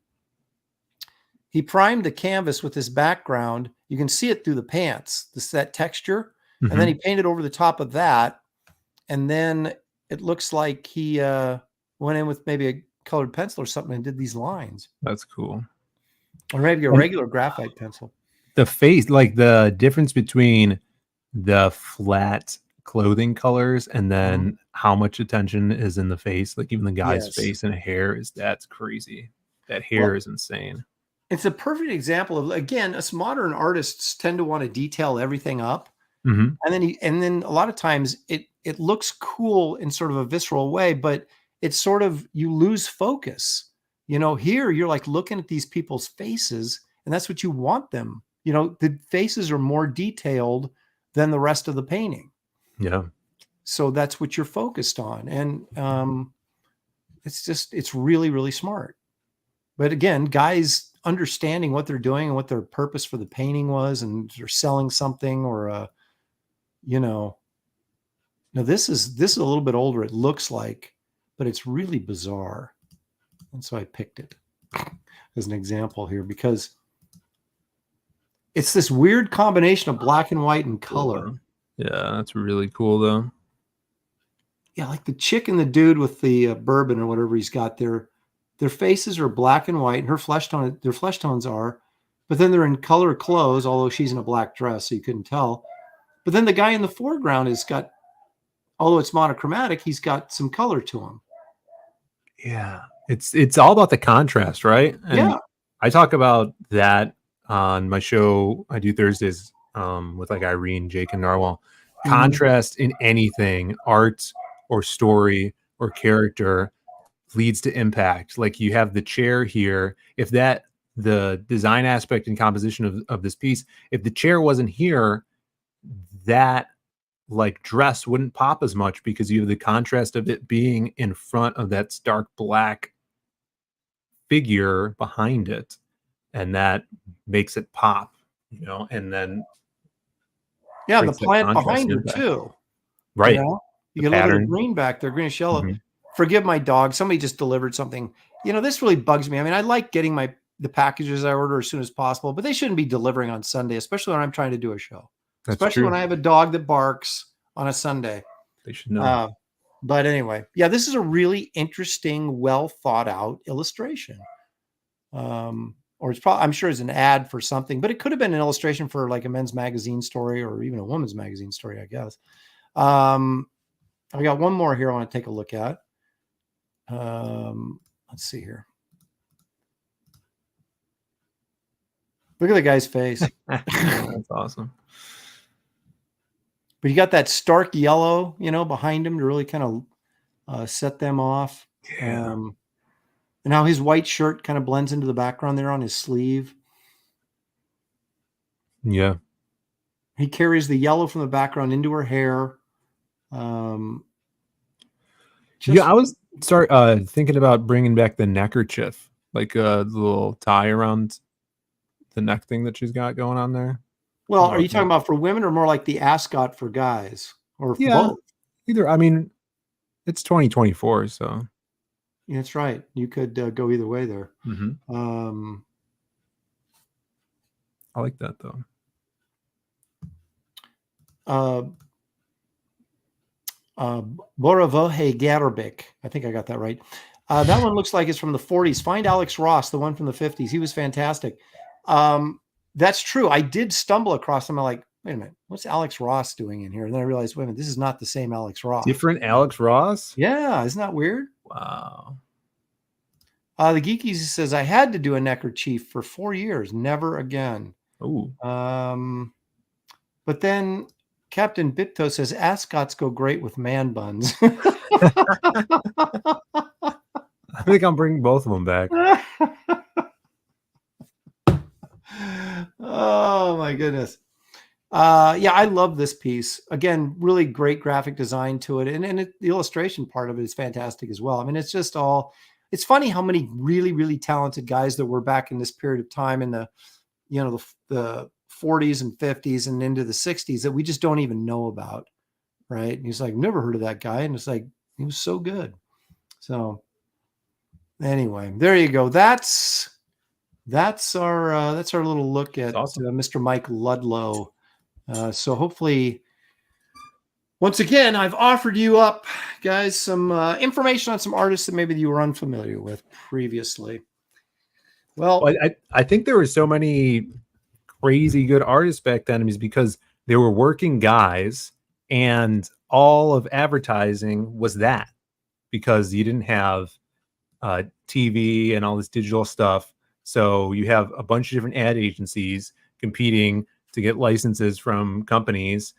he primed the canvas with this background. You can see it through the pants, that texture. And then he painted over the top of that. And then it looks like he went in with maybe a colored pencil or something and did these lines. That's cool. Or maybe a regular graphite pencil. The face, like the difference between the flat clothing colors and then how much attention is in the face, like even the guy's face and hair that's crazy. That hair is insane. It's a perfect example of, again, us modern artists tend to want to detail everything up. And then a lot of times it looks cool in sort of a visceral way, but it's sort of, you lose focus. Here you're like looking at these people's faces and that's what you want them. The faces are more detailed than the rest of the painting. Yeah. So that's what you're focused on. And it's really, really smart. But again, guys understanding what they're doing and what their purpose for the painting was, and they're selling something or, now this is a little bit older. It looks like, but it's really bizarre. And so I picked it as an example here because it's this weird combination of black and white and color. Yeah, that's really cool though. Yeah, like the chick and the dude with the bourbon or whatever he's got there. Their faces are black and white, and their flesh tones are, but then they're in color clothes, although she's in a black dress, so you couldn't tell. But then the guy in the foreground has got, although it's monochromatic, he's got some color to him. Yeah. It's all about the contrast, right? And yeah. I talk about that on my show. I do Thursdays with like Irene, Jake, and Narwhal. Contrast in anything, art or story or character, leads to impact. Like you have the chair here. If the design aspect and composition of this piece, if the chair wasn't here, that like dress wouldn't pop as much because you have the contrast of it being in front of that stark black figure behind it, and that makes it pop, and then the plant behind her too, right? You get a little bit of green back there, greenish yellow. Forgive my dog, somebody just delivered something. This really bugs me. I mean, I like getting the packages I order as soon as possible, but they shouldn't be delivering on Sunday, especially when I'm trying to do a show. Especially when I have a dog that barks on a Sunday. They should know. But anyway, yeah, this is a really interesting, well thought out illustration. Or it's probably, I'm sure it's an ad for something, but it could have been an illustration for like a men's magazine story or even a woman's magazine story, I guess. I got one more here I want to take a look at. Let's see here. Look at the guy's face. That's awesome. But you got that stark yellow, behind him to really kind of set them off. Yeah. And how his white shirt kind of blends into the background there on his sleeve. Yeah. He carries the yellow from the background into her hair. I was thinking about bringing back the neckerchief, like a little tie around the neck thing that she's got going on there. Well, are you talking about for women or more like the ascot for guys? Or both? Either. I mean, it's 2024, so. Yeah, that's right. You could go either way there. I like that though. Borovoje Garabik. I think I got that right. That one looks like it's from the 40s. Find Alex Ross, the one from the 50s. He was fantastic. That's true. I did stumble across him. I'm like, wait a minute, what's Alex Ross doing in here? And then I realized, wait a minute, this is not the same Alex Ross. Different Alex Ross? Yeah, isn't that weird? Wow. The Geekies says, I had to do a neckerchief for 4 years, never again. Oh. But then Captain Bipto says, ascots go great with man buns. I think I'm bringing both of them back. Oh my goodness. Yeah, I love this piece. Again, really great graphic design to it. And the illustration part of it is fantastic as well. I mean, it's just all, it's funny how many really, really talented guys there were back in this period of time in the, you know, the 40s and 50s and into the 60s that we just don't even know about. Right. And he's like, never heard of that guy. And it's like, he was so good. So anyway, there you go. That's our little look at awesome. Mr. Mike Ludlow. So hopefully, once again, I've offered you up, guys, some information on some artists that maybe you were unfamiliar with previously. Well, I think there were so many crazy good artists back then because they were working guys, and all of advertising was that, because you didn't have TV and all this digital stuff. So you have a bunch of different ad agencies competing to get licenses from companies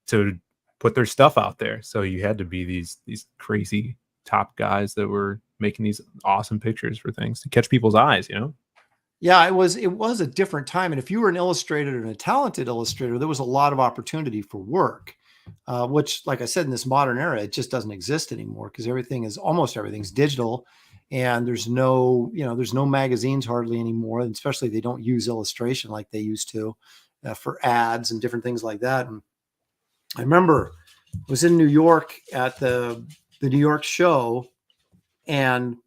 to put their stuff out there. So you had to be these crazy top guys that were making these awesome pictures for things to catch people's eyes, you know? Yeah, it was a different time. And if you were an illustrator and a talented illustrator, there was a lot of opportunity for work, which, like I said, in this modern era, it just doesn't exist anymore because almost everything's digital. And there's no magazines hardly anymore. And especially they don't use illustration like they used to for ads and different things like that. And I remember I was in New York at the New York show, and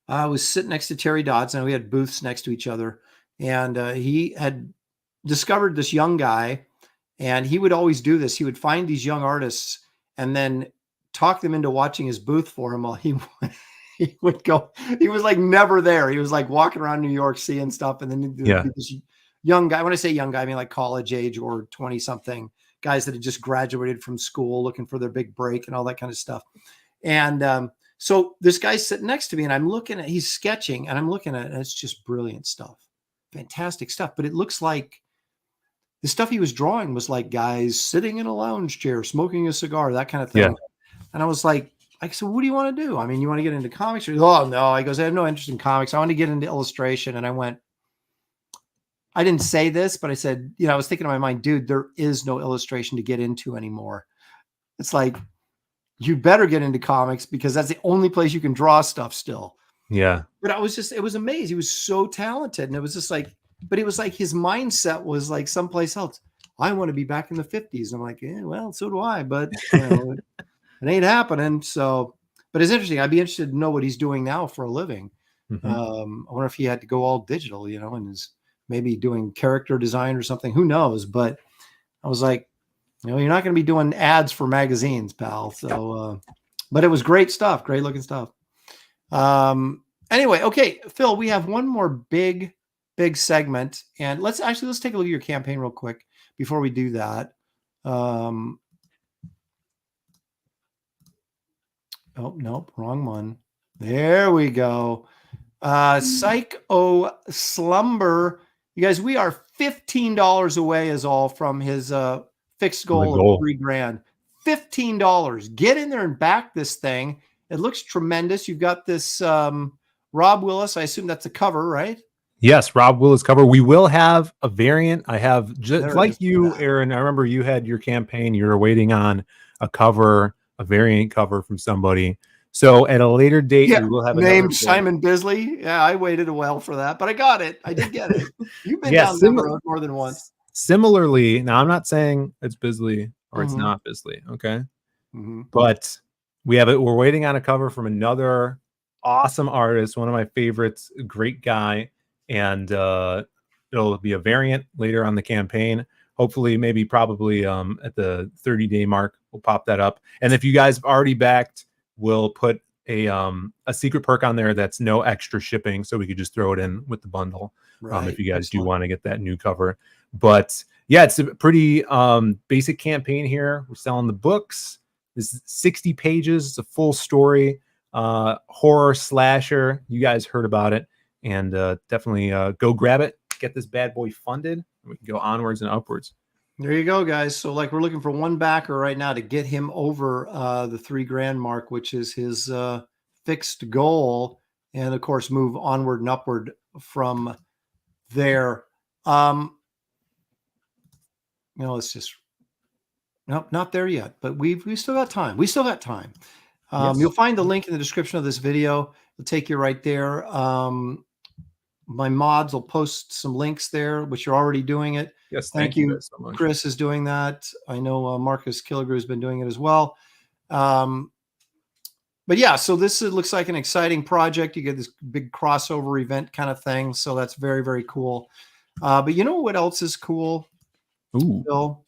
I was sitting next to Terry Dodds, and we had booths next to each other. And he had discovered this young guy, and he would always do this. He would find these young artists and then talk them into watching his booth for him while he would go. He was like never there. He was like walking around New York seeing stuff. And then this young guy, when I say young guy, I mean like college age or 20 something guys that had just graduated from school looking for their big break and all that kind of stuff. And so this guy's sitting next to me, and he's sketching, and I'm looking at it, and it's just brilliant stuff, fantastic stuff. But it looks like the stuff he was drawing was like guys sitting in a lounge chair, smoking a cigar, that kind of thing. Yeah. And I was like, so what do you want to do? I mean, you want to get into comics? Oh, no. He goes, I have no interest in comics. I want to get into illustration. And I went, I didn't say this, but I said, I was thinking in my mind, dude, there is no illustration to get into anymore. It's like, you better get into comics because that's the only place you can draw stuff still. Yeah. But it was amazing. He was so talented. And it was just like, but it was like his mindset was like someplace else. I want to be back in the 50s. And I'm like, well, so do I, but it ain't happening. So, but it's interesting. I'd be interested to know what he's doing now for a living. Mm-hmm. I wonder if he had to go all digital, and is maybe doing character design or something. Who knows? But I was like, you're not going to be doing ads for magazines, pal. So, but it was great stuff, great looking stuff. Anyway, okay, Phil, we have one more big segment, and let's take a look at your campaign real quick before we do that. Oh, nope, wrong one. There we go. PYSCHO SLUMBER. You guys, we are $15 away is all from his fixed goal of $3,000. $15. Get in there and back this thing. It looks tremendous. You've got this Rob Willis. I assume that's a cover, right? Yes, Rob Willis cover. We will have a variant. I have just like you, Aaron. I remember you had your campaign. You were waiting on a cover, a variant cover from somebody. So at a later date, we will have named Simon Bisley. Yeah, I waited a while for that, but I got it. I did get it. You've been down that road more than once. Similarly, now I'm not saying it's Bisley or it's not Bisley, okay? Mm-hmm. But we have it. We're waiting on a cover from another awesome artist, one of my favorites, great guy, and it'll be a variant later on the campaign. Hopefully, probably at the 30-day mark, we'll pop that up. And if you guys have already backed, we'll put a secret perk on there that's no extra shipping, so we could just throw it in with the bundle. Right. If you guys do want to get that new cover. But yeah, it's a pretty basic campaign here. We're selling the books. This is 60 pages. It's a full story, horror slasher. You guys heard about it, and definitely go grab it. Get this bad boy funded. We can go onwards and upwards. There you go, guys. So like we're looking for one backer right now to get him over the $3,000 mark, which is his fixed goal, and of course move onward and upward from there. It's just nope, not there yet, but we've still got time. We still got time. Yes. You'll find the link in the description of this video. It'll take you right there. My mods will post some links there, which you're already doing it. Yes, thank you guys so much. Chris is doing that. I know Marcus Killigrew has been doing it as well. But yeah, so this looks like an exciting project. You get this big crossover event kind of thing. So that's very, very cool. But you know what else is cool? Ooh, Phil?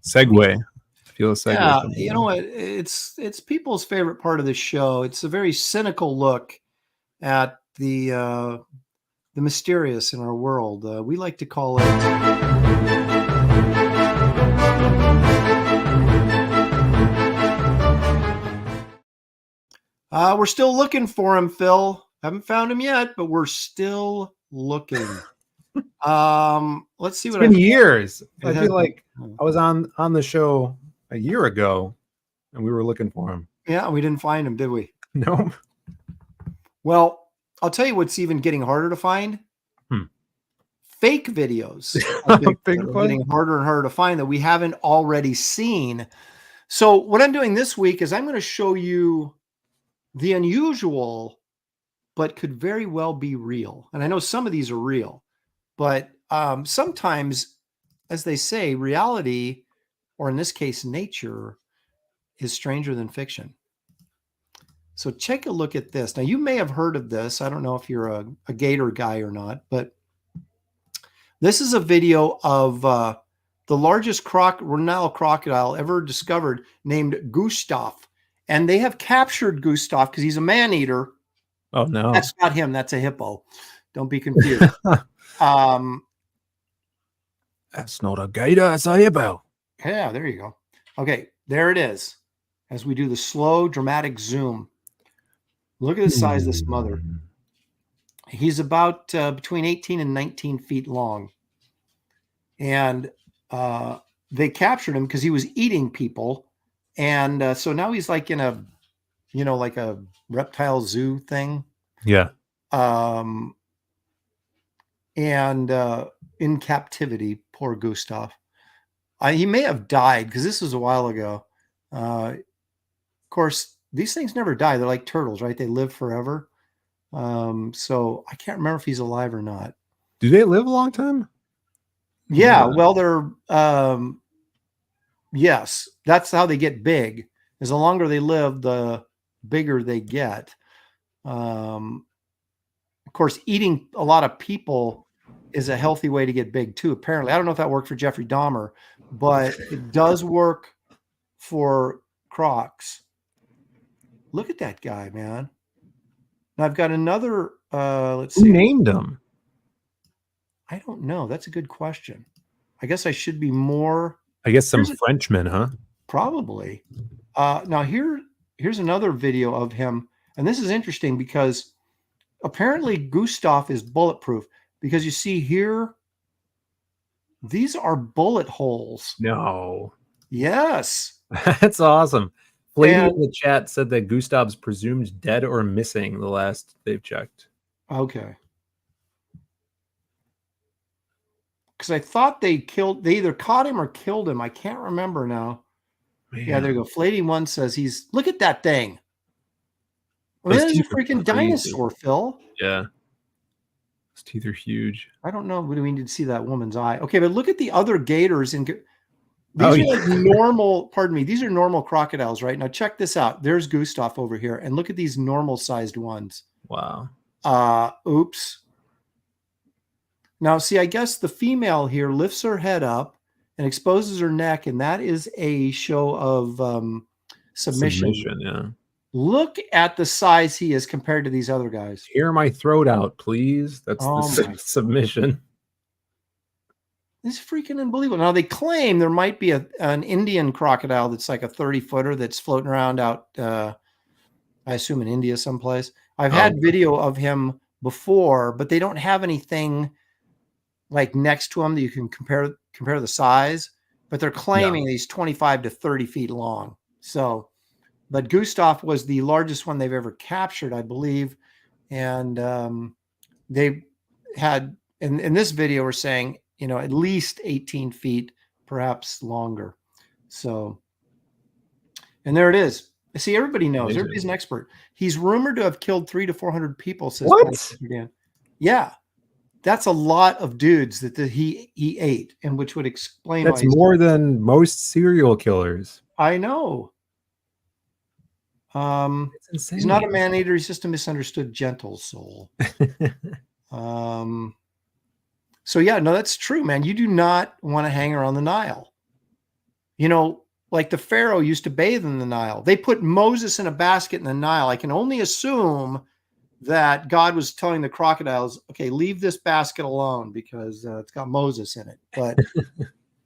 segue. I feel a segue. Yeah, you know what? It's people's favorite part of the show. It's a very cynical look at the mysterious in our world. We like to call it we're still looking for him, Phil. Haven't found him yet, but we're still looking. Let's see what it's been years. I feel like been. I was on the show a year ago and we were looking for him. Yeah, we didn't find him, did we? No. Well, I'll tell you what's even getting harder to find. Fake videos are getting harder and harder to find that we haven't already seen. So what I'm doing this week is I'm going to show you the unusual, but could very well be real. And I know some of these are real, but sometimes, as they say, reality, or in this case, nature, is stranger than fiction. So take a look at this. Now, you may have heard of this. I don't know if you're a gator guy or not, but this is a video of the largest Ronell crocodile ever discovered, named Gustav. And they have captured Gustav because he's a man-eater. Oh, no. That's not him. That's a hippo. Don't be confused. That's not a gator. It's a hippo. Yeah, there you go. Okay, there it is. As we do the slow, dramatic zoom. Look at the size of this mother. He's about between 18 and 19 feet long. And they captured him because he was eating people. And so now he's like in a, like a reptile zoo thing. Yeah. And in captivity, poor Gustav. He may have died because this was a while ago. Of course, these things never die. They're like turtles, right? They live forever. So I can't remember if he's alive or not. Do they live a long time? Yeah, well, they're yes, that's how they get big. Is the longer they live, the bigger they get. Of course, eating a lot of people is a healthy way to get big too. Apparently, I don't know if that worked for Jeffrey Dahmer, but it does work for crocs. Look at that guy, man. Now I've got another. Let's see. Who named him? I don't know. That's a good question. I guess I should be more. I guess some Frenchman, huh? Probably. Now here's another video of him, and this is interesting because apparently Gustav is bulletproof. Because you see here, these are bullet holes. No. Yes. That's awesome. Lady in the chat said that Gustav's presumed dead or missing the last they've checked. Okay. Because I thought they either caught him or killed him. I can't remember now. Man. Yeah, there you go. Flading One says look at that thing. Well, that is a freaking dinosaur, Phil. Yeah. His teeth are huge. I don't know. What do we need to see that woman's eye? Okay, but look at the other gators. And these are like normal, pardon me, these are normal crocodiles, right? Now check this out. There's Gustav over here. And look at these normal sized ones. Wow. Oops. Now, see, I guess the female here lifts her head up and exposes her neck, and that is a show of submission. Yeah. Look at the size he is compared to these other guys. Hear my throat out, please. That's the submission. It's freaking unbelievable. Now they claim there might be an Indian crocodile that's like a 30-footer that's floating around out, I assume in India someplace. I've had video of him before, but they don't have anything like next to him that you can compare the size. But they're claiming he's 25 to 30 feet long. So, but Gustav was the largest one they've ever captured, I believe, and they had in this video we're saying, you know, at least 18 feet, perhaps longer. So, and there it is. See, everybody knows. Everybody's an expert. He's rumored to have killed 300 to 400 people. Says what? Yeah, that's a lot of dudes that he ate, and which would explain. That's more than most serial killers. I know. It's insane. He's not a man eater. He's just a misunderstood gentle soul. So yeah, no, that's true, man. You do not want to hang around the Nile. You know, like the Pharaoh used to bathe in the Nile. They put Moses in a basket in the Nile. I can only assume that God was telling the crocodiles, okay, leave this basket alone because it's got Moses in it. But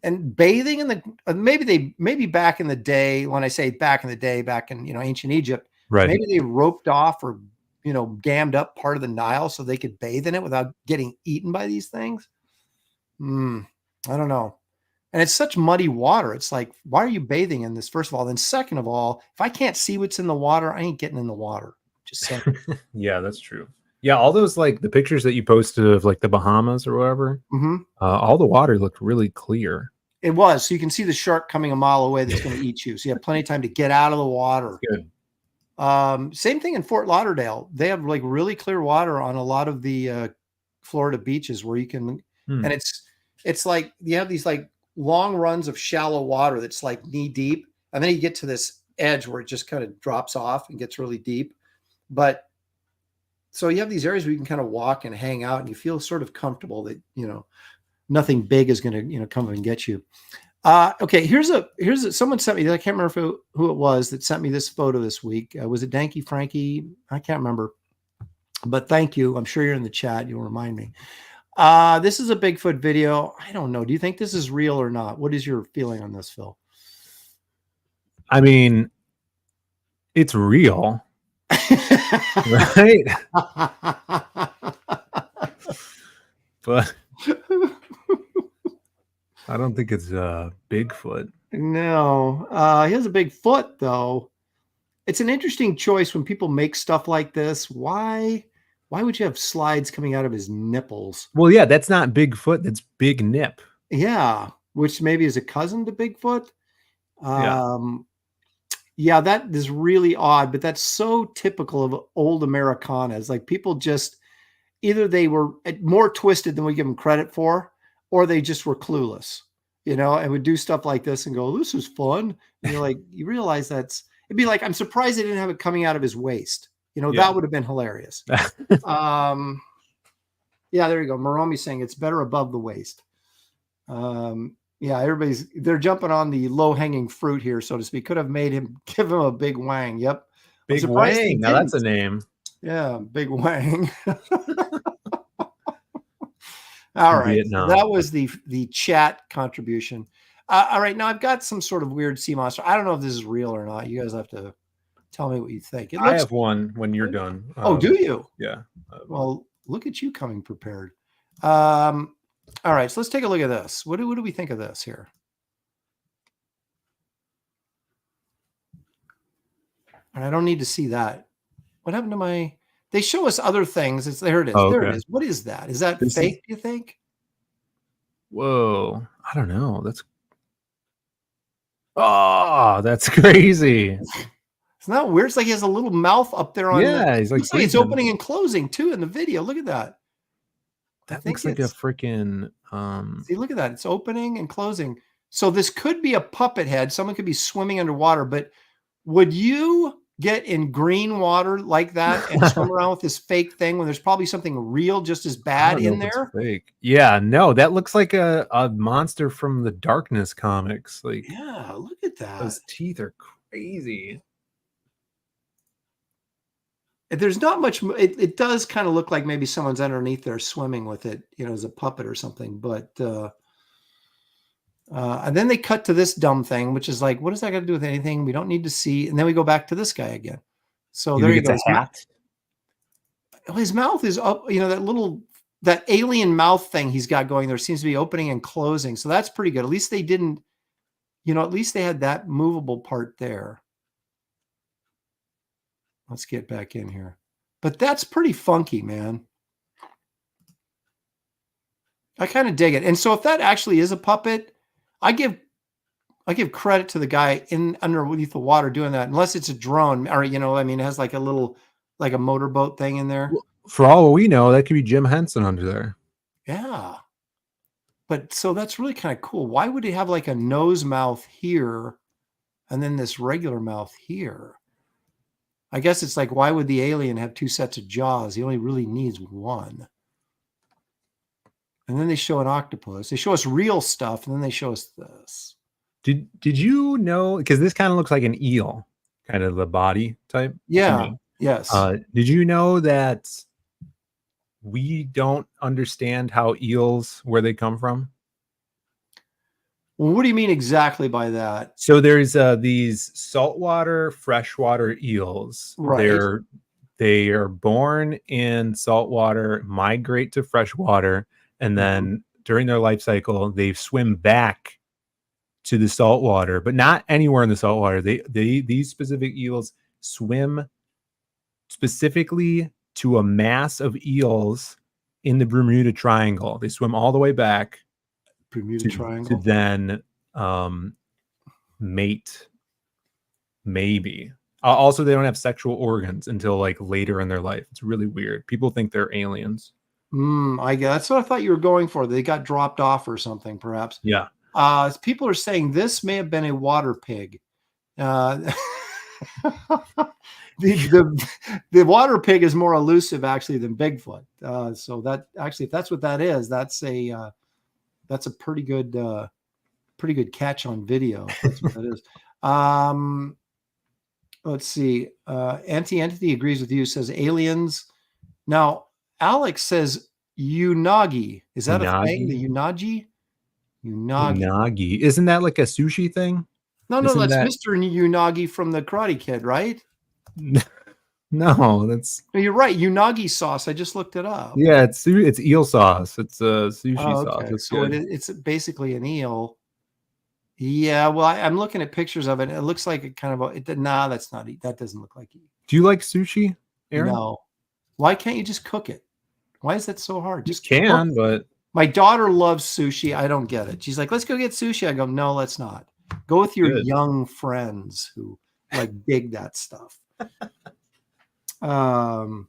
and bathing in the maybe back in the day, when I say back in the day, back in, you know, ancient Egypt, right? Maybe they roped off or, you know, dammed up part of the Nile so they could bathe in it without getting eaten by these things. I don't know. And it's such muddy water. It's like, why are you bathing in this? First of all, then second of all, if I can't see what's in the water, I ain't getting in the water. Just saying. Yeah, that's true. Yeah, all those, like the pictures that you posted of like the Bahamas or whatever, all the water looked really clear. It was. So you can see the shark coming a mile away that's going to eat you. So you have plenty of time to get out of the water. Good. Same thing in Fort Lauderdale. They have like really clear water on a lot of the Florida beaches where you can, and it's like you have these like long runs of shallow water that's like knee deep, and then you get to this edge where it just kind of drops off and gets really deep. But so you have these areas where you can kind of walk and hang out, and you feel sort of comfortable that, you know, nothing big is going to, you know, come and get you. Okay, here's someone sent me. I can't remember who it was that sent me this photo this week. Was it Danky Frankie? I can't remember. But thank you. I'm sure you're in the chat. You'll remind me. This is a Bigfoot video. I don't know. Do you think this is real or not? What is your feeling on this, Phil? I mean, it's real. Right? But I don't think it's Bigfoot. No, he has a big foot though. It's an interesting choice when people make stuff like this. Why would you have slides coming out of his nipples? Well, yeah, that's not Bigfoot. That's Big Nip. Yeah, which maybe is a cousin to Bigfoot. Yeah, that is really odd, but that's so typical of old Americanas. Like people just either they were more twisted than we give them credit for, or they just were clueless, you know, and would do stuff like this and go, "This is fun." And you're like, you realize it'd be like, I'm surprised they didn't have it coming out of his waist. You know, that would have been hilarious. Yeah, there you go. Moromi's saying it's better above the waist. Yeah, they're jumping on the low-hanging fruit here, so to speak. Could have give him a big wang. Yep. Big Wang. Now that's a name. Yeah, Big Wang. All right. Vietnam. That was the chat contribution. All right. Now I've got some sort of weird sea monster. I don't know if this is real or not. You guys have to tell me what you think. I have one when you're done. Oh, do you? Yeah. Well, look at you coming prepared. All right, so let's take a look at this. What do we think of this here? And I don't need to see that. What happened to my? They show us other things. There it is. Oh, there okay. it is. What is that? Is that fake? Do you think? Whoa! I don't know. That's crazy. It's not weird. It's like he has a little mouth up there on. Yeah, he's like it's opening and closing too in the video. Look at that. That looks like a freaking see, look at that. It's opening and closing. So this could be a puppet head. Someone could be swimming underwater, but would you get in green water like that and swim around with this fake thing when there's probably something real just as bad in there? Fake. Yeah, no, that looks like a monster from the Darkness comics. Like, yeah, look at that. Those teeth are crazy. There's not much. It does kind of look like maybe someone's underneath there swimming with it, you know, as a puppet or something. But And then they cut to this dumb thing, which is like, what does that got to do with anything? We don't need to see. And then we go back to this guy again. So there you go. It's a hat. His mouth is up, that alien mouth thing he's got going there seems to be opening and closing. So that's pretty good. At least they didn't, at least they had that movable part there. Let's get back in here. But that's pretty funky, man. I kind of dig it. And so if that actually is a puppet, I give credit to the guy underneath the water doing that, unless it's a drone or, it has like a little, like a motorboat thing in there. For all we know, that could be Jim Henson under there. Yeah. But so that's really kind of cool. Why would he have like a nose mouth here and then this regular mouth here? I guess it's like, why would the alien have two sets of jaws? He only really needs one. And then they show an octopus. They show us real stuff, and then they show us this. Did you know, because this kind of looks like an eel, kind of the body type? Yeah. Yes. Did you know that we don't understand how eels, where they come from? Well, what do you mean exactly by that? So there's these saltwater, freshwater eels. Right. They are born in saltwater, migrate to freshwater, and then during their life cycle, they swim back to the saltwater, but not anywhere in the saltwater. These specific eels swim specifically to a mass of eels in the Bermuda Triangle. They swim all the way back Triangle to then mate, maybe. Also, they don't have sexual organs until like later in their life. It's really weird. People think they're aliens. I guess that's what I thought you were going for. They got dropped off or something, perhaps. Yeah. People are saying this may have been a water pig. The water pig is more elusive actually than Bigfoot. So that actually, if that's what that is, that's a pretty good catch on video. That's what that is. Let's see. Anti-Entity agrees with you, says aliens. Now, Alex says unagi. Is that a thing? The unagi? Unagi. Isn't that like a sushi thing? No, that's Mr. Unagi from the Karate Kid, right? No, that's. No, you're right. Unagi sauce. I just looked it up. Yeah, it's eel sauce. It's a sushi sauce. It's so it's basically an eel. Yeah, well, I'm looking at pictures of it. It looks like it kind of. That's not. That doesn't look like it. Do you like sushi, Aaron? No. Why can't you just cook it? Why is that so hard? Just can, but my daughter loves sushi. I don't get it. She's like, let's go get sushi. I go, no, let's not. Go with your young friends who like dig that stuff. Now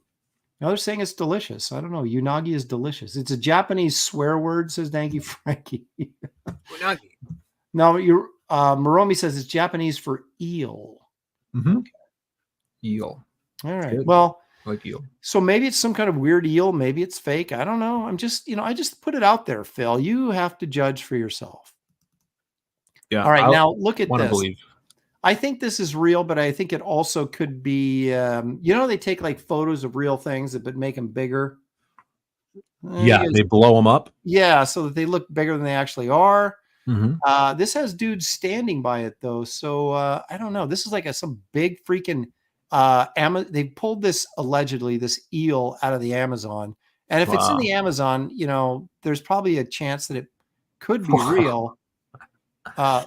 they're saying it's delicious. I don't know. Unagi is delicious. It's a Japanese swear word, says Danky Frankie. unagi. Now Moromi says it's Japanese for eel. Mm-hmm. Okay. Eel. All right. Well, like eel. So maybe it's some kind of weird eel. Maybe it's fake. I don't know. I'm just, I just put it out there, Phil. You have to judge for yourself. Yeah. All right. Now look at this. Believe. I think this is real, but I think it also could be, they take like photos of real things but make them bigger. Yeah. They blow them up. Yeah. So that they look bigger than they actually are. Mm-hmm. This has dudes standing by it though. So I don't know. This is like some big freaking they pulled this allegedly this eel out of the Amazon, and if it's in the Amazon, there's probably a chance that it could be real.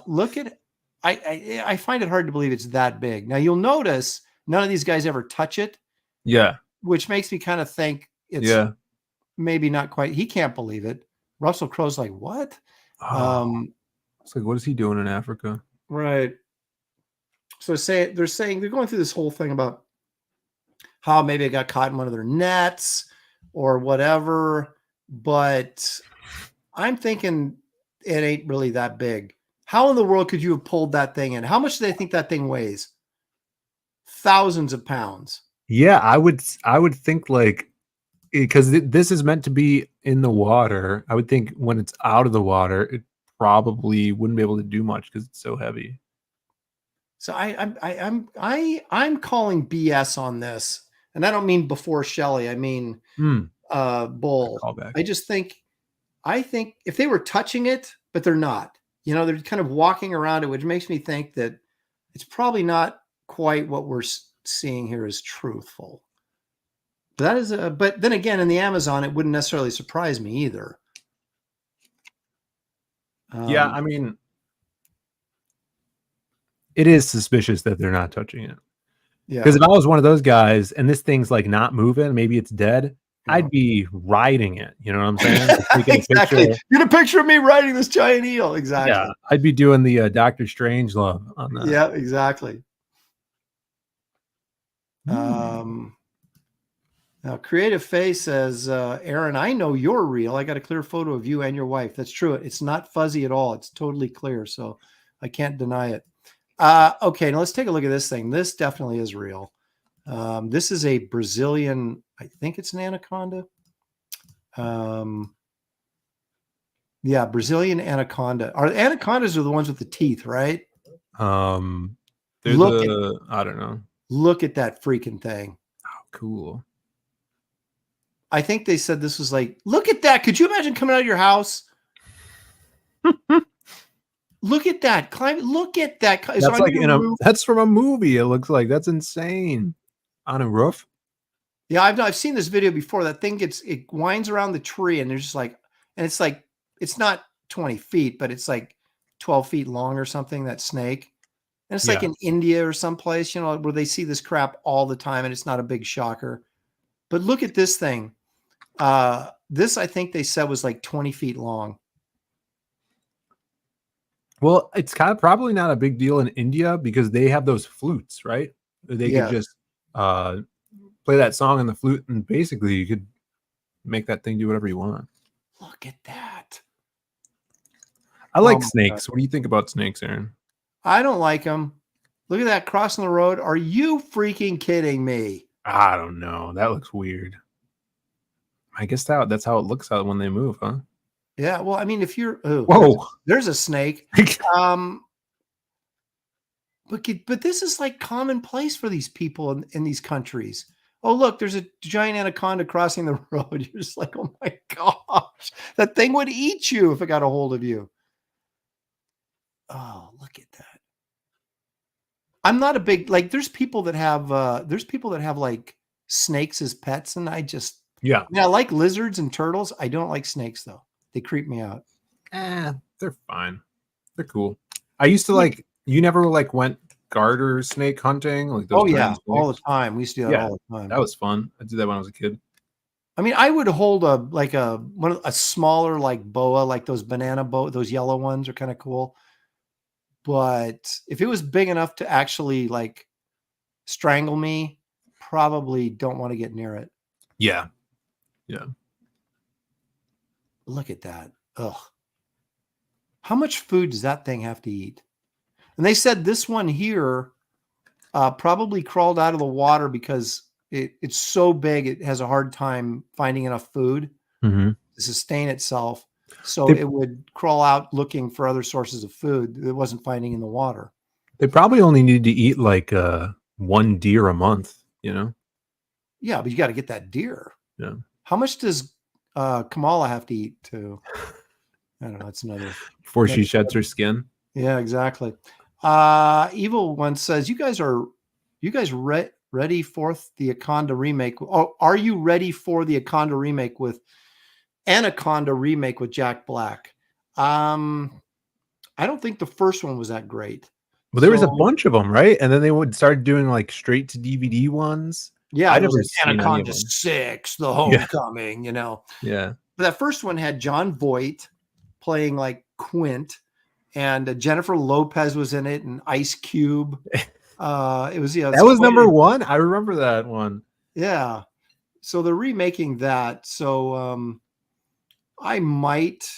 Look at I find it hard to believe it's that big. Now you'll notice none of these guys ever touch it. Yeah, which makes me kind of think it's maybe not quite. He can't believe it. Russell Crowe's like, what? It's like, what is he doing in Africa? Right. So they're saying they're going through this whole thing about how maybe it got caught in one of their nets or whatever, but I'm thinking it ain't really that big. How in the world could you have pulled that thing in? How much do they think that thing weighs? Thousands of pounds. Yeah, I would think like, because this is meant to be in the water. I would think when it's out of the water, it probably wouldn't be able to do much because it's so heavy. So I'm calling BS on this, and I don't mean before Shelley. I mean Bull. I think if they were touching it, but they're not. you know, they're kind of walking around it, which makes me think that it's probably not quite what we're seeing here is truthful. That is but then again, in the Amazon, it wouldn't necessarily surprise me either. Yeah, I mean, it is suspicious that they're not touching it. Yeah. Because if I was one of those guys and this thing's like not moving, maybe it's dead, Yeah. I'd be riding it. You know what I'm saying? Like, taking Exactly. a picture. Get a picture of me riding this giant eel. Exactly. Yeah, I'd be doing the Dr. Strangelove on that. Yeah, exactly. Now, Creative Face says, Aaron, I know you're real. I got a clear photo of you and your wife. That's true. It's not fuzzy at all. It's totally clear. So I can't deny it. Okay, now let's take a look at this thing. This definitely is real. This is a Brazilian, I think it's an anaconda. Yeah, Brazilian anaconda. Anacondas are the ones with the teeth, right? I don't know. Look at that freaking thing. Oh, cool. I think they said this was like, look at that. Could you imagine coming out of your house? Look at that. Look at that. That's like that's from a movie. It looks like that's insane. On a roof. Yeah, I've seen this video before. That thing it winds around the tree, and there's just like, and it's like, it's not 20 feet, but it's like 12 feet long or something, that snake. And it's like in India or someplace, you know, where they see this crap all the time, and it's not a big shocker. But look at this thing. This, I think they said, was like 20 feet long. Well, it's kind of probably not a big deal in India because they have those flutes, right? They could just play that song on the flute, and basically you could make that thing do whatever you want. Look at that. I like snakes. What do you think about snakes, Aaron? I don't like them. Look at that crossing the road. Are you freaking kidding me? I don't know. That looks weird. I guess that's how it looks out when they move, huh? Yeah. Well, I mean, if you're whoa, there's a snake. But this is like commonplace for these people in these countries. Oh, look, there's a giant anaconda crossing the road. You're just like, oh my gosh, that thing would eat you if it got a hold of you. Oh, look at that. I'm not a big, like, there's people that have like snakes as pets. And I like lizards and turtles. I don't like snakes though. They creep me out. They're fine. They're cool. I used to like, you never like went garter snake hunting? Like those all the time. We used to do that all the time. That was fun. I did that when I was a kid. I mean, I would hold a smaller like boa, like those banana boa, those yellow ones are kind of cool. But if it was big enough to actually like strangle me, probably don't want to get near it. Yeah. Yeah. Look at that. Ugh. How much food does that thing have to eat? And they said this one here probably crawled out of the water because it's so big, it has a hard time finding enough food to sustain itself. So it would crawl out looking for other sources of food it wasn't finding in the water. They probably only need to eat like one deer a month, you know? Yeah, but you got to get that deer. Yeah. How much does Kamala have to eat to? I don't know. It's another. Before she sheds her skin. Yeah, exactly. Evil One says, you guys ready for the Anaconda remake? Oh, are you ready for the Anaconda remake with Jack Black? I don't think the first one was that great. Well, there was a bunch of them, right? And then they would start doing like straight to DVD ones. Yeah, it was Anaconda 6, The Homecoming, you know. Yeah. But that first one had John Voight playing like Quint, and Jennifer Lopez was in it, and Ice Cube. It was that was number one. I remember that one. Yeah. So they're remaking that. So I might,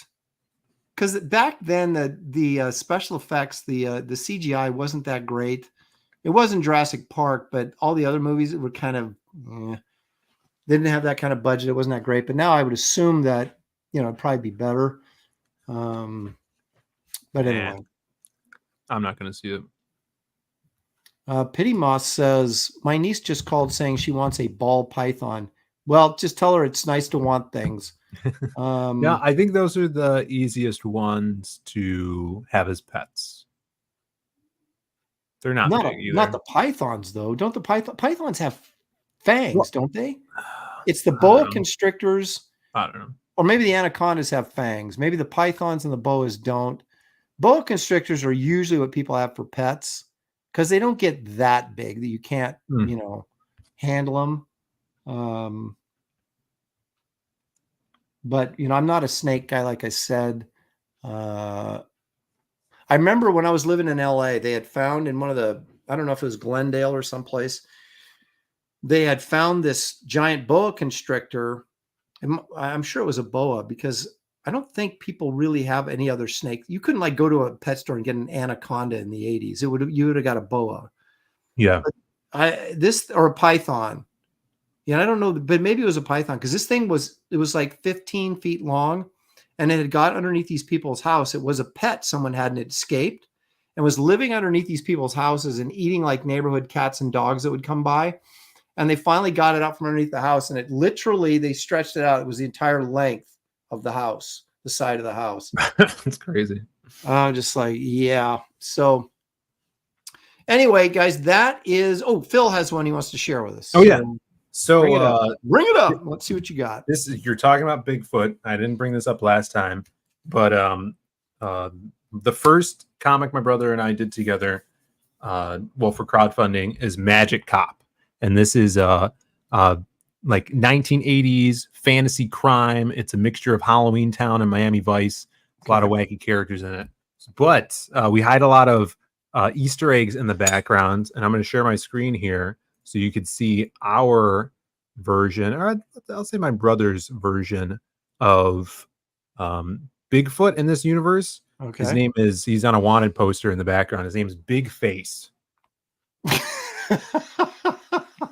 because back then the special effects, the CGI wasn't that great. It wasn't Jurassic Park, but all the other movies were kind of they didn't have that kind of budget. It wasn't that great. But now I would assume that it'd probably be better. But anyway, I'm not going to see it. Pity Moss says, my niece just called saying she wants a ball python. Well, just tell her it's nice to want things. Yeah, I think those are the easiest ones to have as pets. They're not big either. Not the pythons, though. Don't the pythons have fangs? Well, don't they? It's the boa constrictors. I don't know. Or maybe the anacondas have fangs. Maybe the pythons and the boas don't. Boa constrictors are usually what people have for pets because they don't get that big that you can't, handle them. But, I'm not a snake guy, like I said. I remember when I was living in LA, they had found in one of the, I don't know if it was Glendale or someplace, they had found this giant boa constrictor. And I'm sure it was a boa because I don't think people really have any other snake. You couldn't like go to a pet store and get an anaconda in the 80s. You would have got a boa. Yeah. But or a python. Yeah, I don't know, but maybe it was a python because this thing was like 15 feet long and it had got underneath these people's house. It was a pet someone hadn't escaped and was living underneath these people's houses and eating like neighborhood cats and dogs that would come by. And they finally got it out from underneath the house and it literally, they stretched it out. It was the entire length of the house, the side of the house. That's crazy. Just like, yeah. So anyway, guys, that is, Phil has one he wants to share with us. Oh, yeah. So bring it up. Let's see what you got. You're talking about Bigfoot. I didn't bring this up last time, but the first comic my brother and I did together, for crowdfunding, is Magic Cop, and this is like 1980s fantasy crime. It's a mixture of Halloween Town and Miami Vice. A lot of wacky characters in it, but we hide a lot of Easter eggs in the background, and I'm going to share my screen here. So you could see our version, or I'll say my brother's version of Bigfoot in this universe. Okay. His name is, he's on a wanted poster in the background. His name is Big Face.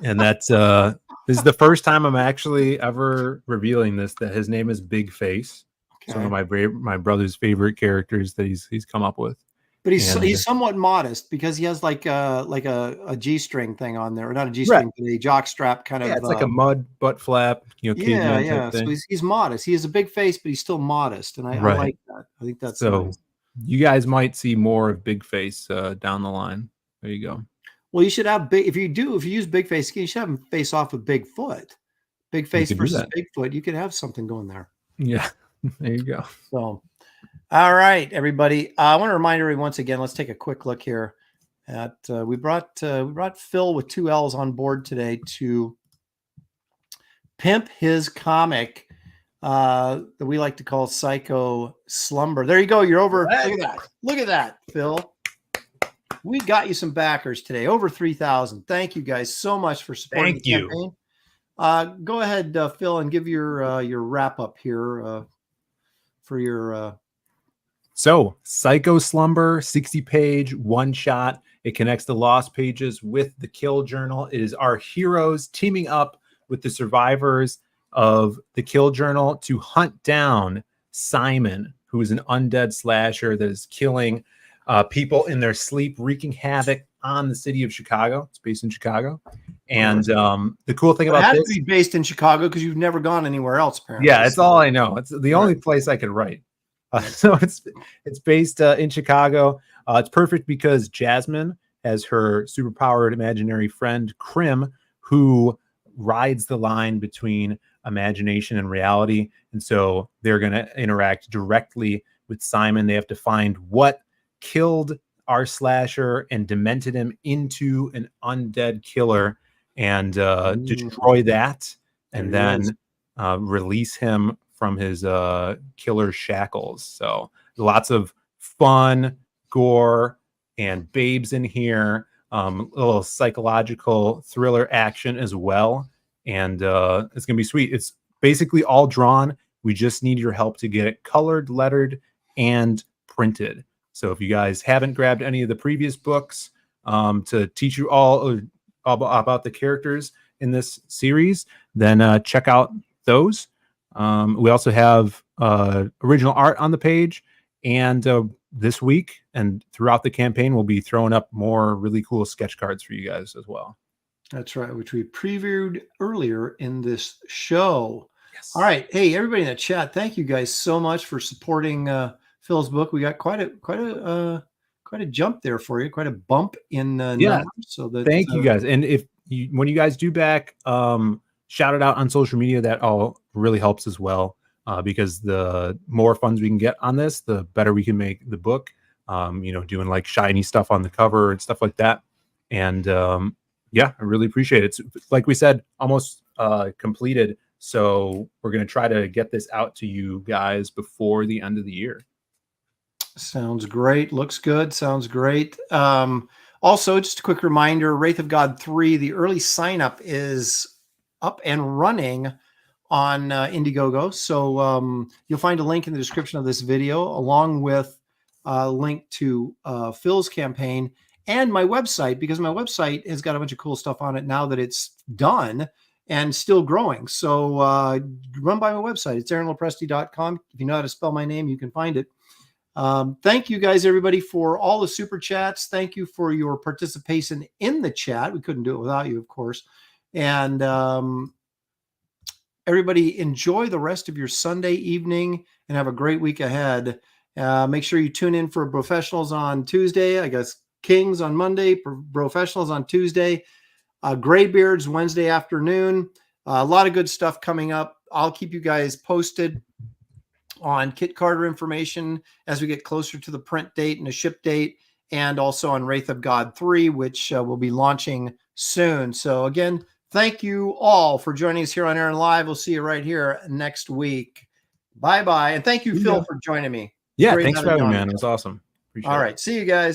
And that's, this is the first time I'm actually ever revealing this, that his name is Big Face. Okay. It's one of my brother's favorite characters that he's come up with. But he's somewhat modest because he has like a G-string thing on there, or not a G-string, but a jock strap kind of. Yeah, it's like a mud butt flap, Yeah. So he's modest. He has a big face, but he's still modest, and I like that. I think that's so. Nice. You guys might see more of Big Face down the line. There you go. Well, you should have if you use Big Face, you should have him face off with Bigfoot. Big Face versus Bigfoot. You could have something going there. Yeah, there you go. So. All right, everybody. I want to remind everyone once again. Let's take a quick look here at. We brought Phil with 2 L's on board today to pimp his comic that we like to call PYSCHO Slumber. There you go. You're over. Look at that. Look at that, Phil. We got you some backers today. Over 3,000. Thank you guys so much for supporting the campaign. Go ahead, Phil, and give your wrap up here for your. So, PYSCHO Slumber, 60-page one-shot. It connects the lost pages with the kill journal. It is our heroes teaming up with the survivors of the kill journal to hunt down Simon, who is an undead slasher that is killing people in their sleep, wreaking havoc on the city of Chicago. It's based in Chicago. And the cool thing about this... It has to be based in Chicago because you've never gone anywhere else, apparently. Yeah, it's all I know. It's the only place I could write. So it's based in Chicago. It's perfect because Jasmine has her superpowered imaginary friend, Krim, who rides the line between imagination and reality. And so they're going to interact directly with Simon. They have to find what killed our slasher and demented him into an undead killer and destroy that and then release him from his killer shackles. So lots of fun, gore, and babes in here. A little psychological thriller action as well. And it's going to be sweet. It's basically all drawn. We just need your help to get it colored, lettered, and printed. So if you guys haven't grabbed any of the previous books to teach you all about the characters in this series, then check out those. We also have original art on the page, and this week and throughout the campaign, we'll be throwing up more really cool sketch cards for you guys as well. That's right, which we previewed earlier in this show. Yes. All right. Hey, everybody in the chat, thank you guys so much for supporting Phil's book. We got quite a jump there for you, quite a bump in numbers. So that, thank you guys. And when you guys do back, shout it out on social media. That all really helps as well, because the more funds we can get on this, the better we can make the book. Doing like shiny stuff on the cover and stuff like that. And yeah, I really appreciate it. It's, like we said, almost completed. So we're going to try to get this out to you guys before the end of the year. Sounds great. Looks good. Sounds great. Also, just a quick reminder, Wraith of God 3, the early sign up is up and running on Indiegogo. So you'll find a link in the description of this video, along with a link to Phil's campaign and my website, because my website has got a bunch of cool stuff on it now that it's done and still growing. So run by my website. It's aaronlopresti.com. If you know how to spell my name, you can find it. Thank you guys, everybody, for all the super chats. Thank you for your participation in the chat. We couldn't do it without you, of course. And everybody, enjoy the rest of your Sunday evening and have a great week ahead. Make sure you tune in for Professionals on Tuesday. I guess Kings on Monday, Professionals on Tuesday, Graybeards Wednesday afternoon. A lot of good stuff coming up. I'll keep you guys posted on Kit Carter information as we get closer to the print date and the ship date, and also on Wraith of God 3, which will be launching soon. So again, thank you all for joining us here on Aaron Live. We'll see you right here next week. Bye-bye. And thank you, Phil, for joining me. Yeah, Great thanks for having me, on. man. It was awesome. Appreciate it. All right. See you guys.